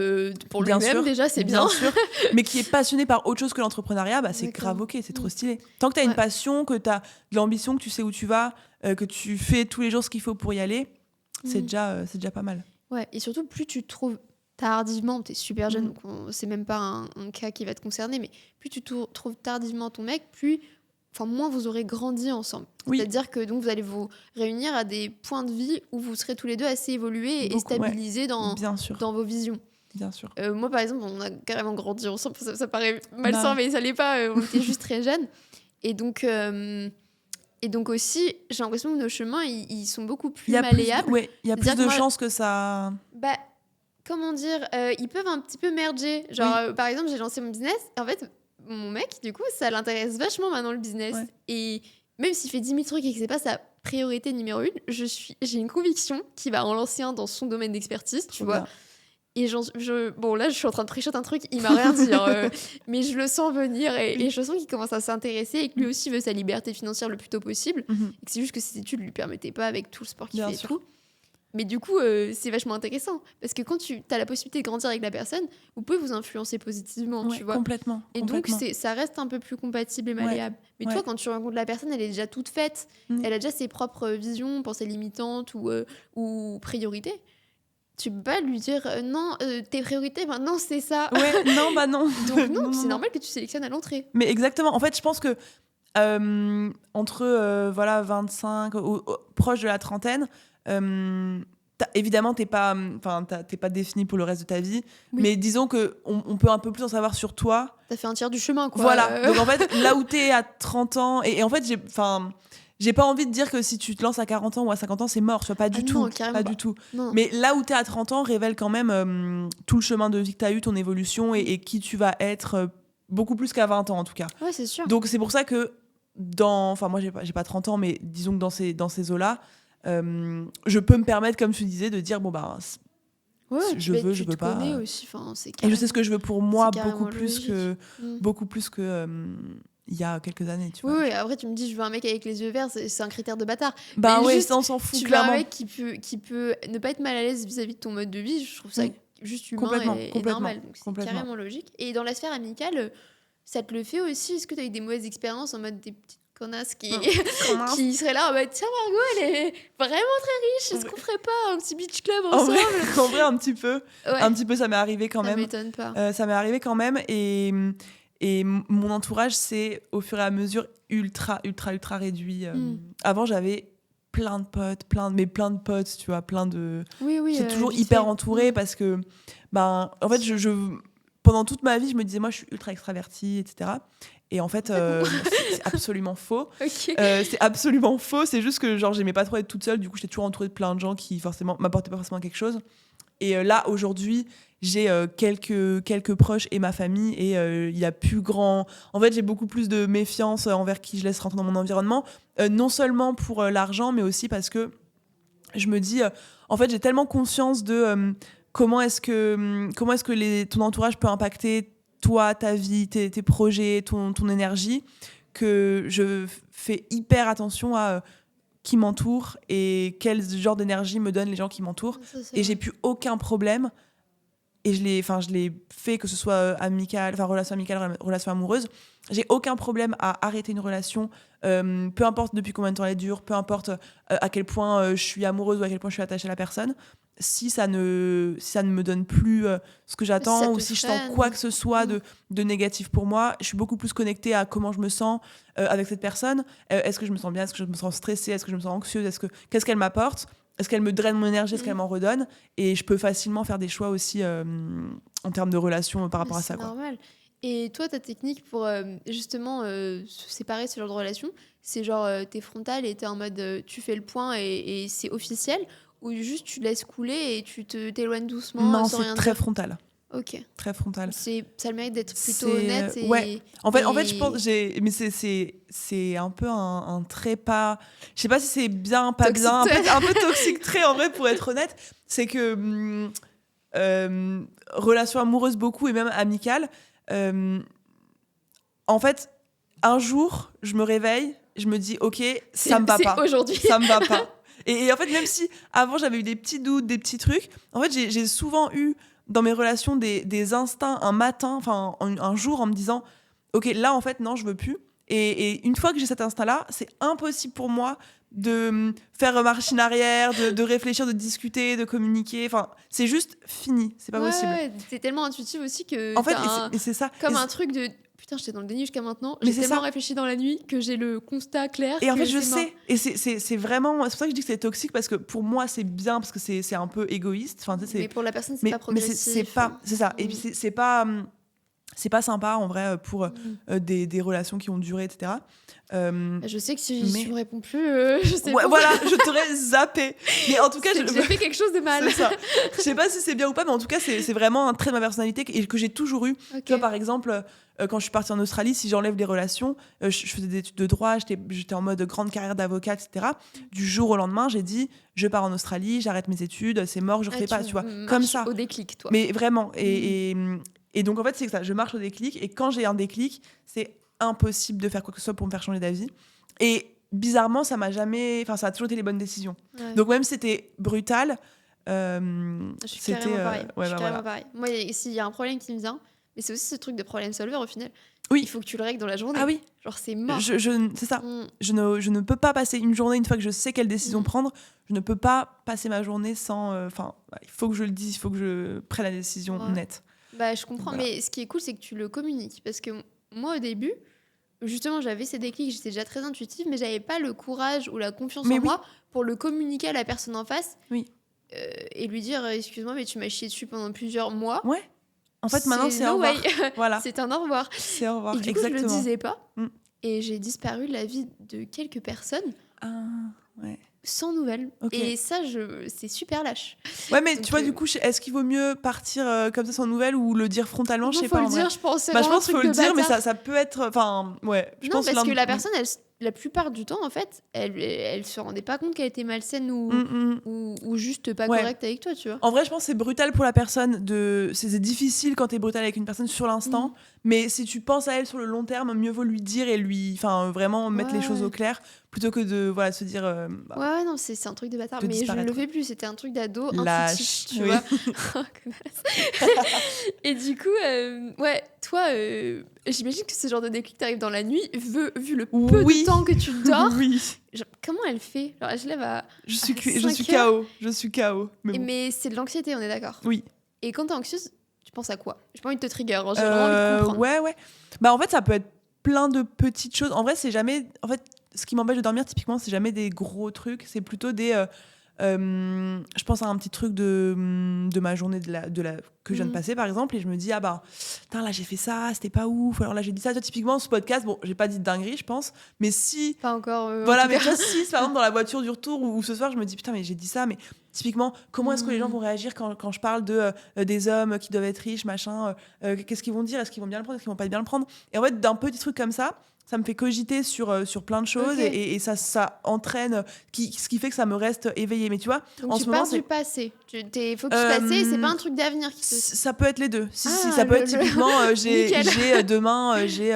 [SPEAKER 1] pour
[SPEAKER 2] Bien
[SPEAKER 1] lui-même,
[SPEAKER 2] sûr,
[SPEAKER 1] déjà, c'est bien.
[SPEAKER 2] sûr, mais qui est passionné par autre chose que l'entrepreneuriat, bah, c'est
[SPEAKER 1] Exactement.
[SPEAKER 2] grave ok, c'est trop stylé. Tant que tu as
[SPEAKER 1] Ouais.
[SPEAKER 2] une passion, que tu as de l'ambition, que tu sais où tu vas, que tu fais tous les jours ce qu'il faut pour y aller, c'est déjà pas mal.
[SPEAKER 1] Ouais, et surtout, plus tu te trouves tardivement, t'es super jeune,
[SPEAKER 2] Mm.
[SPEAKER 1] donc c'est même pas un cas qui va te concerner, mais plus tu trouves tardivement ton mec, moins vous aurez grandi ensemble.
[SPEAKER 2] Oui.
[SPEAKER 1] C'est-à-dire que donc vous allez vous réunir à des points de vie où vous serez tous les deux assez évolués et
[SPEAKER 2] Beaucoup,
[SPEAKER 1] stabilisés
[SPEAKER 2] Bien sûr,
[SPEAKER 1] dans vos visions.
[SPEAKER 2] bien sûr.
[SPEAKER 1] Moi, par exemple, on a carrément grandi ensemble. Ça paraît malsain,
[SPEAKER 2] Non.
[SPEAKER 1] mais ça l'est pas. On était juste très jeunes. Et donc aussi, j'ai l'impression que nos chemins, ils sont beaucoup plus
[SPEAKER 2] Il y a
[SPEAKER 1] malléables.
[SPEAKER 2] plus, il y a plus
[SPEAKER 1] C'est-à-dire
[SPEAKER 2] de
[SPEAKER 1] que moi-
[SPEAKER 2] chances que ça.
[SPEAKER 1] Bah, comment dire, ils peuvent un petit peu merger. Genre, par exemple, j'ai lancé mon business. En fait, mon mec, du coup, ça l'intéresse vachement maintenant le business.
[SPEAKER 2] Ouais.
[SPEAKER 1] Et même s'il fait 10 000 trucs et que c'est pas sa priorité numéro 1, j'ai une conviction qu'il va en lancer un dans son domaine d'expertise, tu
[SPEAKER 2] Trop
[SPEAKER 1] vois.
[SPEAKER 2] bien.
[SPEAKER 1] Et bon, là, je suis en train de pré-shot un truc, il m'a rien dit, hein, mais je le sens venir et je sens qu'il commence à s'intéresser et que lui aussi veut sa liberté financière le plus tôt possible.
[SPEAKER 2] Mhm.
[SPEAKER 1] Et que c'est juste que ses études lui permettaient pas avec tout le sport qu'il
[SPEAKER 2] Bien
[SPEAKER 1] fait
[SPEAKER 2] sûr.
[SPEAKER 1] et tout. Mais du coup, c'est vachement intéressant parce que quand tu as la possibilité de grandir avec la personne, vous pouvez vous influencer positivement,
[SPEAKER 2] Ouais,
[SPEAKER 1] tu vois.
[SPEAKER 2] complètement.
[SPEAKER 1] Et donc,
[SPEAKER 2] complètement.
[SPEAKER 1] ça reste un peu plus compatible et
[SPEAKER 2] Ouais,
[SPEAKER 1] malléable. Mais
[SPEAKER 2] ouais.
[SPEAKER 1] toi, quand tu rencontres la personne, elle est déjà toute faite.
[SPEAKER 2] Mm.
[SPEAKER 1] Elle a déjà ses propres visions, pensées limitantes ou priorités. Tu peux pas lui dire non, tes priorités, maintenant, c'est ça.
[SPEAKER 2] Ouais, non, bah non.
[SPEAKER 1] Donc, non, c'est normal que tu sélectionnes à l'entrée.
[SPEAKER 2] Mais exactement. En fait, je pense que entre 25, proche de la trentaine, évidemment, t'es pas défini pour le reste de ta vie.
[SPEAKER 1] Oui.
[SPEAKER 2] Mais disons que on peut un peu plus en savoir sur toi.
[SPEAKER 1] T'as fait un tiers du chemin, quoi.
[SPEAKER 2] Voilà. Donc en fait, là où t'es à 30 ans, et en fait, j'ai pas envie de dire que si tu te lances à 40 ans ou à 50 ans, c'est mort. Tu vois, pas du tout.
[SPEAKER 1] Non, carrément
[SPEAKER 2] Pas
[SPEAKER 1] pas.
[SPEAKER 2] du tout.
[SPEAKER 1] Non.
[SPEAKER 2] Mais là où t'es à 30 ans révèle quand même tout le chemin de vie que t'as eu, ton évolution et qui tu vas être beaucoup plus qu'à 20 ans en tout cas.
[SPEAKER 1] Ouais, c'est sûr.
[SPEAKER 2] Donc c'est pour ça que moi j'ai pas 30 ans, mais disons que dans ces eaux-là, je peux me permettre, comme tu disais, de dire bon bah
[SPEAKER 1] Ouais,
[SPEAKER 2] je
[SPEAKER 1] tu
[SPEAKER 2] veux, je
[SPEAKER 1] te
[SPEAKER 2] veux pas.
[SPEAKER 1] connais aussi, c'est
[SPEAKER 2] Et je sais ce que je veux pour moi
[SPEAKER 1] c'est carrément
[SPEAKER 2] beaucoup plus que il y a quelques années, tu vois.
[SPEAKER 1] Oui, après tu me dis je veux un mec avec les yeux verts, c'est un critère de bâtard.
[SPEAKER 2] Bah
[SPEAKER 1] Mais
[SPEAKER 2] ouais,
[SPEAKER 1] juste,
[SPEAKER 2] ça on s'en fout
[SPEAKER 1] Tu veux un
[SPEAKER 2] clairement.
[SPEAKER 1] mec qui peut ne pas être mal à l'aise vis-à-vis de ton mode de vie, je trouve ça juste humain
[SPEAKER 2] Complètement,
[SPEAKER 1] et
[SPEAKER 2] complètement,
[SPEAKER 1] normal. Donc c'est
[SPEAKER 2] complètement.
[SPEAKER 1] carrément logique. Et dans la sphère amicale, ça te le fait aussi. Est-ce que tu as eu des mauvaises expériences en mode des petites connasses qui seraient là en mode tiens Margot, elle est vraiment très riche, est-ce qu'on ferait pas un petit beach club
[SPEAKER 2] En
[SPEAKER 1] ensemble?
[SPEAKER 2] vrai, un petit peu.
[SPEAKER 1] Ouais,
[SPEAKER 2] Un petit peu, ça m'est arrivé quand
[SPEAKER 1] ça
[SPEAKER 2] même.
[SPEAKER 1] m'étonne pas.
[SPEAKER 2] Ça m'est arrivé quand même et mon entourage c'est au fur et à mesure ultra réduit. Avant j'avais plein de potes, plein de potes, tu vois, plein de.
[SPEAKER 1] Oui,
[SPEAKER 2] J'étais toujours
[SPEAKER 1] vite
[SPEAKER 2] hyper
[SPEAKER 1] fait.
[SPEAKER 2] entourée parce que en fait pendant toute ma vie je me disais moi je suis ultra extravertie, etc. Et en fait c'est absolument faux.
[SPEAKER 1] Ok.
[SPEAKER 2] C'est absolument faux, c'est juste que genre j'aimais pas trop être toute seule, du coup j'étais toujours entourée de plein de gens qui forcément m'apportaient pas forcément quelque chose. Et là aujourd'hui j'ai quelques proches et ma famille et il y a plus grand. En fait j'ai beaucoup plus de méfiance envers qui je laisse rentrer dans mon environnement, non seulement pour l'argent mais aussi parce que je me dis en fait j'ai tellement conscience de comment est-ce que ton entourage peut impacter toi, ta vie, tes projets, ton énergie, que je fais hyper attention à qui m'entoure et quel genre d'énergie me donnent les gens qui m'entourent.
[SPEAKER 1] Ça, c'est
[SPEAKER 2] Et
[SPEAKER 1] vrai.
[SPEAKER 2] j'ai plus aucun problème. Et je l'ai fait, que ce soit relation amicale, relation amoureuse, j'ai aucun problème à arrêter une relation, peu importe depuis combien de temps elle dure, peu importe à quel point je suis amoureuse ou à quel point je suis attachée à la personne. Si ça ne me donne plus ce que
[SPEAKER 1] Si ça
[SPEAKER 2] j'attends ou
[SPEAKER 1] te
[SPEAKER 2] si je sens
[SPEAKER 1] freine.
[SPEAKER 2] quoi que ce soit
[SPEAKER 1] Mm.
[SPEAKER 2] de négatif pour moi, je suis beaucoup plus connectée à comment je me sens avec cette personne. Est-ce que je me sens bien? Est-ce que je me sens stressée? Est-ce que je me sens anxieuse? Qu'est-ce qu'elle m'apporte? Est-ce qu'elle me draine mon énergie? Est-ce qu'elle m'en redonne? Et je peux facilement faire des choix aussi en termes de relations par
[SPEAKER 1] Mais
[SPEAKER 2] rapport à
[SPEAKER 1] c'est
[SPEAKER 2] ça, quoi.
[SPEAKER 1] normal. Et toi, ta technique pour justement se séparer de ce genre de relation, c'est genre t'es frontal et t'es en mode tu fais le point et c'est officiel, ou juste tu laisses couler et t'éloignes doucement
[SPEAKER 2] Non,
[SPEAKER 1] sans
[SPEAKER 2] c'est
[SPEAKER 1] rien
[SPEAKER 2] très
[SPEAKER 1] dire.
[SPEAKER 2] frontal.
[SPEAKER 1] Ok.
[SPEAKER 2] Très frontal.
[SPEAKER 1] Ça a le mérite d'être plutôt
[SPEAKER 2] C'est
[SPEAKER 1] honnête
[SPEAKER 2] ouais. En fait, je pense
[SPEAKER 1] et
[SPEAKER 2] mais c'est un peu un trait pas. Je sais pas si c'est bien, pas
[SPEAKER 1] toxique.
[SPEAKER 2] bien, un peu toxique trait en vrai pour être honnête. C'est que relation amoureuse beaucoup et même amicale. euh, En fait, un jour, je me réveille, je me dis ok, ça me va
[SPEAKER 1] C'est
[SPEAKER 2] pas,
[SPEAKER 1] aujourd'hui.
[SPEAKER 2] ça me va pas. Et en fait, même si avant j'avais eu des petits doutes, des petits trucs, en fait, j'ai souvent eu dans mes relations des instincts un matin, enfin un jour, en me disant ok, là en fait non, je veux plus. Et une fois que j'ai cet instinct-là, c'est impossible pour moi de faire machine arrière, de réfléchir, de discuter, de communiquer. Enfin, c'est juste fini, c'est pas
[SPEAKER 1] Ouais,
[SPEAKER 2] possible.
[SPEAKER 1] ouais, t'es tellement intuitive aussi que
[SPEAKER 2] En fait,
[SPEAKER 1] t'as
[SPEAKER 2] et c'est ça.
[SPEAKER 1] comme
[SPEAKER 2] Et
[SPEAKER 1] un truc de putain, j'étais dans le déni jusqu'à maintenant,
[SPEAKER 2] Mais
[SPEAKER 1] j'ai
[SPEAKER 2] c'est
[SPEAKER 1] tellement
[SPEAKER 2] ça.
[SPEAKER 1] réfléchi dans la nuit que j'ai le constat clair
[SPEAKER 2] Et en
[SPEAKER 1] que
[SPEAKER 2] fait, je
[SPEAKER 1] c'est mort.
[SPEAKER 2] sais. Et c'est vraiment. C'est pour ça que je dis que c'est toxique, parce que pour moi, c'est bien, parce que c'est un peu égoïste. Enfin, tu sais,
[SPEAKER 1] Mais pour la personne, c'est
[SPEAKER 2] mais
[SPEAKER 1] pas
[SPEAKER 2] c'est
[SPEAKER 1] progressif.
[SPEAKER 2] pas. C'est ça. Et puis, c'est pas sympa, en vrai, pour
[SPEAKER 1] Mm.
[SPEAKER 2] des relations qui ont duré, etc. Euh,
[SPEAKER 1] Je sais que si
[SPEAKER 2] mais.
[SPEAKER 1] tu me réponds plus, je sais
[SPEAKER 2] Ouais,
[SPEAKER 1] pas.
[SPEAKER 2] voilà, je t'aurais zappé. Mais en tout cas,
[SPEAKER 1] C'est que j'ai fait quelque chose de mal.
[SPEAKER 2] C'est ça. Je sais pas si c'est bien ou pas, mais en tout cas, c'est vraiment un trait de ma personnalité et que j'ai toujours eu.
[SPEAKER 1] Ok.
[SPEAKER 2] Tu vois, par exemple, quand je suis partie en Australie, si j'enlève les relations, je faisais des études de droit, j'étais en mode grande carrière d'avocat, etc. Du jour au lendemain, j'ai dit, je pars en Australie, j'arrête mes études, c'est mort, je refais pas, tu vois. Comme
[SPEAKER 1] marches
[SPEAKER 2] ça.
[SPEAKER 1] au déclic, toi.
[SPEAKER 2] Mais vraiment. Et donc, en fait, c'est que ça, je marche au déclic. Et quand j'ai un déclic, c'est impossible de faire quoi que ce soit pour me faire changer d'avis. Et bizarrement, ça a toujours été les bonnes décisions.
[SPEAKER 1] Ouais.
[SPEAKER 2] Donc, même si c'était brutal,
[SPEAKER 1] Je suis
[SPEAKER 2] c'était.
[SPEAKER 1] carrément pareil.
[SPEAKER 2] Ouais,
[SPEAKER 1] Je suis
[SPEAKER 2] bah,
[SPEAKER 1] carrément
[SPEAKER 2] voilà.
[SPEAKER 1] pareil. Moi, s'il y a un problème qui me vient, mais c'est aussi ce truc de problème solver au final.
[SPEAKER 2] Oui.
[SPEAKER 1] Il faut que tu le règles dans la journée.
[SPEAKER 2] Ah oui,
[SPEAKER 1] Genre, c'est mort.
[SPEAKER 2] c'est ça.
[SPEAKER 1] Mm.
[SPEAKER 2] Je ne peux pas passer une journée, une fois que je sais quelle décision
[SPEAKER 1] Mm.
[SPEAKER 2] prendre, je ne peux pas passer ma journée sans. Enfin, il faut que je le dise, il faut que je prenne la décision
[SPEAKER 1] Ouais.
[SPEAKER 2] nette.
[SPEAKER 1] Bah, je comprends.
[SPEAKER 2] Voilà.
[SPEAKER 1] Mais ce qui est cool, c'est que tu le communiques. Parce que moi, au début, justement, j'avais ces déclics, j'étais déjà très intuitive, mais j'avais pas le courage ou la confiance
[SPEAKER 2] Mais
[SPEAKER 1] en
[SPEAKER 2] oui.
[SPEAKER 1] moi pour le communiquer à la personne en face.
[SPEAKER 2] Oui.
[SPEAKER 1] Et lui dire excuse-moi, mais tu m'as chié dessus pendant plusieurs mois.
[SPEAKER 2] Ouais. En fait, maintenant, c'est au
[SPEAKER 1] no
[SPEAKER 2] revoir.
[SPEAKER 1] way.
[SPEAKER 2] Voilà.
[SPEAKER 1] C'est un au revoir.
[SPEAKER 2] C'est au revoir.
[SPEAKER 1] Et du coup,
[SPEAKER 2] Exactement.
[SPEAKER 1] je le disais pas.
[SPEAKER 2] Mm.
[SPEAKER 1] Et j'ai disparu de la vie de quelques personnes
[SPEAKER 2] Ah, ouais.
[SPEAKER 1] sans nouvelles.
[SPEAKER 2] Ok.
[SPEAKER 1] Et ça, c'est super lâche.
[SPEAKER 2] Ouais, mais
[SPEAKER 1] Donc,
[SPEAKER 2] tu vois, du coup, est-ce qu'il vaut mieux partir comme ça sans nouvelles ou le dire frontalement? Je sais
[SPEAKER 1] faut
[SPEAKER 2] pas.
[SPEAKER 1] le
[SPEAKER 2] en vrai.
[SPEAKER 1] dire, je pense. C'est
[SPEAKER 2] Bah, je
[SPEAKER 1] vraiment
[SPEAKER 2] pense
[SPEAKER 1] un
[SPEAKER 2] qu'il faut
[SPEAKER 1] truc
[SPEAKER 2] le
[SPEAKER 1] de
[SPEAKER 2] dire, mais
[SPEAKER 1] bâtard.
[SPEAKER 2] ça peut être. Enfin, ouais. Je
[SPEAKER 1] Non,
[SPEAKER 2] pense
[SPEAKER 1] parce que la
[SPEAKER 2] l'un-
[SPEAKER 1] personne, la plupart du temps, en fait, elle se rendait pas compte qu'elle était malsaine
[SPEAKER 2] Mm.
[SPEAKER 1] ou juste pas
[SPEAKER 2] Ouais.
[SPEAKER 1] correcte avec toi, tu vois.
[SPEAKER 2] En vrai, je pense que c'est brutal pour la personne. C'est difficile quand t'es brutal avec une personne sur l'instant.
[SPEAKER 1] Mm.
[SPEAKER 2] Mais si tu penses à elle sur le long terme, mieux vaut lui dire et enfin, vraiment mettre les choses
[SPEAKER 1] Ouais.
[SPEAKER 2] au clair plutôt que de se dire. Bah,
[SPEAKER 1] Ouais, non, c'est un truc de bâtard.
[SPEAKER 2] de
[SPEAKER 1] Mais je
[SPEAKER 2] disparaître,
[SPEAKER 1] le
[SPEAKER 2] quoi.
[SPEAKER 1] fais plus, c'était un truc d'ado
[SPEAKER 2] Lâche,
[SPEAKER 1] intuitif, tu
[SPEAKER 2] oui.
[SPEAKER 1] vois. Oh, connasse. Et du coup, ouais, toi, j'imagine que ce genre de déclic t'arrive dans la nuit, vu le peu
[SPEAKER 2] Oui.
[SPEAKER 1] de temps que tu dors.
[SPEAKER 2] Oui.
[SPEAKER 1] Genre, comment elle fait? Genre, elle se lève à...
[SPEAKER 2] Je suis
[SPEAKER 1] 5 heures.
[SPEAKER 2] KO. Je suis KO. Mais bon.
[SPEAKER 1] Mais c'est de l'anxiété, on est d'accord.
[SPEAKER 2] Oui.
[SPEAKER 1] Et quand t'es anxieuse, tu penses à quoi? J'ai pas envie de te trigger, hein, j'ai vraiment envie de comprendre.
[SPEAKER 2] Ouais. Bah, en fait, ça peut être plein de petites choses. En vrai, c'est jamais. En fait, ce qui m'empêche de dormir, typiquement, c'est jamais des gros trucs. C'est plutôt des. Je pense à un petit truc de ma journée que je viens de passer, par exemple, et je me dis, ah bah, putain, là, j'ai fait ça, c'était pas ouf. Alors là, j'ai dit ça. Toi, typiquement, ce podcast, bon, j'ai pas dit de dinguerie, je pense, mais si.
[SPEAKER 1] Pas encore.
[SPEAKER 2] Voilà,
[SPEAKER 1] en tout
[SPEAKER 2] mais
[SPEAKER 1] cas.
[SPEAKER 2] toi, si, par exemple, dans la voiture du retour ou ce soir, je me dis, putain, mais j'ai dit ça, mais typiquement, comment est-ce que les gens vont réagir quand je parle des hommes qui doivent être riches, machin, qu'est-ce qu'ils vont dire? Est-ce qu'ils vont bien le prendre? Est-ce qu'ils vont pas bien le prendre? Et en fait, d'un petit truc comme ça me fait cogiter sur plein de choses.
[SPEAKER 1] Ok.
[SPEAKER 2] Et ça entraîne, ce qui fait que ça me reste éveillée. Mais tu vois,
[SPEAKER 1] Donc
[SPEAKER 2] en
[SPEAKER 1] tu
[SPEAKER 2] ce moment,
[SPEAKER 1] pars du
[SPEAKER 2] c'est.
[SPEAKER 1] passé. Focus passé, c'est pas un truc d'avenir qui te...
[SPEAKER 2] Ça peut être les deux. Si,
[SPEAKER 1] Ah,
[SPEAKER 2] ça peut être typiquement,
[SPEAKER 1] Nickel.
[SPEAKER 2] demain, j'ai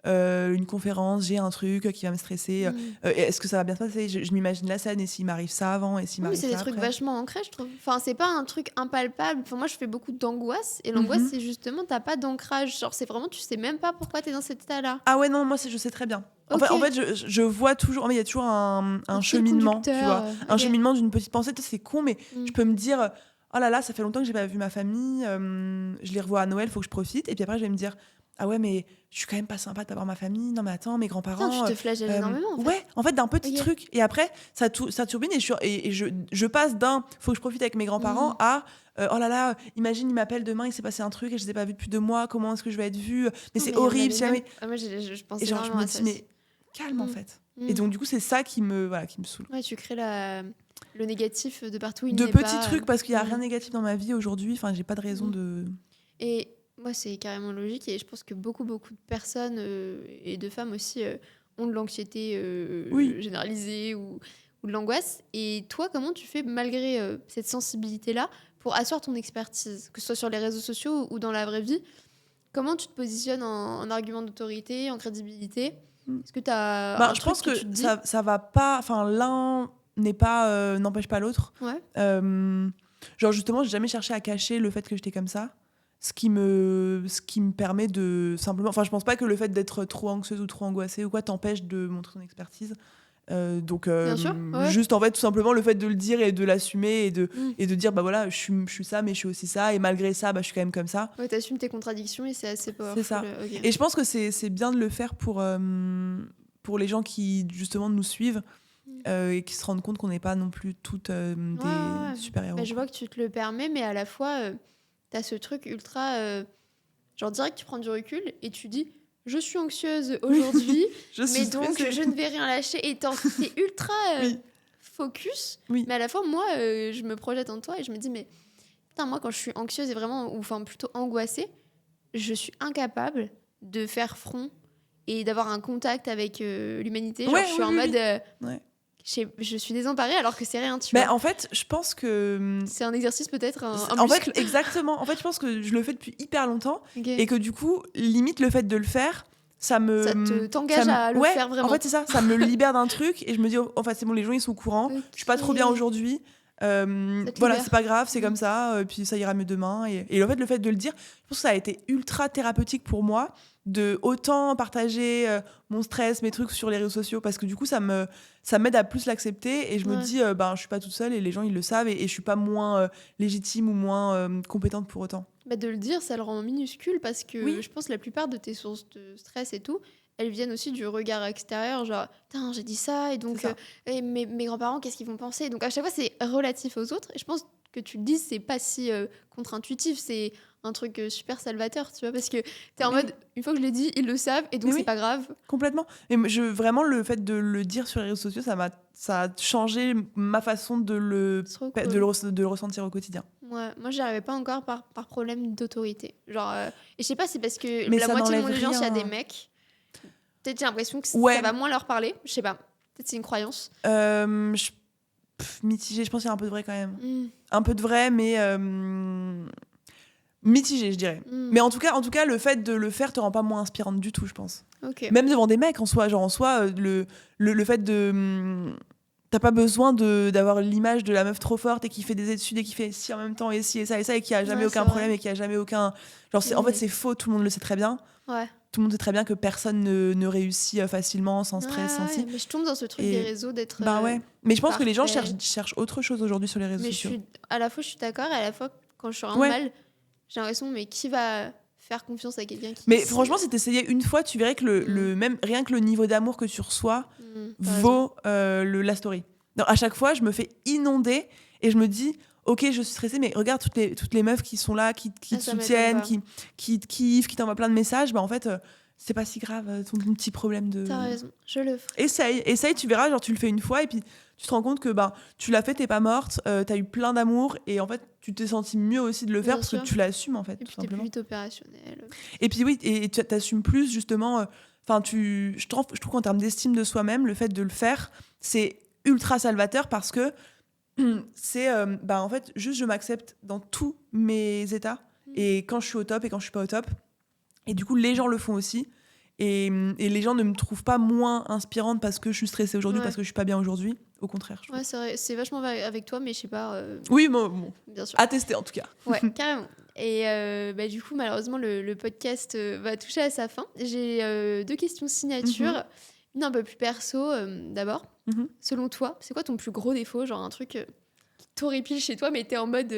[SPEAKER 2] une conférence, j'ai un truc qui va me stresser. Est-ce que ça va bien se passer? Je m'imagine la scène et s'il m'arrive ça avant et s'il
[SPEAKER 1] Oui, mais
[SPEAKER 2] m'arrive
[SPEAKER 1] c'est des
[SPEAKER 2] ça
[SPEAKER 1] trucs
[SPEAKER 2] après.
[SPEAKER 1] vachement ancrés, je trouve. Enfin, c'est pas un truc impalpable. Enfin, moi, je fais beaucoup d'angoisse. Et l'angoisse, c'est justement, t'as pas d'ancrage. Genre, c'est vraiment, tu sais même pas pourquoi t'es dans cet état-là.
[SPEAKER 2] Ah ouais, non, moi, je sais très bien.
[SPEAKER 1] Ok.
[SPEAKER 2] En fait je vois toujours, il y a toujours un
[SPEAKER 1] Un fil
[SPEAKER 2] cheminement, tu
[SPEAKER 1] conducteur.
[SPEAKER 2] vois. Un
[SPEAKER 1] Ok.
[SPEAKER 2] cheminement d'une petite pensée, c'est con, mais
[SPEAKER 1] Mm.
[SPEAKER 2] je peux me dire, oh là là, ça fait longtemps que j'ai pas vu ma famille, je les revois à Noël, faut que je profite. Et puis après, je vais me dire, ah ouais, mais je suis quand même pas sympa de pas voir ma famille. Non, mais attends, mes
[SPEAKER 1] Putain,
[SPEAKER 2] grands-parents.
[SPEAKER 1] tu te flagelles énormément, en fait.
[SPEAKER 2] Ouais, en fait, d'un petit
[SPEAKER 1] Ok.
[SPEAKER 2] truc. Et après, ça turbine et je passe d'un, faut que je profite avec mes grands-parents à, oh là là, imagine, il m'appelle demain, il s'est passé un truc et je les ai pas vus depuis 2 mois, comment est-ce que je vais être vue? Mais
[SPEAKER 1] Non,
[SPEAKER 2] c'est
[SPEAKER 1] mais on a
[SPEAKER 2] horrible,
[SPEAKER 1] les
[SPEAKER 2] si
[SPEAKER 1] mêmes.
[SPEAKER 2] jamais.
[SPEAKER 1] Ah, moi, je pense
[SPEAKER 2] Et genre, je
[SPEAKER 1] énormément
[SPEAKER 2] me
[SPEAKER 1] à ça
[SPEAKER 2] dis,
[SPEAKER 1] aussi.
[SPEAKER 2] mais calme en
[SPEAKER 1] Mm.
[SPEAKER 2] fait.
[SPEAKER 1] Mm.
[SPEAKER 2] Et donc, du coup, c'est ça qui me saoule.
[SPEAKER 1] Ouais, tu crées le négatif de partout où il
[SPEAKER 2] De
[SPEAKER 1] n'est
[SPEAKER 2] petits
[SPEAKER 1] pas.
[SPEAKER 2] trucs, parce qu'il n'y a rien
[SPEAKER 1] Mm.
[SPEAKER 2] de négatif dans ma vie aujourd'hui. Enfin, j'ai pas de raison
[SPEAKER 1] Mm.
[SPEAKER 2] de.
[SPEAKER 1] Et moi, c'est carrément logique. Et je pense que beaucoup de personnes, et de femmes aussi, ont de l'anxiété
[SPEAKER 2] Oui.
[SPEAKER 1] généralisée ou de l'angoisse. Et toi, comment tu fais, malgré cette sensibilité-là, pour asseoir ton expertise, que ce soit sur les réseaux sociaux ou dans la vraie vie? Comment tu te positionnes en argument d'autorité, en crédibilité?
[SPEAKER 2] Mm.
[SPEAKER 1] Est-ce que tu as
[SPEAKER 2] Ben,
[SPEAKER 1] un
[SPEAKER 2] je
[SPEAKER 1] truc
[SPEAKER 2] pense
[SPEAKER 1] que
[SPEAKER 2] que
[SPEAKER 1] tu te dis?
[SPEAKER 2] ça va pas. Enfin, l'un n'est pas, n'empêche pas l'autre.
[SPEAKER 1] Ouais.
[SPEAKER 2] Genre, justement, j'ai jamais cherché à cacher le fait que j'étais comme ça. Ce qui me permet de simplement. Enfin, je pense pas que le fait d'être trop anxieuse ou trop angoissée ou quoi t'empêche de montrer ton expertise. Donc,
[SPEAKER 1] Bien sûr, ouais.
[SPEAKER 2] juste en fait, tout simplement, le fait de le dire et de l'assumer
[SPEAKER 1] Mm.
[SPEAKER 2] et de dire, bah voilà, je suis ça, mais je suis aussi ça. Et malgré ça, bah, je suis quand même comme ça.
[SPEAKER 1] Ouais, t'assumes tes contradictions et c'est assez powerful.
[SPEAKER 2] C'est ça.
[SPEAKER 1] Ok.
[SPEAKER 2] Et je pense que c'est bien de le faire pour les gens qui, justement, nous suivent et qui se rendent compte qu'on n'est pas non plus toutes
[SPEAKER 1] Ouais.
[SPEAKER 2] des super-héros.
[SPEAKER 1] Mais je vois que tu te le permets, mais à la fois, t'as ce truc ultra. Genre, direct, tu prends du recul et tu dis je suis anxieuse aujourd'hui,
[SPEAKER 2] Je suis
[SPEAKER 1] mais donc
[SPEAKER 2] stressée.
[SPEAKER 1] je ne vais rien lâcher. Et t'es ultra
[SPEAKER 2] Oui.
[SPEAKER 1] focus.
[SPEAKER 2] Oui.
[SPEAKER 1] Mais à la fois, moi, je me projette en toi et je me dis mais putain, moi, quand je suis anxieuse et vraiment, ou enfin plutôt angoissée, je suis incapable de faire front et d'avoir un contact avec l'humanité. Genre,
[SPEAKER 2] Ouais,
[SPEAKER 1] je suis
[SPEAKER 2] oui,
[SPEAKER 1] en
[SPEAKER 2] oui,
[SPEAKER 1] mode.
[SPEAKER 2] oui. Ouais.
[SPEAKER 1] Je suis désemparée alors que c'est rien, tu
[SPEAKER 2] Mais
[SPEAKER 1] vois.
[SPEAKER 2] en fait, je pense que.
[SPEAKER 1] C'est un exercice peut-être, un
[SPEAKER 2] En
[SPEAKER 1] muscle.
[SPEAKER 2] fait, exactement. En fait, je pense que je le fais depuis hyper longtemps
[SPEAKER 1] Ok.
[SPEAKER 2] et que du coup, limite le fait de le faire, ça me.
[SPEAKER 1] Ça t'engage à le
[SPEAKER 2] ouais,
[SPEAKER 1] faire vraiment.
[SPEAKER 2] En fait, c'est ça. Ça me libère d'un truc et je me dis, oh, en fait, c'est bon, les gens ils sont au courant.
[SPEAKER 1] Ok.
[SPEAKER 2] Je suis pas trop bien aujourd'hui.
[SPEAKER 1] Ça te
[SPEAKER 2] Voilà,
[SPEAKER 1] libère.
[SPEAKER 2] c'est pas grave, c'est
[SPEAKER 1] Mhm.
[SPEAKER 2] comme ça. Puis ça ira mieux demain. Et en fait, le fait de le dire, je pense que ça a été ultra thérapeutique pour moi de autant partager mon stress, mes trucs sur les réseaux sociaux parce que du coup, ça m'aide à plus l'accepter et je me
[SPEAKER 1] Ouais.
[SPEAKER 2] dis, ben, je suis pas toute seule et les gens ils le savent et je suis pas moins légitime ou moins compétente pour autant.
[SPEAKER 1] Bah, de le dire, ça le rend minuscule parce que
[SPEAKER 2] Oui.
[SPEAKER 1] je pense que la plupart de tes sources de stress et tout, elles viennent aussi du regard extérieur, genre, putain, j'ai dit ça, et donc
[SPEAKER 2] C'est ça.
[SPEAKER 1] et mes grands-parents, qu'est-ce qu'ils vont penser? Donc à chaque fois, c'est relatif aux autres, et je pense que tu le dis, c'est pas si contre-intuitif, c'est un truc super salvateur, tu vois, parce que t'es en
[SPEAKER 2] Oui.
[SPEAKER 1] mode, une fois que je l'ai dit, ils le savent, et donc
[SPEAKER 2] Mais
[SPEAKER 1] c'est
[SPEAKER 2] oui.
[SPEAKER 1] pas grave.
[SPEAKER 2] Complètement. Et vraiment, le fait de le dire sur les réseaux sociaux, ça a changé ma façon de
[SPEAKER 1] C'est trop
[SPEAKER 2] de
[SPEAKER 1] cool.
[SPEAKER 2] de le ressentir au quotidien.
[SPEAKER 1] Ouais, moi, j'y arrivais pas encore par problème d'autorité. Genre, et je sais pas, c'est parce que
[SPEAKER 2] Mais
[SPEAKER 1] la
[SPEAKER 2] ça
[SPEAKER 1] moitié de mon
[SPEAKER 2] n'enlève
[SPEAKER 1] audience, il y a des
[SPEAKER 2] rien.
[SPEAKER 1] mecs. Peut-être j'ai l'impression que
[SPEAKER 2] Ouais.
[SPEAKER 1] ça va moins leur parler. Je sais pas. Peut-être c'est une croyance.
[SPEAKER 2] Mitigé, je pense qu'il y a un peu de vrai quand même.
[SPEAKER 1] Mm.
[SPEAKER 2] Un peu de vrai, mais mitigé, je dirais.
[SPEAKER 1] Mm.
[SPEAKER 2] Mais en tout cas, le fait de le faire te rend pas moins inspirante du tout, je pense.
[SPEAKER 1] Ok.
[SPEAKER 2] Même devant des mecs en soi, genre en soi, le fait de t'as pas besoin d'avoir l'image de la meuf trop forte et qui fait des études et qui fait ci en même temps et ci et ça et qui a jamais
[SPEAKER 1] Ouais,
[SPEAKER 2] aucun
[SPEAKER 1] c'est
[SPEAKER 2] problème
[SPEAKER 1] vrai.
[SPEAKER 2] et qui a jamais aucun genre en fait c'est faux, tout le monde le sait très bien.
[SPEAKER 1] Ouais.
[SPEAKER 2] Tout le monde sait très bien que personne ne réussit facilement sans stress, sans
[SPEAKER 1] Ouais,
[SPEAKER 2] ci.
[SPEAKER 1] mais je tombe dans ce truc
[SPEAKER 2] Et-
[SPEAKER 1] des réseaux d'être.
[SPEAKER 2] Bah ouais. Mais je pense que les gens
[SPEAKER 1] parfait.
[SPEAKER 2] cherchent autre chose aujourd'hui sur les réseaux
[SPEAKER 1] Mais
[SPEAKER 2] sociaux.
[SPEAKER 1] à la fois, je suis d'accord, et à la fois, quand je suis vraiment
[SPEAKER 2] Ouais.
[SPEAKER 1] mal, j'ai l'impression, mais qui va faire confiance à quelqu'un qui.
[SPEAKER 2] Mais franchement, si t'essayais une fois, tu verrais que
[SPEAKER 1] Mm.
[SPEAKER 2] même rien que le niveau d'amour que tu reçois
[SPEAKER 1] T'as raison.
[SPEAKER 2] vaut la story. Donc, à chaque fois, je me fais inonder et je me dis, ok, je suis stressée, mais regarde toutes les meufs qui sont là, qui
[SPEAKER 1] Ah,
[SPEAKER 2] te
[SPEAKER 1] ça m'étonne
[SPEAKER 2] soutiennent,
[SPEAKER 1] pas.
[SPEAKER 2] qui te kiffent, qui t'envoient plein de messages. Bah, en fait, c'est pas si grave, ton petit problème de.
[SPEAKER 1] T'as raison, je le ferai.
[SPEAKER 2] Essaye, tu verras, genre tu le fais une fois et puis tu te rends compte que bah, tu l'as fait, t'es pas morte, t'as eu plein d'amour et en fait, tu t'es senti mieux aussi de le faire
[SPEAKER 1] Bien
[SPEAKER 2] parce
[SPEAKER 1] sûr.
[SPEAKER 2] que tu l'assumes en fait,
[SPEAKER 1] Et
[SPEAKER 2] tout
[SPEAKER 1] puis t'es plus
[SPEAKER 2] simplement.
[SPEAKER 1] vite opérationnel.
[SPEAKER 2] Et puis oui, et tu t'assumes plus justement. Enfin, je trouve qu'en termes d'estime de soi-même, le fait de le faire, c'est ultra salvateur parce que c'est, bah en fait, juste je m'accepte dans tous mes états et quand je suis au top et quand je suis pas au top. Et du coup, les gens le font aussi. Et les gens ne me trouvent pas moins inspirante parce que je suis stressée aujourd'hui,
[SPEAKER 1] Ouais.
[SPEAKER 2] parce que je suis pas bien aujourd'hui. Au contraire, je trouve.
[SPEAKER 1] Ouais, c'est vrai, c'est vachement avec toi, mais je sais pas.
[SPEAKER 2] Oui, bon,
[SPEAKER 1] Bien sûr.
[SPEAKER 2] à tester en tout cas.
[SPEAKER 1] Ouais, carrément. Et bah, du coup, malheureusement, le podcast va toucher à sa fin. J'ai 2 questions signature. Une un peu plus perso, d'abord.
[SPEAKER 2] Mhm.
[SPEAKER 1] Selon toi, c'est quoi ton plus gros défaut? Genre un truc qui t'horripile chez toi, mais t'es en mode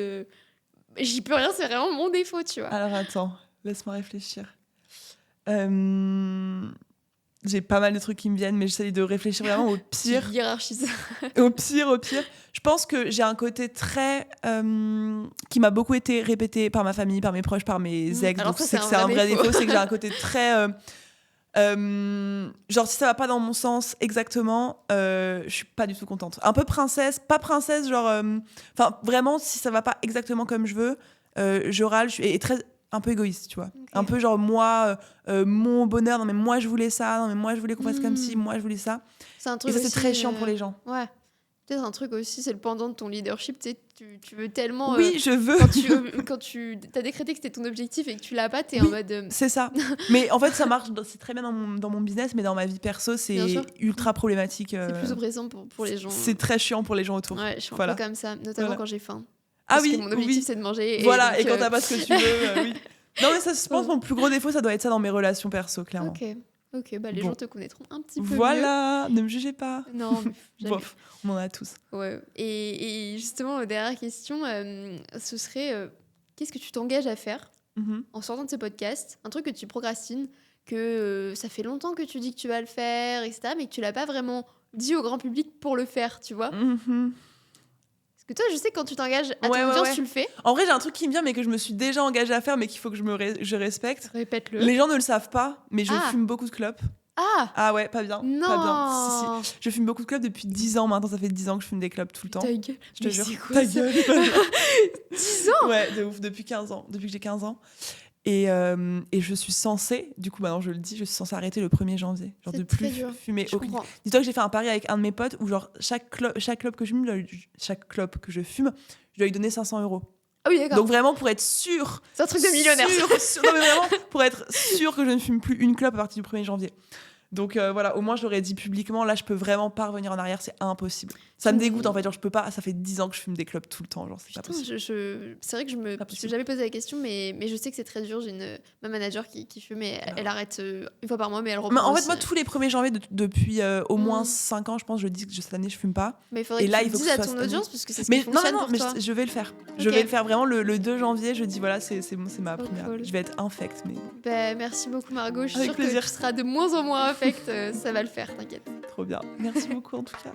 [SPEAKER 1] j'y peux rien, c'est vraiment mon défaut, tu vois.
[SPEAKER 2] Alors attends, laisse-moi réfléchir. J'ai pas mal de trucs qui me viennent, mais j'essaie de réfléchir vraiment au pire.
[SPEAKER 1] Tu hiérarchises.
[SPEAKER 2] Au pire. Je pense que j'ai un côté très... qui m'a beaucoup été répété par ma famille, par mes proches, par mes ex.
[SPEAKER 1] Alors
[SPEAKER 2] Donc
[SPEAKER 1] ça,
[SPEAKER 2] c'est que c'est un vrai défaut, c'est que j'ai un côté très... genre si ça va pas dans mon sens exactement, je suis pas du tout contente. Un peu princesse, pas princesse, genre... Enfin, vraiment, si ça va pas exactement comme je veux, je râle, et très... un peu égoïste, tu vois.
[SPEAKER 1] Ok.
[SPEAKER 2] Un peu genre moi, mon bonheur, non mais moi je voulais ça, non mais moi je voulais qu'on fasse comme ci, moi je voulais ça.
[SPEAKER 1] C'est un
[SPEAKER 2] Et
[SPEAKER 1] truc
[SPEAKER 2] ça c'est
[SPEAKER 1] aussi,
[SPEAKER 2] très chiant pour les gens.
[SPEAKER 1] Ouais. Peut-être un truc aussi, c'est le pendant de ton leadership, tu sais, tu veux tellement...
[SPEAKER 2] Oui, je veux.
[SPEAKER 1] Quand tu as décrété que c'était ton objectif et que tu l'as pas, t'es en
[SPEAKER 2] Oui,
[SPEAKER 1] mode...
[SPEAKER 2] c'est ça. Mais en fait, ça marche, c'est très bien dans mon business, mais dans ma vie perso,
[SPEAKER 1] Bien
[SPEAKER 2] c'est
[SPEAKER 1] sûr.
[SPEAKER 2] ultra problématique.
[SPEAKER 1] C'est plus oppressant pour les gens.
[SPEAKER 2] C'est très chiant pour les gens autour.
[SPEAKER 1] Ouais, je suis un
[SPEAKER 2] Voilà.
[SPEAKER 1] peu comme ça, notamment
[SPEAKER 2] Voilà.
[SPEAKER 1] quand j'ai faim.
[SPEAKER 2] Ah
[SPEAKER 1] Parce
[SPEAKER 2] oui,
[SPEAKER 1] que mon objectif,
[SPEAKER 2] oui.
[SPEAKER 1] c'est de manger.
[SPEAKER 2] Voilà,
[SPEAKER 1] donc,
[SPEAKER 2] et quand t'as pas ce que tu veux, oui. Non, mais ça, je pense
[SPEAKER 1] Ouais.
[SPEAKER 2] que mon plus gros défaut, ça doit être ça dans mes relations perso, clairement.
[SPEAKER 1] Ok, bah les
[SPEAKER 2] Bon.
[SPEAKER 1] gens te connaîtront un petit peu
[SPEAKER 2] Voilà, ne me jugez pas.
[SPEAKER 1] mieux. Non, mais jamais.
[SPEAKER 2] Bof, on en a tous.
[SPEAKER 1] Ouais. Et justement, dernière question, ce serait qu'est-ce que tu t'engages à faire
[SPEAKER 2] Mhm.
[SPEAKER 1] en sortant de ce podcast? Un truc que tu procrastines, que ça fait longtemps que tu dis que tu vas le faire, etc., mais que tu l'as pas vraiment dit au grand public pour le faire, tu vois?
[SPEAKER 2] Mhm.
[SPEAKER 1] Parce que toi, je sais que quand tu t'engages à ton
[SPEAKER 2] Ouais,
[SPEAKER 1] audience,
[SPEAKER 2] ouais.
[SPEAKER 1] tu le fais.
[SPEAKER 2] En vrai, j'ai un truc qui me vient, mais que je me suis déjà engagée à faire, mais qu'il faut que je respecte.
[SPEAKER 1] Répète-le.
[SPEAKER 2] Les gens ne le savent pas, mais je
[SPEAKER 1] Ah.
[SPEAKER 2] fume beaucoup de clopes.
[SPEAKER 1] Ah
[SPEAKER 2] Ah ouais, pas bien.
[SPEAKER 1] non.
[SPEAKER 2] Pas bien. Si. Je fume beaucoup de clopes depuis 10 ans maintenant. Ça fait 10 ans que je fume des clopes tout le temps.
[SPEAKER 1] Ta gueule.
[SPEAKER 2] Je te
[SPEAKER 1] Mais
[SPEAKER 2] jure.
[SPEAKER 1] c'est quoi
[SPEAKER 2] Ta
[SPEAKER 1] ça?
[SPEAKER 2] gueule.
[SPEAKER 1] 10 ans.
[SPEAKER 2] Ouais, de ouf. Depuis 15 ans. Depuis que j'ai 15 ans. Et je suis censée, du coup maintenant je le dis, je suis censée arrêter le 1er janvier. Genre
[SPEAKER 1] C'est
[SPEAKER 2] de
[SPEAKER 1] très
[SPEAKER 2] plus
[SPEAKER 1] dur.
[SPEAKER 2] fumer
[SPEAKER 1] Je
[SPEAKER 2] aucune.
[SPEAKER 1] comprends.
[SPEAKER 2] Dis-toi que j'ai fait un pari avec un de mes potes où genre chaque clope que je fume, je dois lui donner 500 €.
[SPEAKER 1] Ah oui, d'accord.
[SPEAKER 2] Donc vraiment pour être sûr.
[SPEAKER 1] C'est un truc de millionnaire.
[SPEAKER 2] Non mais vraiment pour être sûr que je ne fume plus une clope à partir du 1er janvier. Donc voilà, au moins je l'aurais dit publiquement. Là, je peux vraiment pas revenir en arrière, c'est impossible. Ça me dégoûte en fait, genre je peux pas. Ça fait 10 ans que je fume des clopes tout le temps, genre c'est pas
[SPEAKER 1] Putain,
[SPEAKER 2] possible.
[SPEAKER 1] c'est vrai que je me
[SPEAKER 2] Pas
[SPEAKER 1] suis
[SPEAKER 2] possible.
[SPEAKER 1] jamais posé la question, mais je sais que c'est très dur. J'ai ma manager qui fume, mais elle arrête une fois par mois, mais elle reprend.
[SPEAKER 2] Mais en fait,
[SPEAKER 1] aussi.
[SPEAKER 2] moi, tous les 1er janvier depuis au moins
[SPEAKER 1] Mm.
[SPEAKER 2] 5 ans, je pense, je dis que cette année, je fume pas.
[SPEAKER 1] Mais il faudrait
[SPEAKER 2] Et
[SPEAKER 1] que
[SPEAKER 2] là,
[SPEAKER 1] tu
[SPEAKER 2] il
[SPEAKER 1] le
[SPEAKER 2] faut que
[SPEAKER 1] dises
[SPEAKER 2] ce
[SPEAKER 1] à
[SPEAKER 2] soit
[SPEAKER 1] ton
[SPEAKER 2] cette année.
[SPEAKER 1] audience, parce que c'est ce
[SPEAKER 2] Mais
[SPEAKER 1] qui fonctionne
[SPEAKER 2] non,
[SPEAKER 1] pour
[SPEAKER 2] mais
[SPEAKER 1] toi.
[SPEAKER 2] je vais le faire. Je
[SPEAKER 1] Ok.
[SPEAKER 2] vais le faire vraiment le 2 janvier. Je dis voilà, c'est ma
[SPEAKER 1] Trop
[SPEAKER 2] première.
[SPEAKER 1] cool.
[SPEAKER 2] Je vais être infecte, mais
[SPEAKER 1] Bah, merci beaucoup, Margot. Je suis
[SPEAKER 2] Avec
[SPEAKER 1] sûre
[SPEAKER 2] plaisir.
[SPEAKER 1] que tu seras de moins en moins affecte. Ça va le faire, t'inquiète.
[SPEAKER 2] trop bien. Merci beaucoup en tout cas.